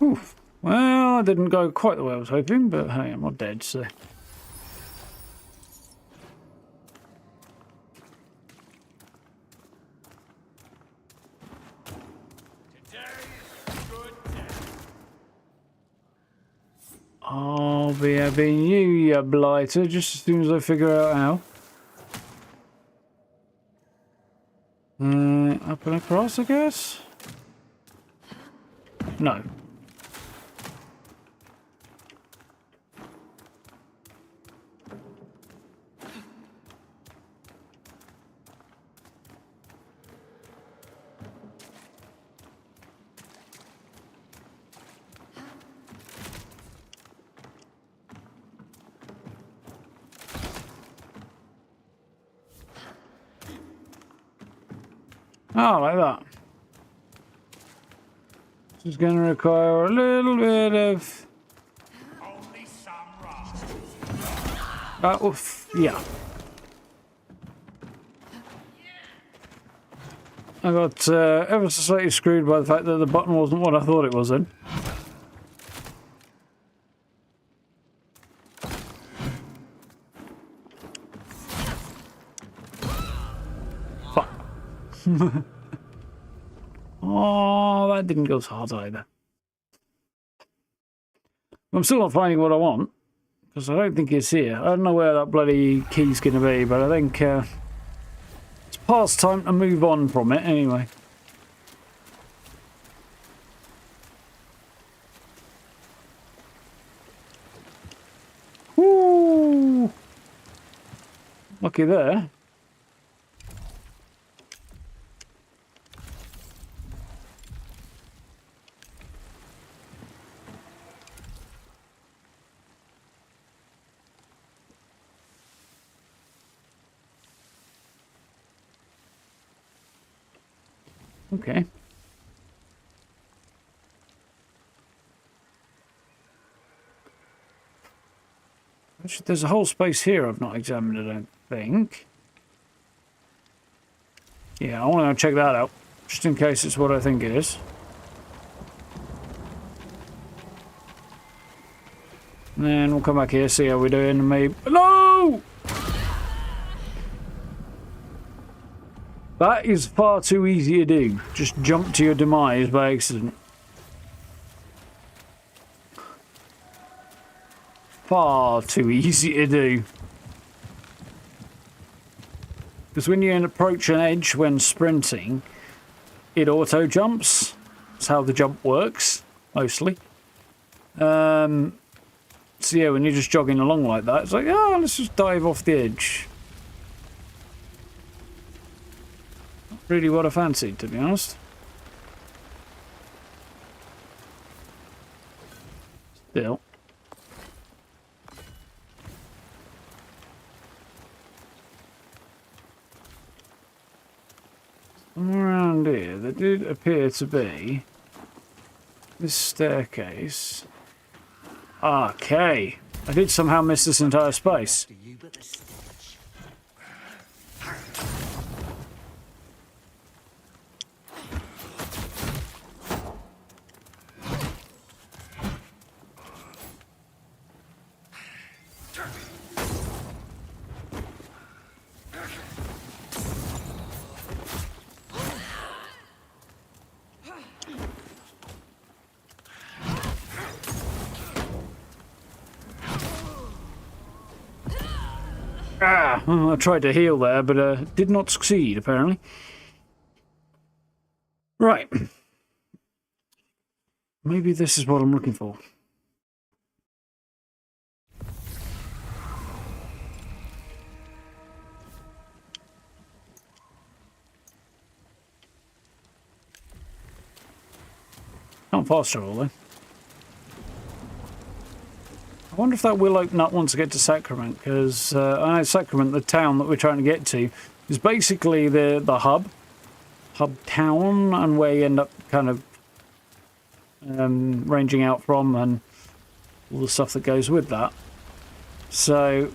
Oof. Well, I didn't go quite the way I was hoping, but hey, I'm not dead, so... I'll be having you, you blighter, just as soon as I figure out how. Up and across, I guess? No. Oh, like that. This is going to require a little bit of... Only some oof, yeah. I got ever so slightly screwed by the fact that the button wasn't what I thought it was then. Fuck. Oh, that didn't go so hard either. I'm still not finding what I want, because I don't think it's here. I don't know where that bloody key's going to be, but I think it's past time to move on from it anyway. Woo! Lucky there. Okay. Actually, there's a whole space here I've not examined, I don't think. Yeah, I want to go check that out, just in case it's what I think it is. And then we'll come back here, see how we're doing, and maybe... No! That is far too easy to do. Just jump to your demise by accident. Far too easy to do. Because when you approach an edge when sprinting, it auto jumps. That's how the jump works, mostly. So yeah, when you're just jogging along like that, it's like, oh, let's just dive off the edge. Not really what I fancied, to be honest. Still. Around here, there did appear to be this staircase. Okay, I did somehow miss this entire space. I tried to heal there, but did not succeed, apparently. Right. Maybe this is what I'm looking for. Can't fast travel, though. I wonder if that will open up once I get to Sacrament, because I know Sacrament, the town that we're trying to get to, is basically the hub town, and where you end up kind of ranging out from, and all the stuff that goes with that. So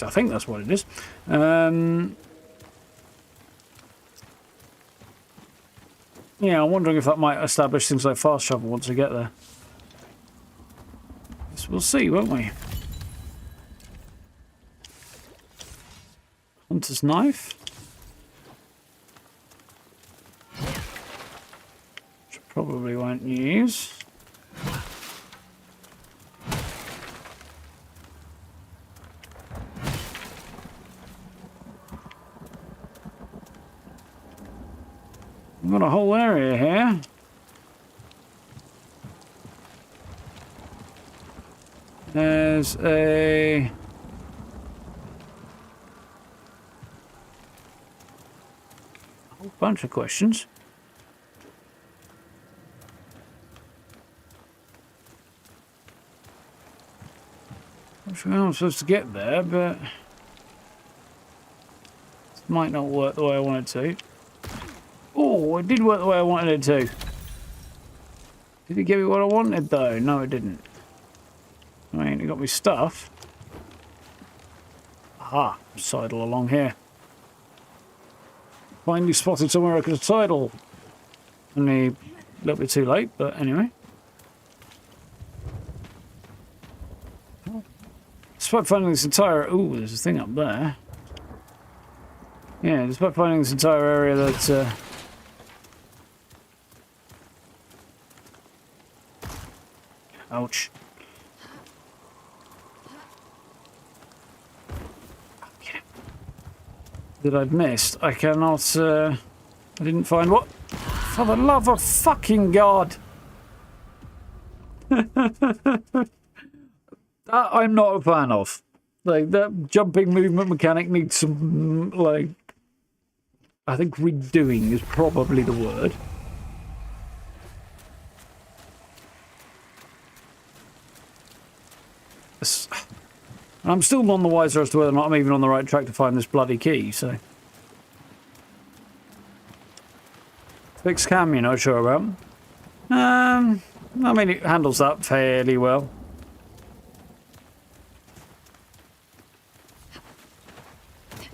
I think that's what it is. Yeah, I'm wondering if that might establish things like fast travel once I get there. We'll see, won't we? Hunter's knife. Which I probably won't use. We've got a whole area here. There's a whole bunch of questions. I'm sure I'm supposed to get there, but this might not work the way I want it to. Oh, it did work the way I wanted it to. Did it give me what I wanted, though? No, it didn't. I mean, it got me stuff. Aha, sidle along here. Finally spotted somewhere I could sidle. Only a little bit too late, but anyway. Despite finding this entire... Ooh, there's a thing up there. Yeah, despite finding this entire area that... Ouch. That I'd missed. I cannot, I didn't find what? For the love of fucking God! That I'm not a fan of. Like, that jumping movement mechanic needs some, like... I think redoing is probably the word. I'm still none the wiser as to whether or not I'm even on the right track to find this bloody key, so... Fixed cam, you're not sure about? I mean, it handles that fairly well.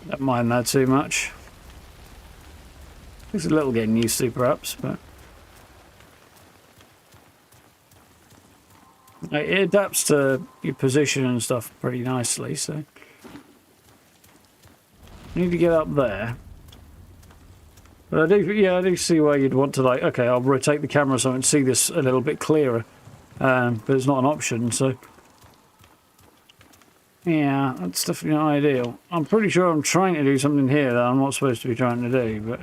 Don't mind that too much. It's a little getting used to, perhaps, but it adapts to your position and stuff pretty nicely. So I need to get up there. But I do see why you'd want to, like, okay, I'll rotate the camera so I can see this a little bit clearer. But it's not an option, so yeah, that's definitely not ideal. I'm pretty sure I'm trying to do something here that I'm not supposed to be trying to do, but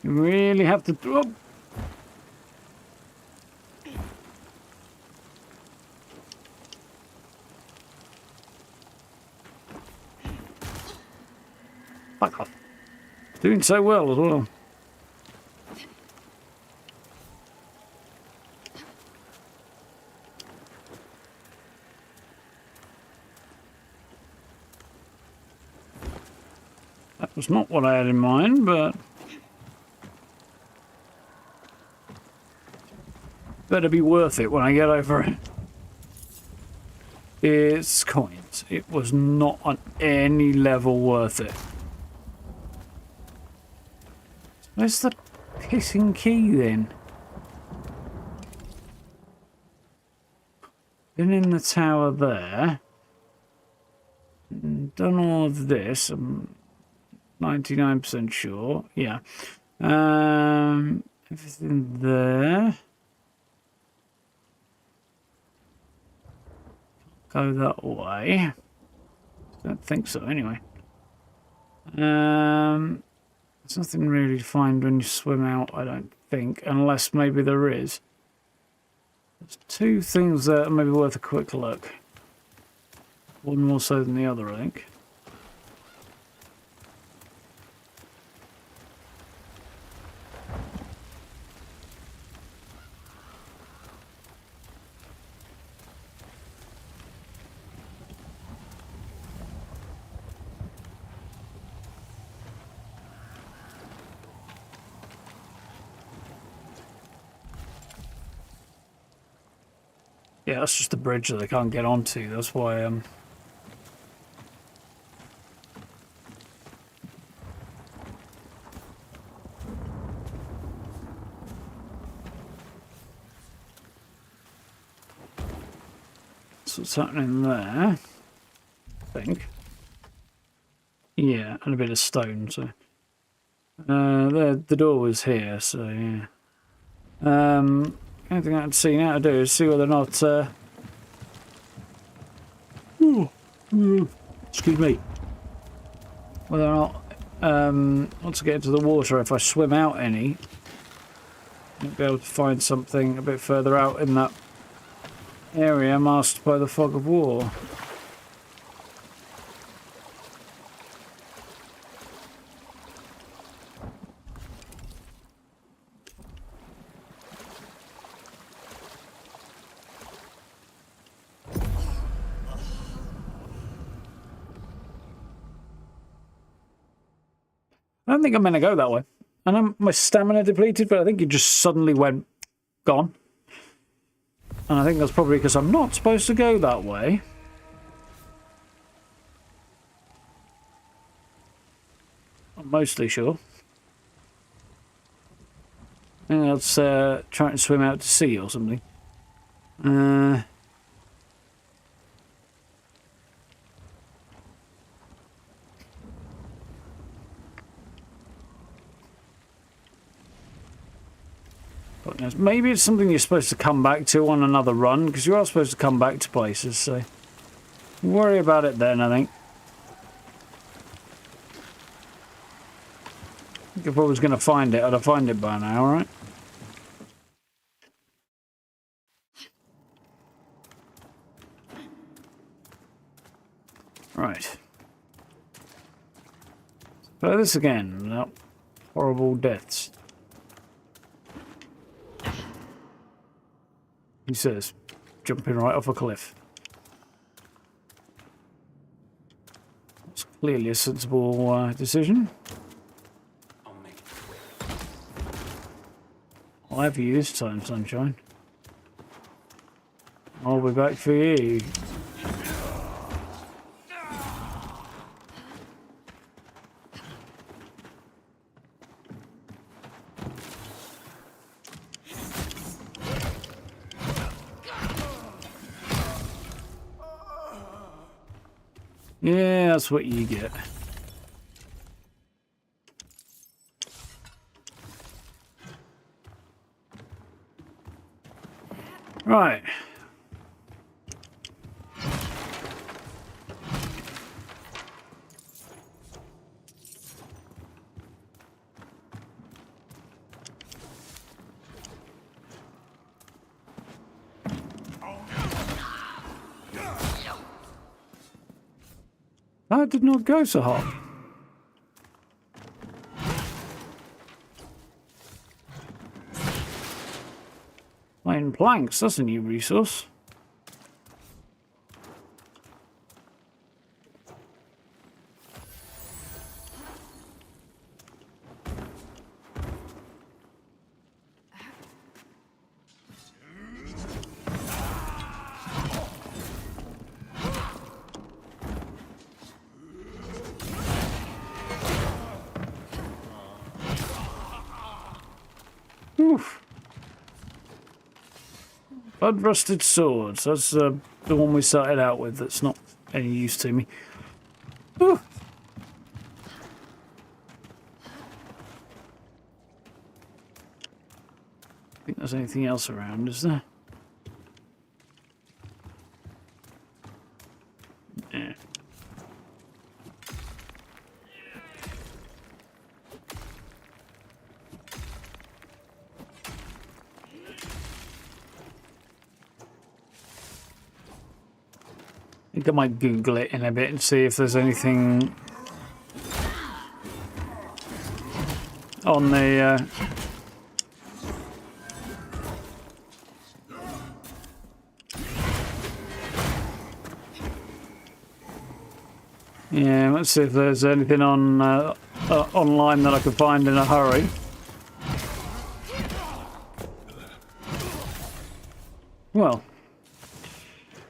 you really have to. Oh. Fuck off. Doing so well as well. That was not what I had in mind, but better be worth it when I get over it. It's coins. It was not on any level worth it. Where's the pissing key then? Been in the tower there. Done all of this. I'm 99% sure. Yeah. Everything there. Go that way. Don't think so anyway. There's nothing really to find when you swim out, I don't think, unless maybe there is. There's two things that are maybe worth a quick look. One more so than the other, I think. Yeah, that's just a bridge that I can't get onto. That's why so what's happening there? I think. Yeah, and a bit of stone. So the door was here. So yeah. Only thing I can see now to do is see whether or not excuse me. Whether or not once I get into the water, if I swim out any, I'll be able to find something a bit further out in that area masked by the fog of war. I don't think I'm meant to go that way. I know my stamina depleted, but I think it just suddenly went gone. And I think that's probably because I'm not supposed to go that way. I'm mostly sure. I think that's trying to swim out to sea or something. Maybe it's something you're supposed to come back to on another run, because you are supposed to come back to places, so worry about it then, I think. If I was going to find it, I'd have found it by now, alright? Right. Try this again. No. Horrible deaths. He says, jumping right off a cliff. It's clearly a sensible decision. I'll have you this time, sunshine. I'll be back for you. Yeah, that's what you get. Right. That did not go so hot. Iron planks, that's a new resource. Oof. Blood-rusted swords. That's the one we started out with that's not any use to me. Ooh. I think there's anything else around, is there? Yeah. I think I might Google it in a bit and see if there's anything on the yeah, let's see if there's anything on online that I could find in a hurry. Well,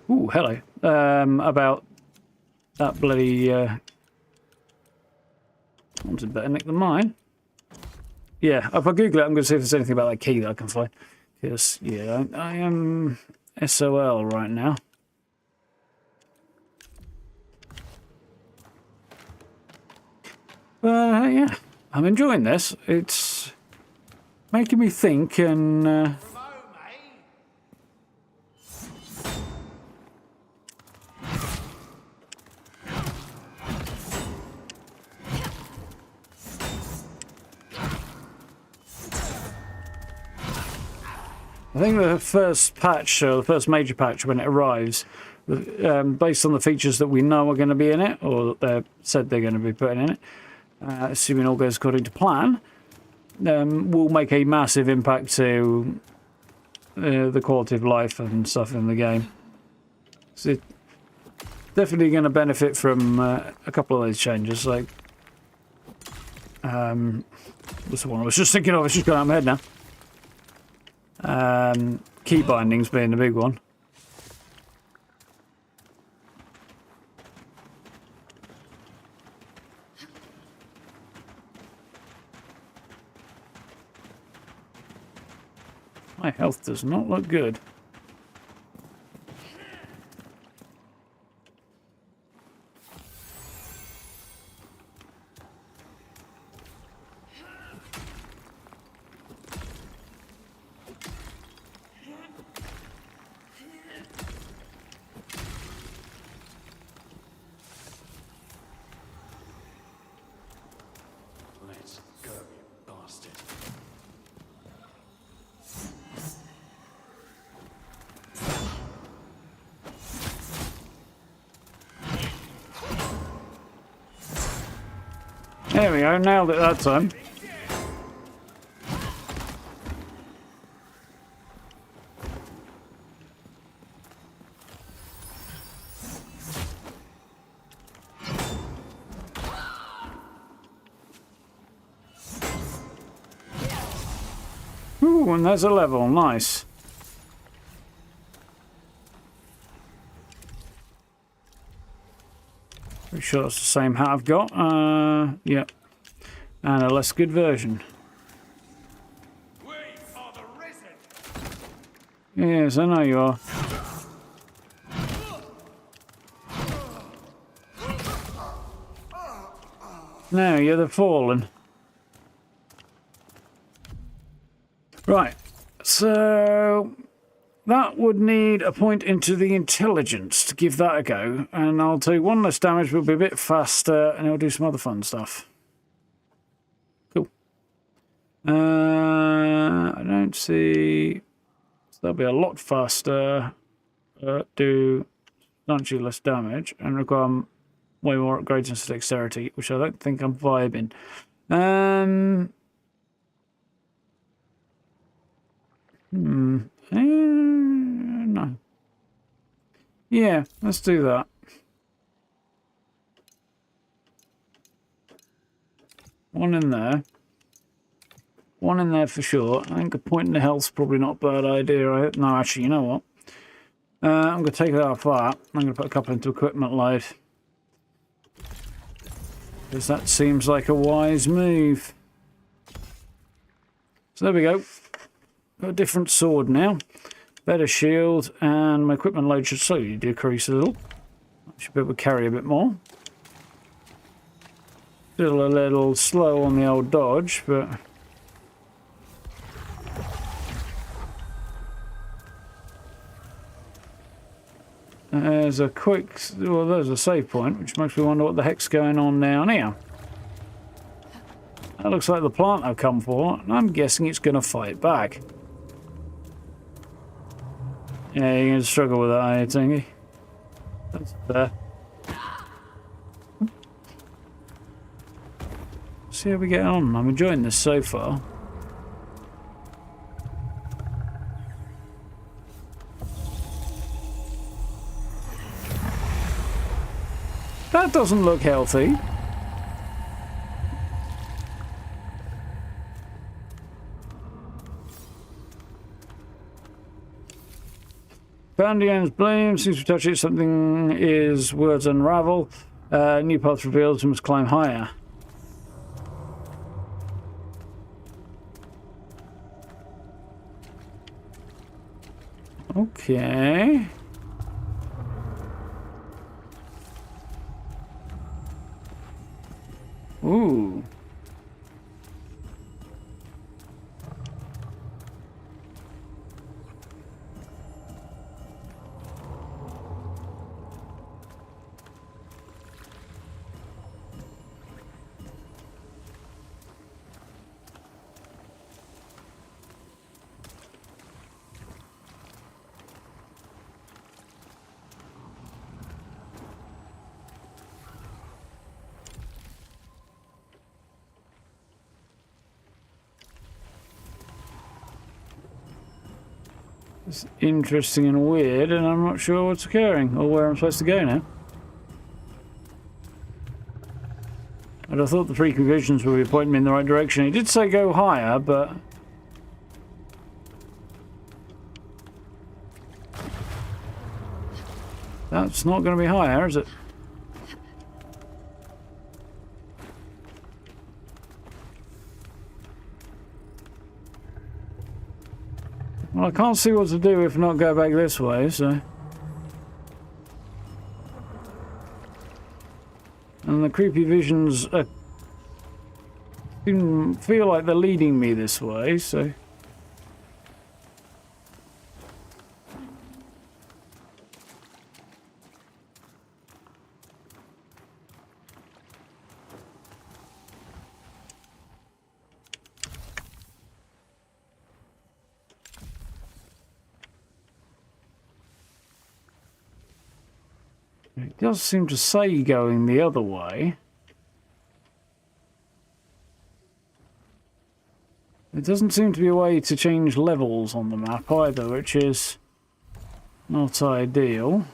ooh, hello. About that bloody one's a better nick than mine. Yeah, if I Google it, I'm going to see if there's anything about that key that I can find. Because, yeah, I am SOL right now. Yeah, I'm enjoying this. It's making me think and... I think the first patch, or the first major patch when it arrives, based on the features that we know are going to be in it, or that they've said they're going to be putting in it, assuming all goes according to plan, will make a massive impact to the quality of life and stuff in the game. So it's definitely going to benefit from a couple of those changes. Like, what's the one I was just thinking of? It's just gone out of my head now. Key bindings being the big one. My health does not look good. There we go, nailed it that time. Ooh, and there's a level, nice. sure it's the same hat I've got. Yep. And a less good version. We are the risen. Yes, I know you are. No, you're the fallen. Right. So that would need a point into the intelligence to give that a go. And I'll take one less damage, we'll be a bit faster, and it'll do some other fun stuff. Cool. I don't see... So that'll be a lot faster, do substantially less damage, and require way more upgrades into dexterity, which I don't think I'm vibing. No. Yeah, let's do that. One in there. One in there for sure. I think a point in the health's probably not a bad idea. No, actually, you know what? I'm going to take that off that. I'm going to put a couple into equipment load. Because that seems like a wise move. So there we go. Got a different sword now. Better shield, and my equipment load should slowly decrease a little. I should be able to carry a bit more. Still a little slow on the old dodge, but... There's a quick... Well, there's a save point, which makes me wonder what the heck's going on down here. That looks like the plant I've come for, and I'm guessing it's going to fight back. Yeah, you're going to struggle with that, are you, Tingy? That's fair. See how we get on. I'm enjoying this so far. That doesn't look healthy. Bandion's blame seems to touch it. Something is words unravel. New path revealed. You must climb higher. Okay. Ooh. It's interesting and weird, and I'm not sure what's occurring or where I'm supposed to go now. But I thought the freaky visions would be pointing me in the right direction. He did say go higher, but... That's not going to be higher, is it? Well, I can't see what to do if not go back this way, so... And the creepy visions feel like they're leading me this way, so... It does seem to say going the other way. There doesn't seem to be a way to change levels on the map either, which is not ideal.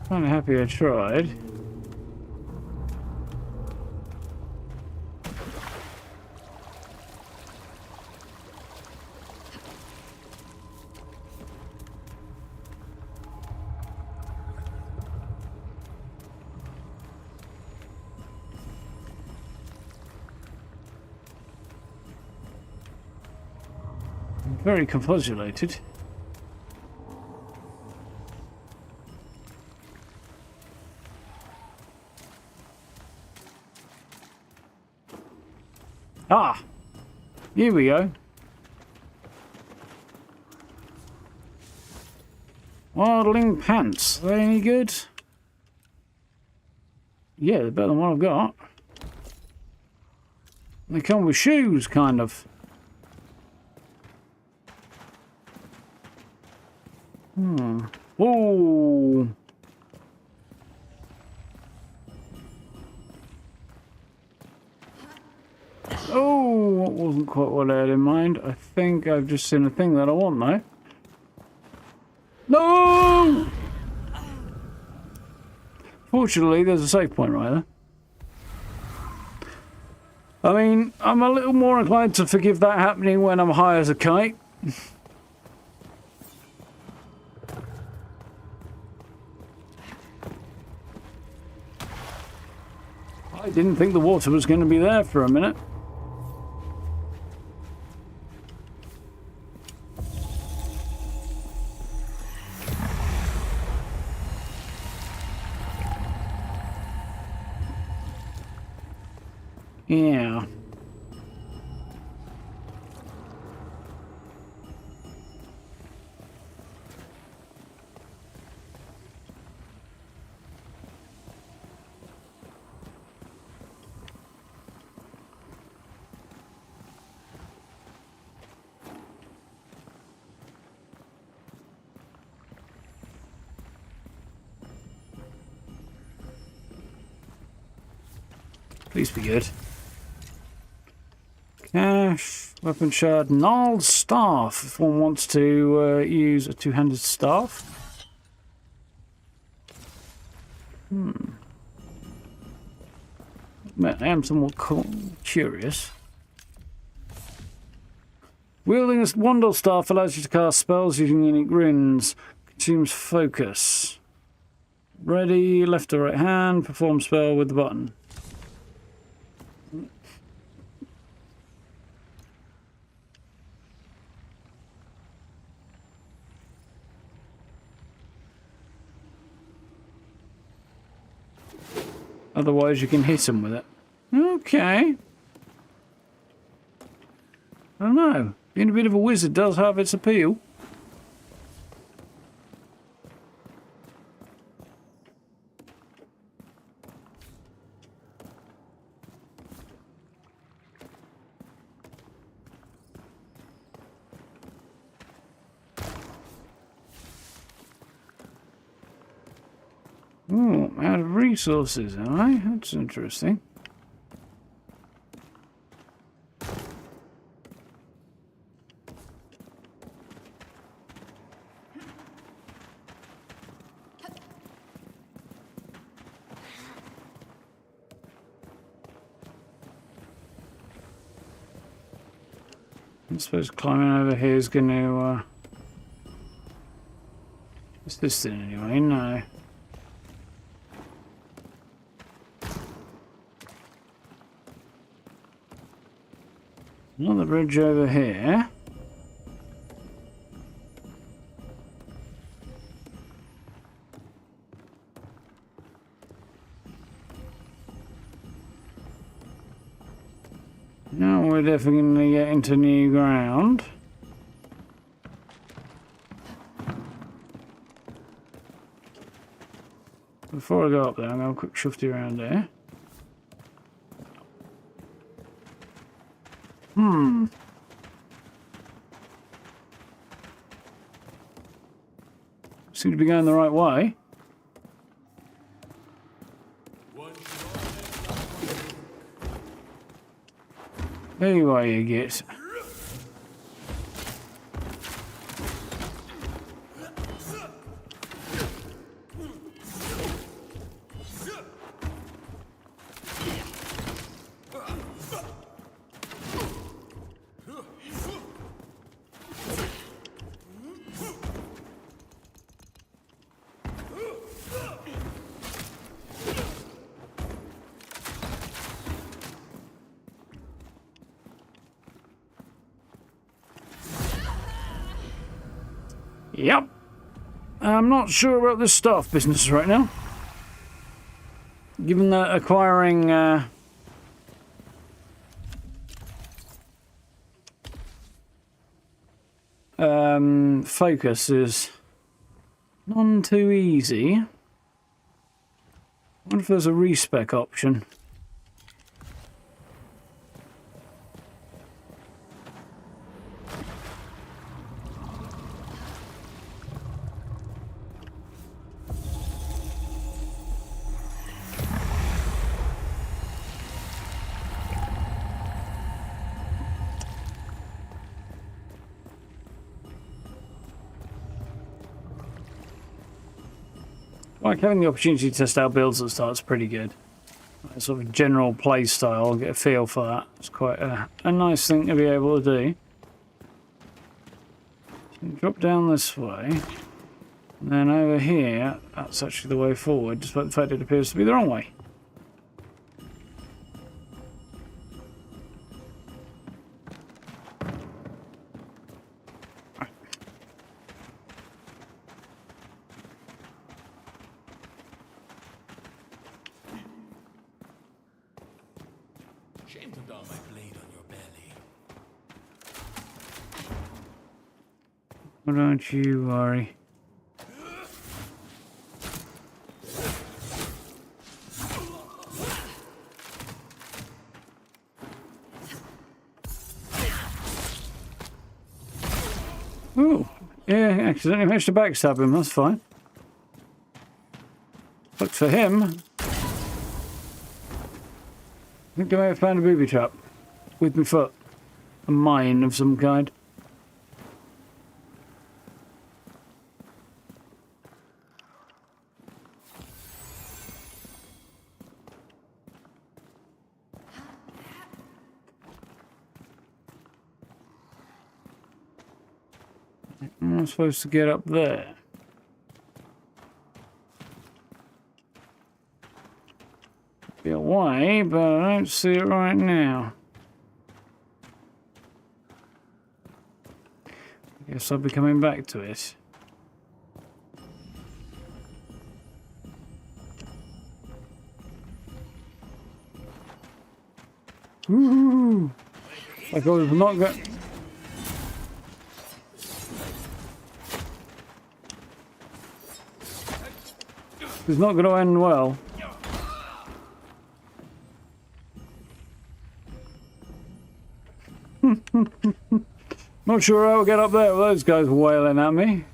Kind of happy I tried. very confusulated. Ah! Here we go. Waddling pants. Are they any good? Yeah, they're better than what I've got. They come with shoes, kind of. Oh! Oh, that wasn't quite what I had in mind. I think I've just seen a thing that I want now. No! Fortunately, there's a save point right there. I mean, I'm a little more inclined to forgive that happening when I'm high as a kite. I didn't think the water was going to be there for a minute. Yeah. Please be good. Cash, weapon shard, gnarled staff. If one wants to use a two-handed staff. I am somewhat curious. Wielding a wandle staff allows you to cast spells using unique runes. Consumes focus. Ready, left or right hand. Perform spell with the button. Otherwise, you can hit them with it. Okay. I don't know. Being a bit of a wizard does have its appeal. Oh, out of resources, am I? That's interesting. I suppose climbing over here is going to... What's this thing anyway? No. Another bridge over here. Now we're definitely going to get into new ground. Before I go up there, I'm going to quick shufty around there. Seem to be going the right way. Anyway, you get. Yep. I'm not sure about this staff business right now. Given that acquiring focus is none too easy. I wonder if there's a respec option. Like having the opportunity to test out builds at the start is pretty good. Like sort of general play style, get a feel for that. It's quite a nice thing to be able to do. So drop down this way. And then over here, that's actually the way forward, despite the fact it appears to be the wrong way. Shame to dull my blade on your belly. Well, don't you worry. Ooh, yeah, accidentally managed to backstab him, that's fine. Look for him. I think I may have found a booby trap with my foot. A mine of some kind. I'm supposed to get up there. Be a way, but I don't see it right now. I guess I'll be coming back to it. Woohoo! Like I was not going. It's not going to end well. Not sure how I'll get up there with those guys wailing at me.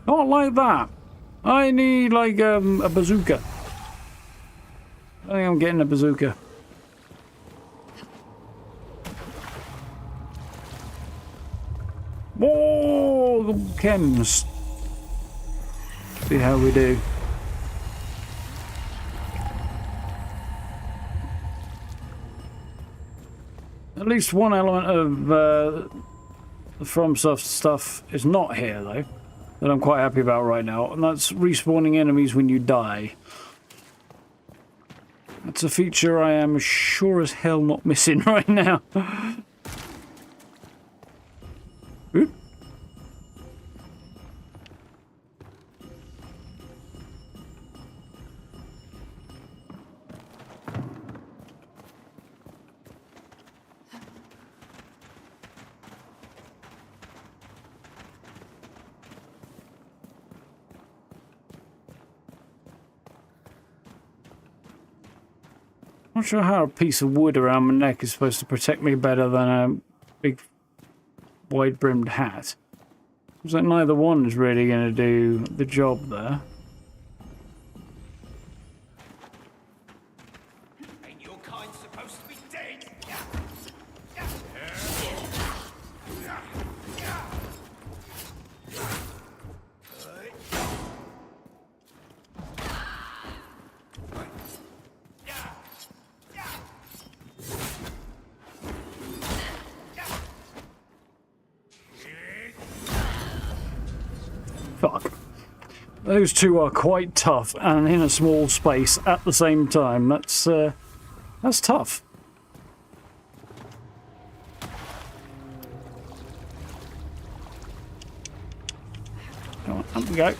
Not like that. I need like a bazooka. I think I'm getting a bazooka. Whoa, the chems. See how we do. At least one element of the FromSoft stuff is not here, though, that I'm quite happy about right now, and that's respawning enemies when you die. That's a feature I am sure as hell not missing right now. Oop. Not sure how a piece of wood around my neck is supposed to protect me better than a big wide-brimmed hat. Looks like neither one is really going to do the job there. Ain't your kind supposed to be dead? Fuck. Those two are quite tough and in a small space at the same time. That's tough. Up we go.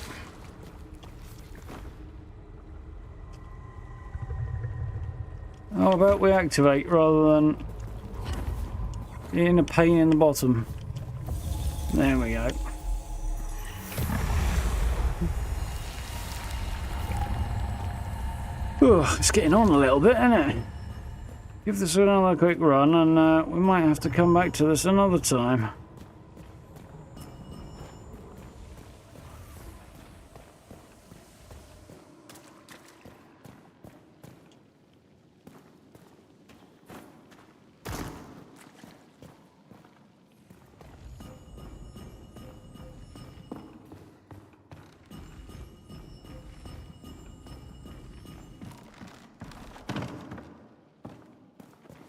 How about we activate rather than being a pain in the bottom? There we go. Ooh, it's getting on a little bit, isn't it? Give this another quick run and we might have to come back to this another time.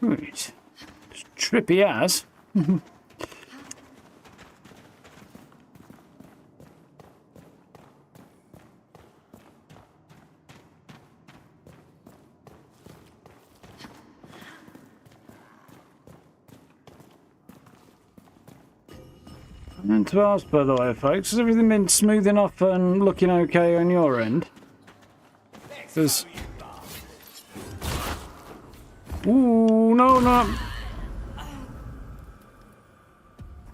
Right. It's trippy as. I meant to ask, by the way, folks, has everything been smooth enough and looking okay on your end? There's... Ooh, no, no.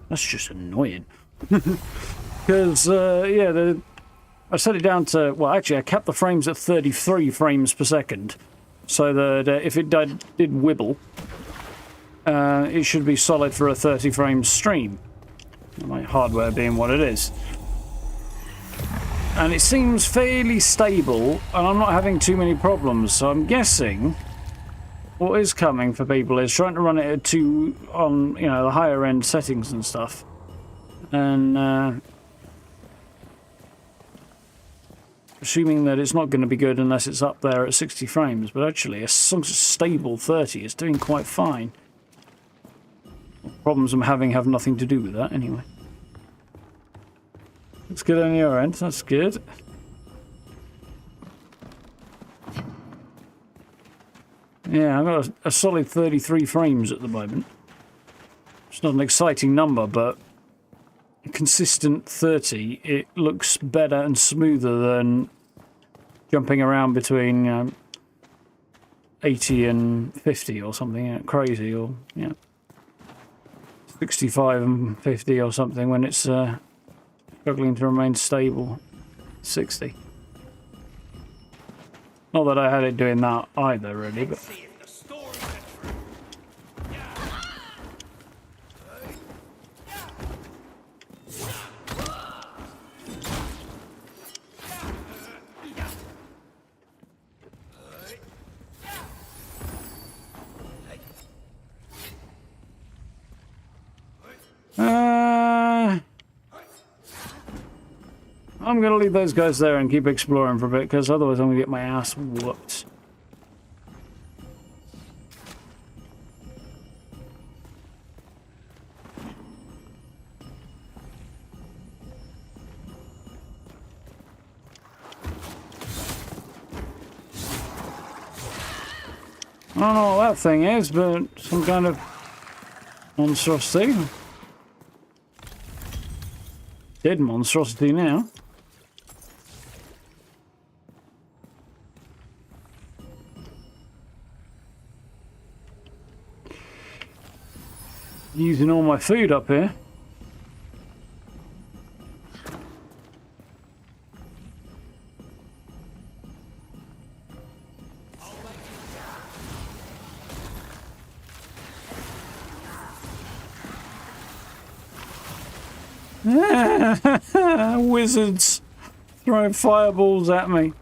That's just annoying. Because, yeah, I set it down to... Well, actually, I kept the frames at 33 frames per second. So that if it did wibble, it should be solid for a 30 frames stream. My hardware being what it is. And it seems fairly stable, and I'm not having too many problems. So I'm guessing... What is coming for people is trying to run it at on, you know, the higher end settings and stuff. And assuming that it's not going to be good unless it's up there at 60 frames. But actually, a stable 30 is doing quite fine. Problems I'm having have nothing to do with that, anyway. Looks good on your end, that's good. Yeah, I've got a solid 33 frames at the moment. It's not an exciting number, but a consistent 30, it looks better and smoother than jumping around between 80 and 50 or something crazy, or 65 and 50 or something when it's struggling to remain stable. 60. Not that I had it doing that either, really, but... I'm going to leave those guys there and keep exploring for a bit, because otherwise I'm going to get my ass whooped. I don't know what that thing is, but some kind of monstrosity. Dead monstrosity now. Using all my food up here. Wizards throwing fireballs at me.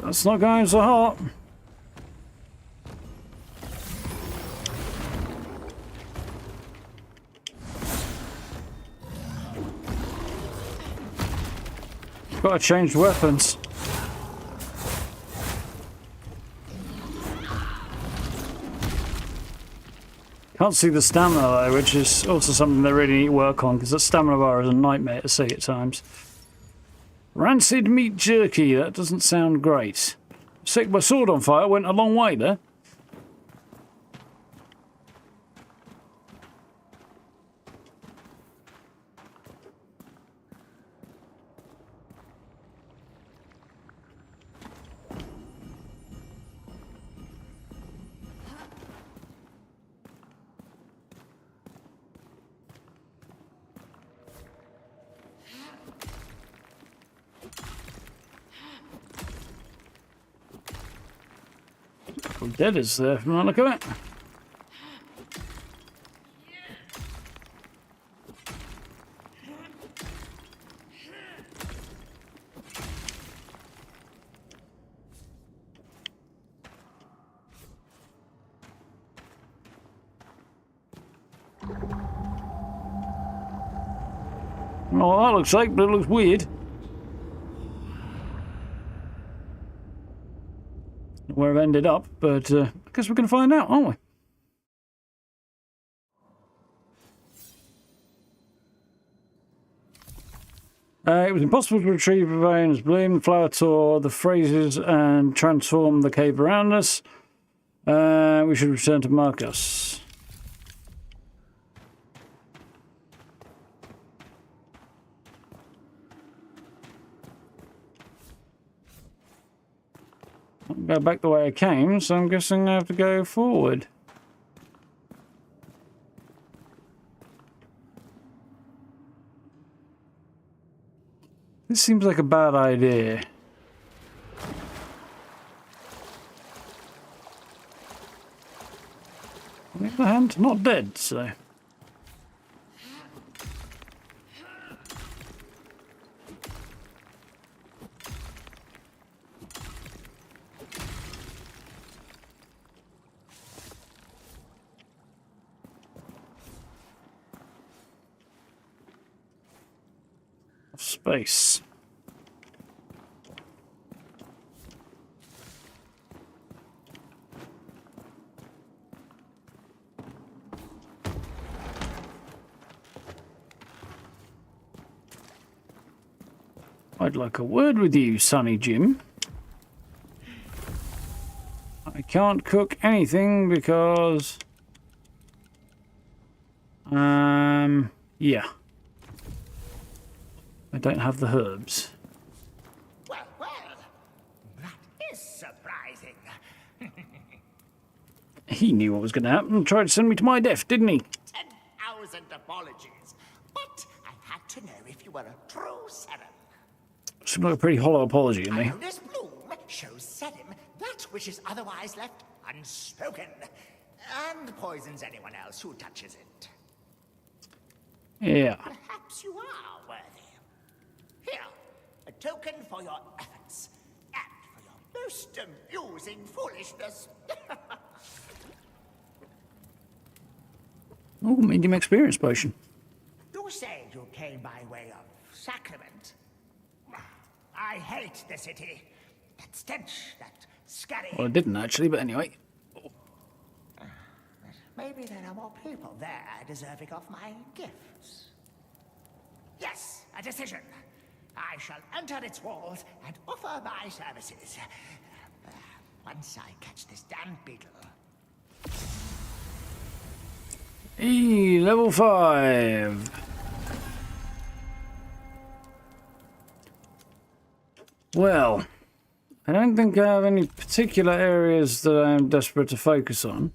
That's not going so hot. forgot I changed weapons. Can't see the stamina though, which is also something they really need to work on, because the stamina bar is a nightmare to see at times. Rancid meat jerky, that doesn't sound great. Set my sword on fire, went a long way there. Dead is there from the look of it. Well, that looks like, but it looks weird. Where I've ended up, but I guess we're going to find out, aren't we? It was impossible to retrieve Vivion's bloom. The flower tore the phrases and transform the cave around us. We should return to Marcus. Go back the way I came, so I'm guessing I have to go forward. This seems like a bad idea. On the other hand, not dead, so... Space. I'd like a word with you, Sonny Jim. I can't cook anything because... yeah. I don't have the herbs. Well, that is surprising. He knew what was going to happen and tried to send me to my death, didn't he? 10,000 apologies, but I had to know if you were a true Cerim. Seems like a pretty hollow apology to I me. know this bloom shows Cerim that which is otherwise left unspoken, and poisons anyone else who touches it. Yeah. Perhaps you are worthy. Here, a token for your efforts, and for your most amusing foolishness. Oh, medium experience potion. You say you came by way of sacrament. I hate the city. That stench, that scurry. Well, I didn't actually, but anyway. Maybe there are more people there deserving of my gifts. Yes, a decision. I shall enter its walls and offer my services. Once I catch this damn beetle. Level 5. Well, I don't think I have any particular areas that I'm desperate to focus on.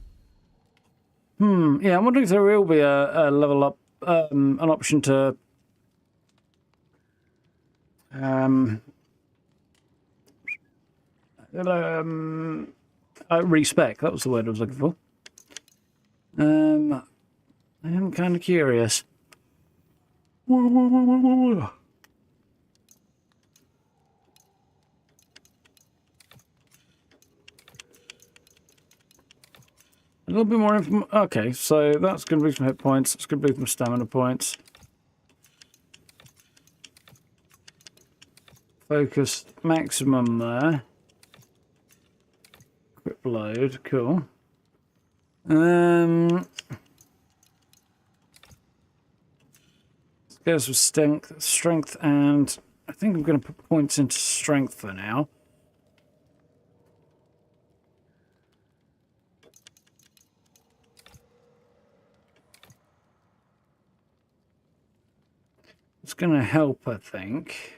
Yeah, I'm wondering if there will be a level up, an option to respec. That was the word I was looking for. I am kind of curious. Whoa. A little bit more information. Okay, so that's going to be some hit points. It's going to be some stamina points. focus maximum there. Quick load, cool. Let's go with strength, and I think I'm going to put points into strength for now. It's going to help, I think.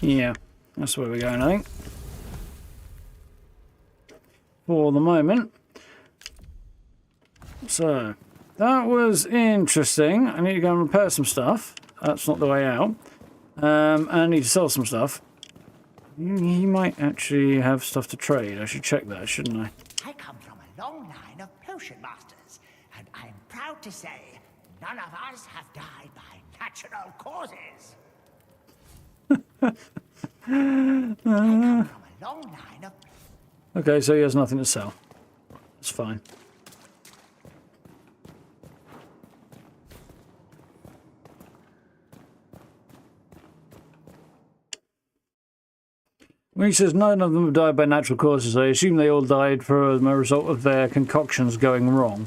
Yeah, that's where we're going, I think. For the moment. So, that was interesting. I need to go and repair some stuff. That's not the way out. I need to sell some stuff. He might actually have stuff to trade. I should check that, shouldn't I? I come from a long line of potion masters, and I'm proud to say none of us have died by natural causes. I come from a long line of... Okay, so he has nothing to sell. That's fine. When he says none of them have died by natural causes, I assume they all died from a result of their concoctions going wrong.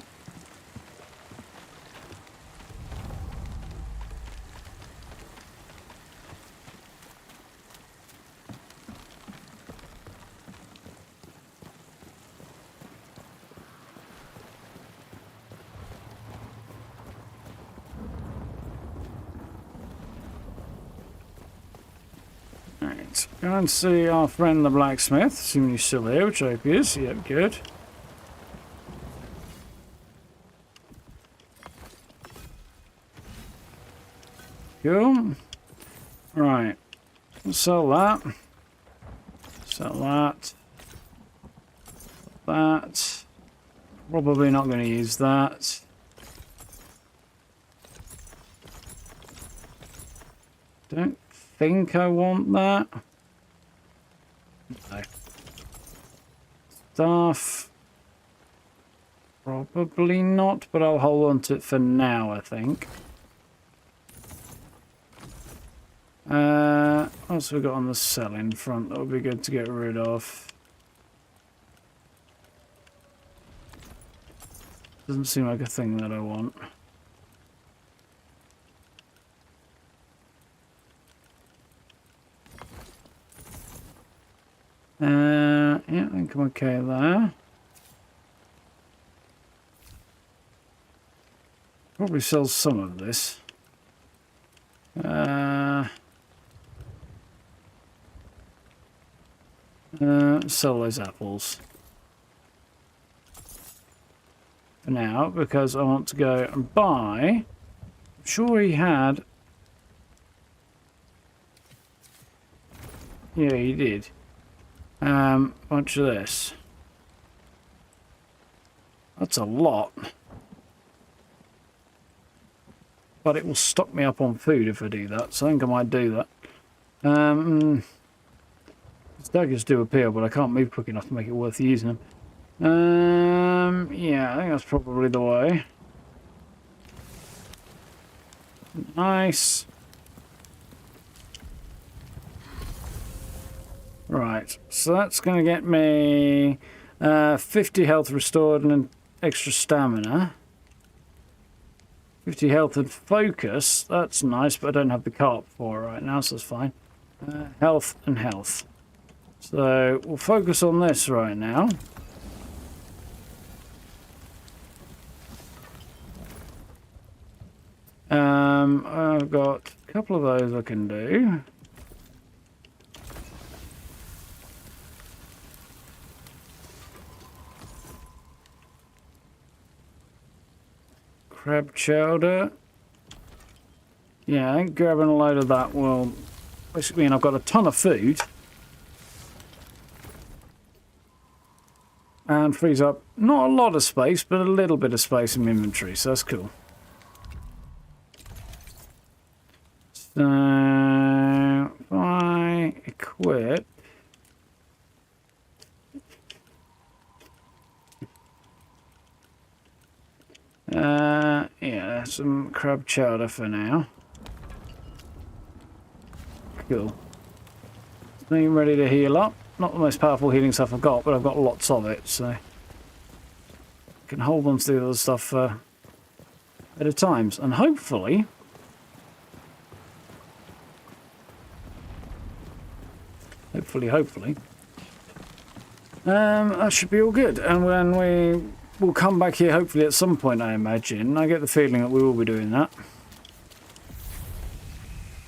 Right, go and see our friend the blacksmith, assuming he's still here, which I hope he is. Yep, good. Cool. Right, sell that. Sell that. That. Probably not going to use that. Don't think I want that. No. Staff. Probably not, but I'll hold on to it for now, I think. What else have we got on the selling front that would be good to get rid of? Doesn't seem like a thing that I want. Yeah, I think I'm okay there. Probably sell some of this. Sell those apples. For now, because I want to go and buy... I'm sure he had... Yeah, he did. Bunch of this. That's a lot. But it will stock me up on food if I do that, so I think I might do that. Daggers do appeal, but I can't move quick enough to make it worth using them. Yeah, I think that's probably the way. Nice. Right, so that's going to get me 50 health restored and an extra stamina. 50 health and focus, that's nice, but I don't have the carp for it right now, so that's fine. Health and health. So we'll focus on this right now. I've got a couple of those I can do. Crab chowder. Yeah, I think grabbing a load of that will basically mean I've got a ton of food. And frees up not a lot of space, but a little bit of space in my inventory, so that's cool. So if I equip some crab chowder for now. Cool. I'm ready to heal up. Not the most powerful healing stuff I've got, but I've got lots of it, so I can hold on to the other stuff at a times, and hopefully that should be all good. And when we'll come back here, hopefully at some point, I imagine. I get the feeling that we will be doing that.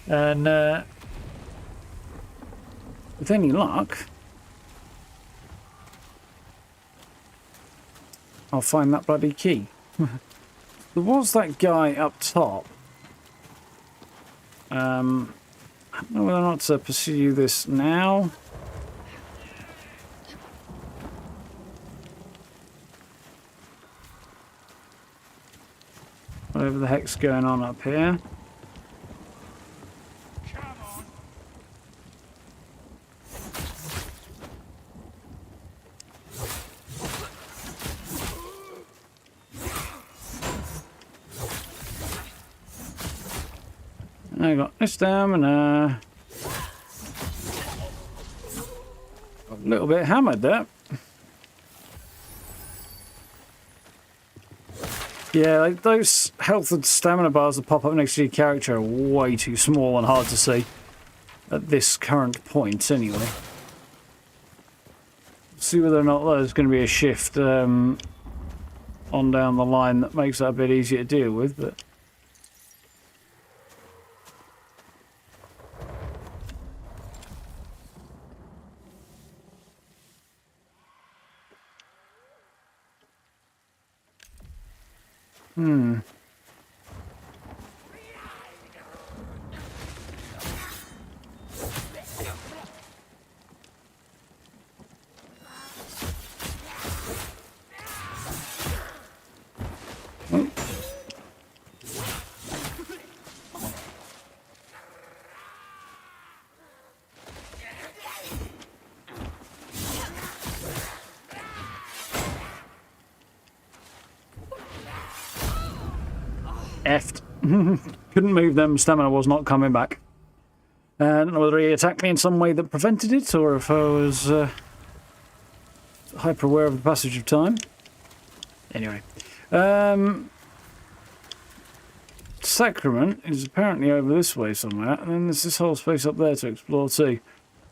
And with any luck, I'll find that bloody key. There was that guy up top. I don't know whether or not to pursue this now. Whatever the heck's going on up here. I got this stamina. A little bit hammered there. Yeah, like those health and stamina bars that pop up next to your character are way too small and hard to see at this current point, anyway. See whether or not there's going to be a shift on down the line that makes that a bit easier to deal with, but. Effed. Couldn't move them. Stamina was not coming back. I don't know whether he attacked me in some way that prevented it, or if I was hyper aware of the passage of time. Anyway. Sacrament is apparently over this way somewhere, and then there's this whole space up there to explore too.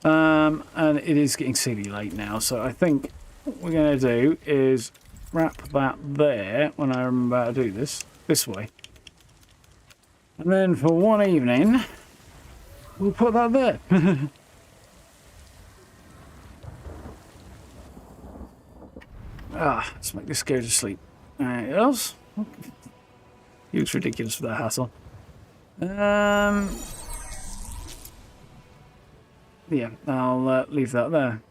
And it is getting silly late now, so I think what we're going to do is wrap that there when I remember how to do this way. And then for one evening, we'll put that there. Let's make this go to sleep. Anything else? He looks ridiculous for that hat on. Yeah, I'll leave that there.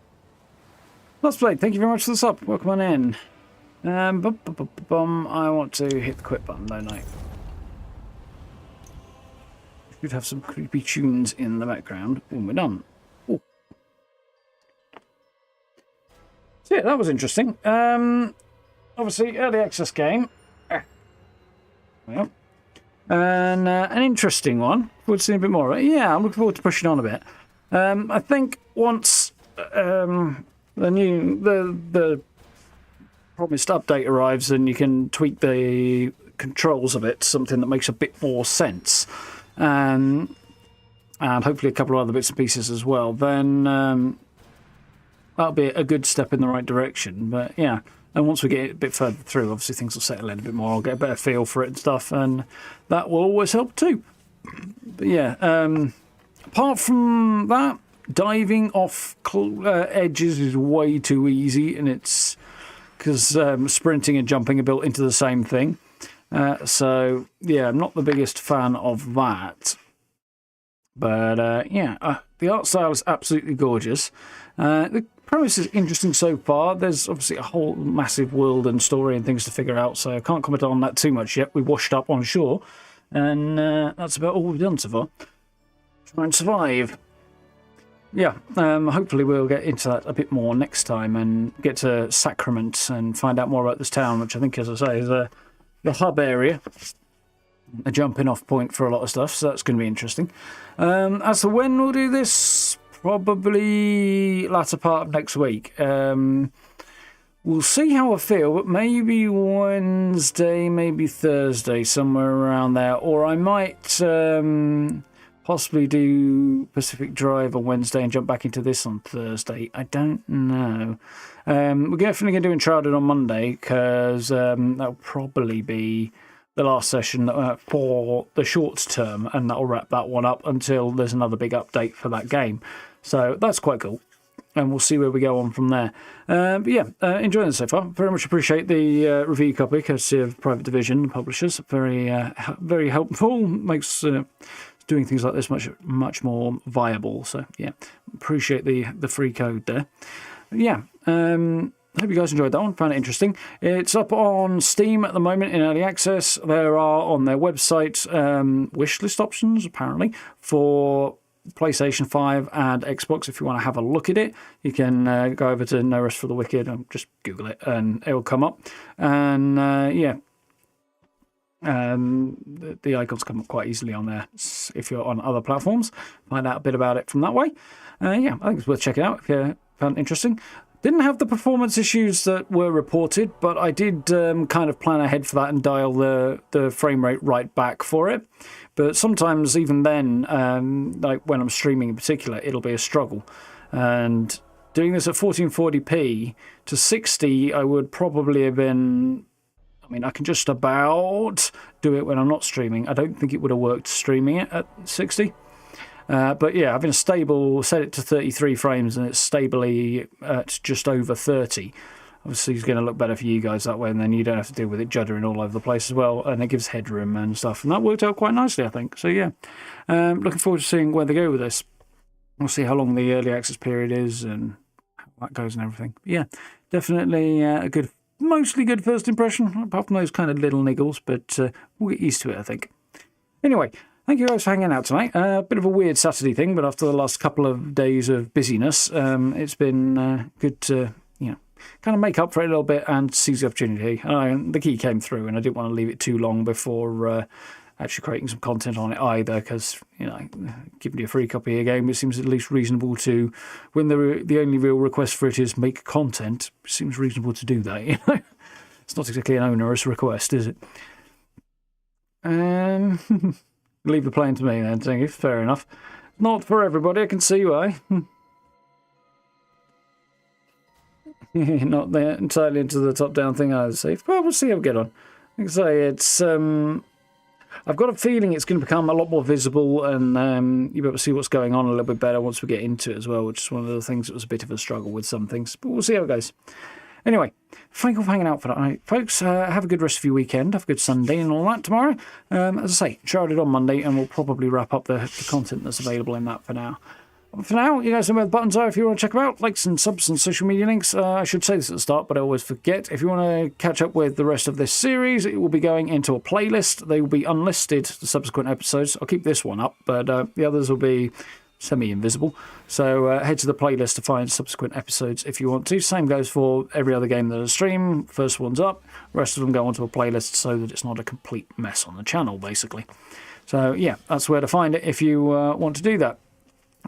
Let's play. Thank you very much for the sub. Welcome on in. I want to hit the quit button, don't I? Should have some creepy tunes in the background when we're done. Ooh. So yeah, that was interesting. Obviously, early access game. Well, and an interesting one. We'll see a bit more. Yeah, I'm looking forward to pushing on a bit. I think once the promised update arrives and you can tweak the controls of it to something that makes a bit more sense. And hopefully a couple of other bits and pieces as well, then that'll be a good step in the right direction. But yeah, and once we get a bit further through, obviously things will settle in a bit more. I'll get a better feel for it and stuff, and that will always help too. But yeah, apart from that, diving off edges is way too easy, and it's because sprinting and jumping are built into the same thing. So, yeah, I'm not the biggest fan of that. But, yeah, the art style is absolutely gorgeous. The premise is interesting so far. There's obviously a whole massive world and story and things to figure out, so I can't comment on that too much yet. We washed up on shore, and that's about all we've done so far. Try and survive. Yeah, hopefully we'll get into that a bit more next time and get to Sacrament and find out more about this town, which I think, as I say, is the hub area. a jumping off point for a lot of stuff, so that's going to be interesting. As to when we'll do this, probably latter part of next week. We'll see how I feel, but maybe Wednesday, maybe Thursday, somewhere around there. Or I might possibly do Pacific Drive on Wednesday and jump back into this on Thursday. I don't know. We're definitely going to do Uncharted on Monday, because that'll probably be the last session for the short term, and that'll wrap that one up until there's another big update for that game. So that's quite cool. And we'll see where we go on from there. But yeah, enjoying it so far. Very much appreciate the review copy, courtesy of Private Division publishers. Very, very helpful. Makes doing things like this much more viable. So yeah, appreciate the free code there. Yeah, hope you guys enjoyed that one. Found it interesting. It's up on Steam at the moment in early access. There are on their website wishlist options apparently for PlayStation 5 and Xbox. If you want to have a look at it, you can go over to No Rest for the Wicked and just Google it and it'll come up. And yeah, the icons come up quite easily on there if you're on other platforms. Find out a bit about it from that way. Yeah, I think it's worth checking out if you found it interesting. Didn't have the performance issues that were reported, but I did kind of plan ahead for that and dial the frame rate right back for it. But sometimes even then, like when I'm streaming in particular, it'll be a struggle. And doing this at 1440p to 60, I would probably have been... I mean, I can just about do it when I'm not streaming. I don't think it would have worked streaming it at 60. But yeah, having a stable, set it to 33 frames and it's stably at just over 30. Obviously, it's going to look better for you guys that way, and then you don't have to deal with it juddering all over the place as well, and it gives headroom and stuff. And that worked out quite nicely, I think. So yeah, looking forward to seeing where they go with this. We'll see how long the early access period is and how that goes and everything. But yeah, definitely a good, mostly good first impression, apart from those kind of little niggles, but we'll get used to it, I think. Anyway, thank you guys for hanging out tonight. A bit of a weird Saturday thing, but after the last couple of days of busyness, it's been good to, kind of make up for it a little bit and seize the opportunity. The key came through, and I didn't want to leave it too long before actually creating some content on it either, because, giving you a free copy of a game, it seems at least reasonable to, when the only real request for it is make content, it seems reasonable to do that, It's not exactly an onerous request, is it? Leave the plane to me then, thank you. Fair enough. Not for everybody, I can see why. Not there entirely into the top-down thing either, safe. But we'll see how we get on. Like I say, it's... I've got a feeling it's going to become a lot more visible, and you'll be able to see what's going on a little bit better once we get into it as well, which is one of the things that was a bit of a struggle with some things. But we'll see how it goes. Anyway, thank you for hanging out for that night, folks. Have a good rest of your weekend. Have a good Sunday and all that tomorrow. As I say, Uncharted on Monday, and we'll probably wrap up the content that's available in that for now. For now, you guys know where the buttons are if you want to check them out. Likes and subs and social media links. I should say this at the start, but I always forget. If you want to catch up with the rest of this series, it will be going into a playlist. They will be unlisted, the subsequent episodes. I'll keep this one up, but the others will be semi-invisible. So head to the playlist to find subsequent episodes if you want to. Same goes for every other game that I stream. First one's up. The rest of them go onto a playlist so that it's not a complete mess on the channel, basically. So yeah, that's where to find it if you want to do that.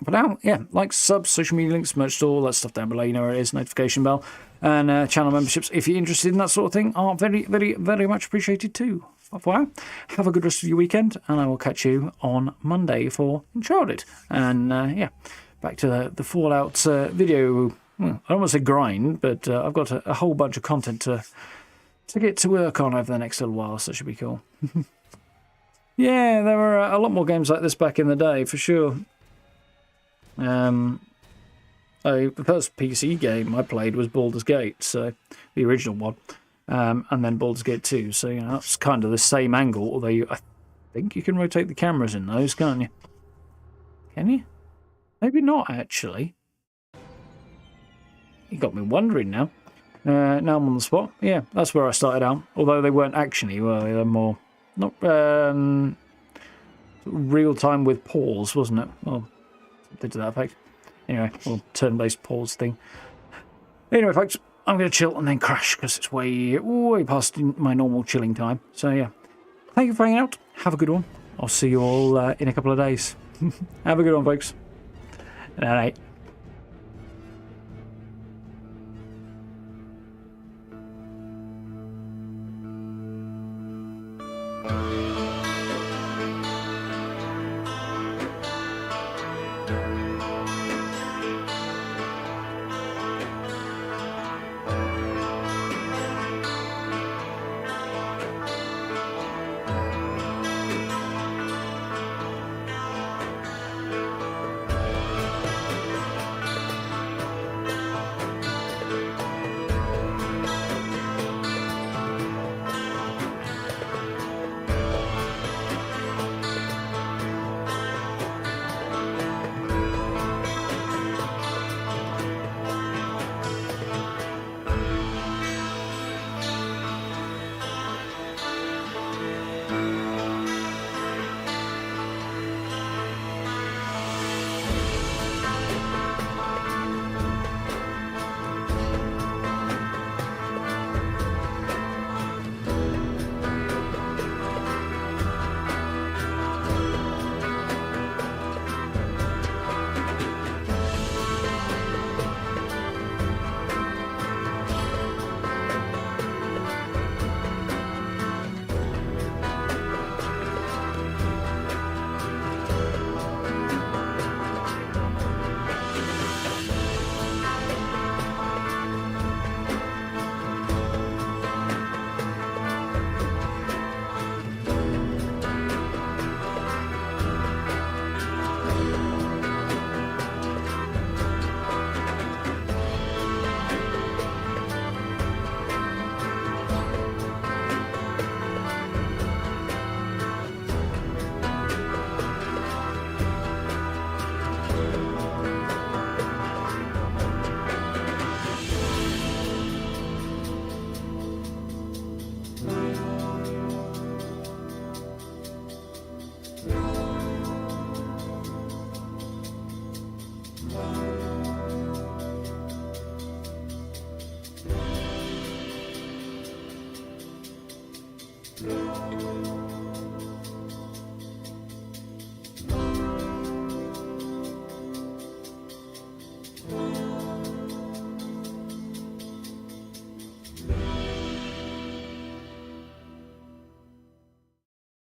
For now, yeah, likes, subs, social media links, merch store, all that stuff down below, you know where it is, notification bell, and channel memberships, if you're interested in that sort of thing, are very, very, very much appreciated too. For now, have a good rest of your weekend, and I will catch you on Monday for Uncharted. And yeah, back to the Fallout video, well, I don't want to say grind, but I've got a whole bunch of content to get to work on over the next little while, so it should be cool. Yeah, there were a lot more games like this back in the day, for sure. The first PC game I played was Baldur's Gate, so the original one, and then Baldur's Gate 2. So that's kind of the same angle. Although I think you can rotate the cameras in those, can't you? Can you? Maybe not actually. You got me wondering now. Now I'm on the spot. Yeah, that's where I started out. Although they weren't actiony, were they? They're more not real time with pause, wasn't it? Well, did to that effect. Anyway, little turn-based pause thing. Anyway, folks, I'm going to chill and then crash because it's way past my normal chilling time. So yeah, thank you for hanging out. have a good one. I'll see you all in a couple of days. Have a good one, folks. All right.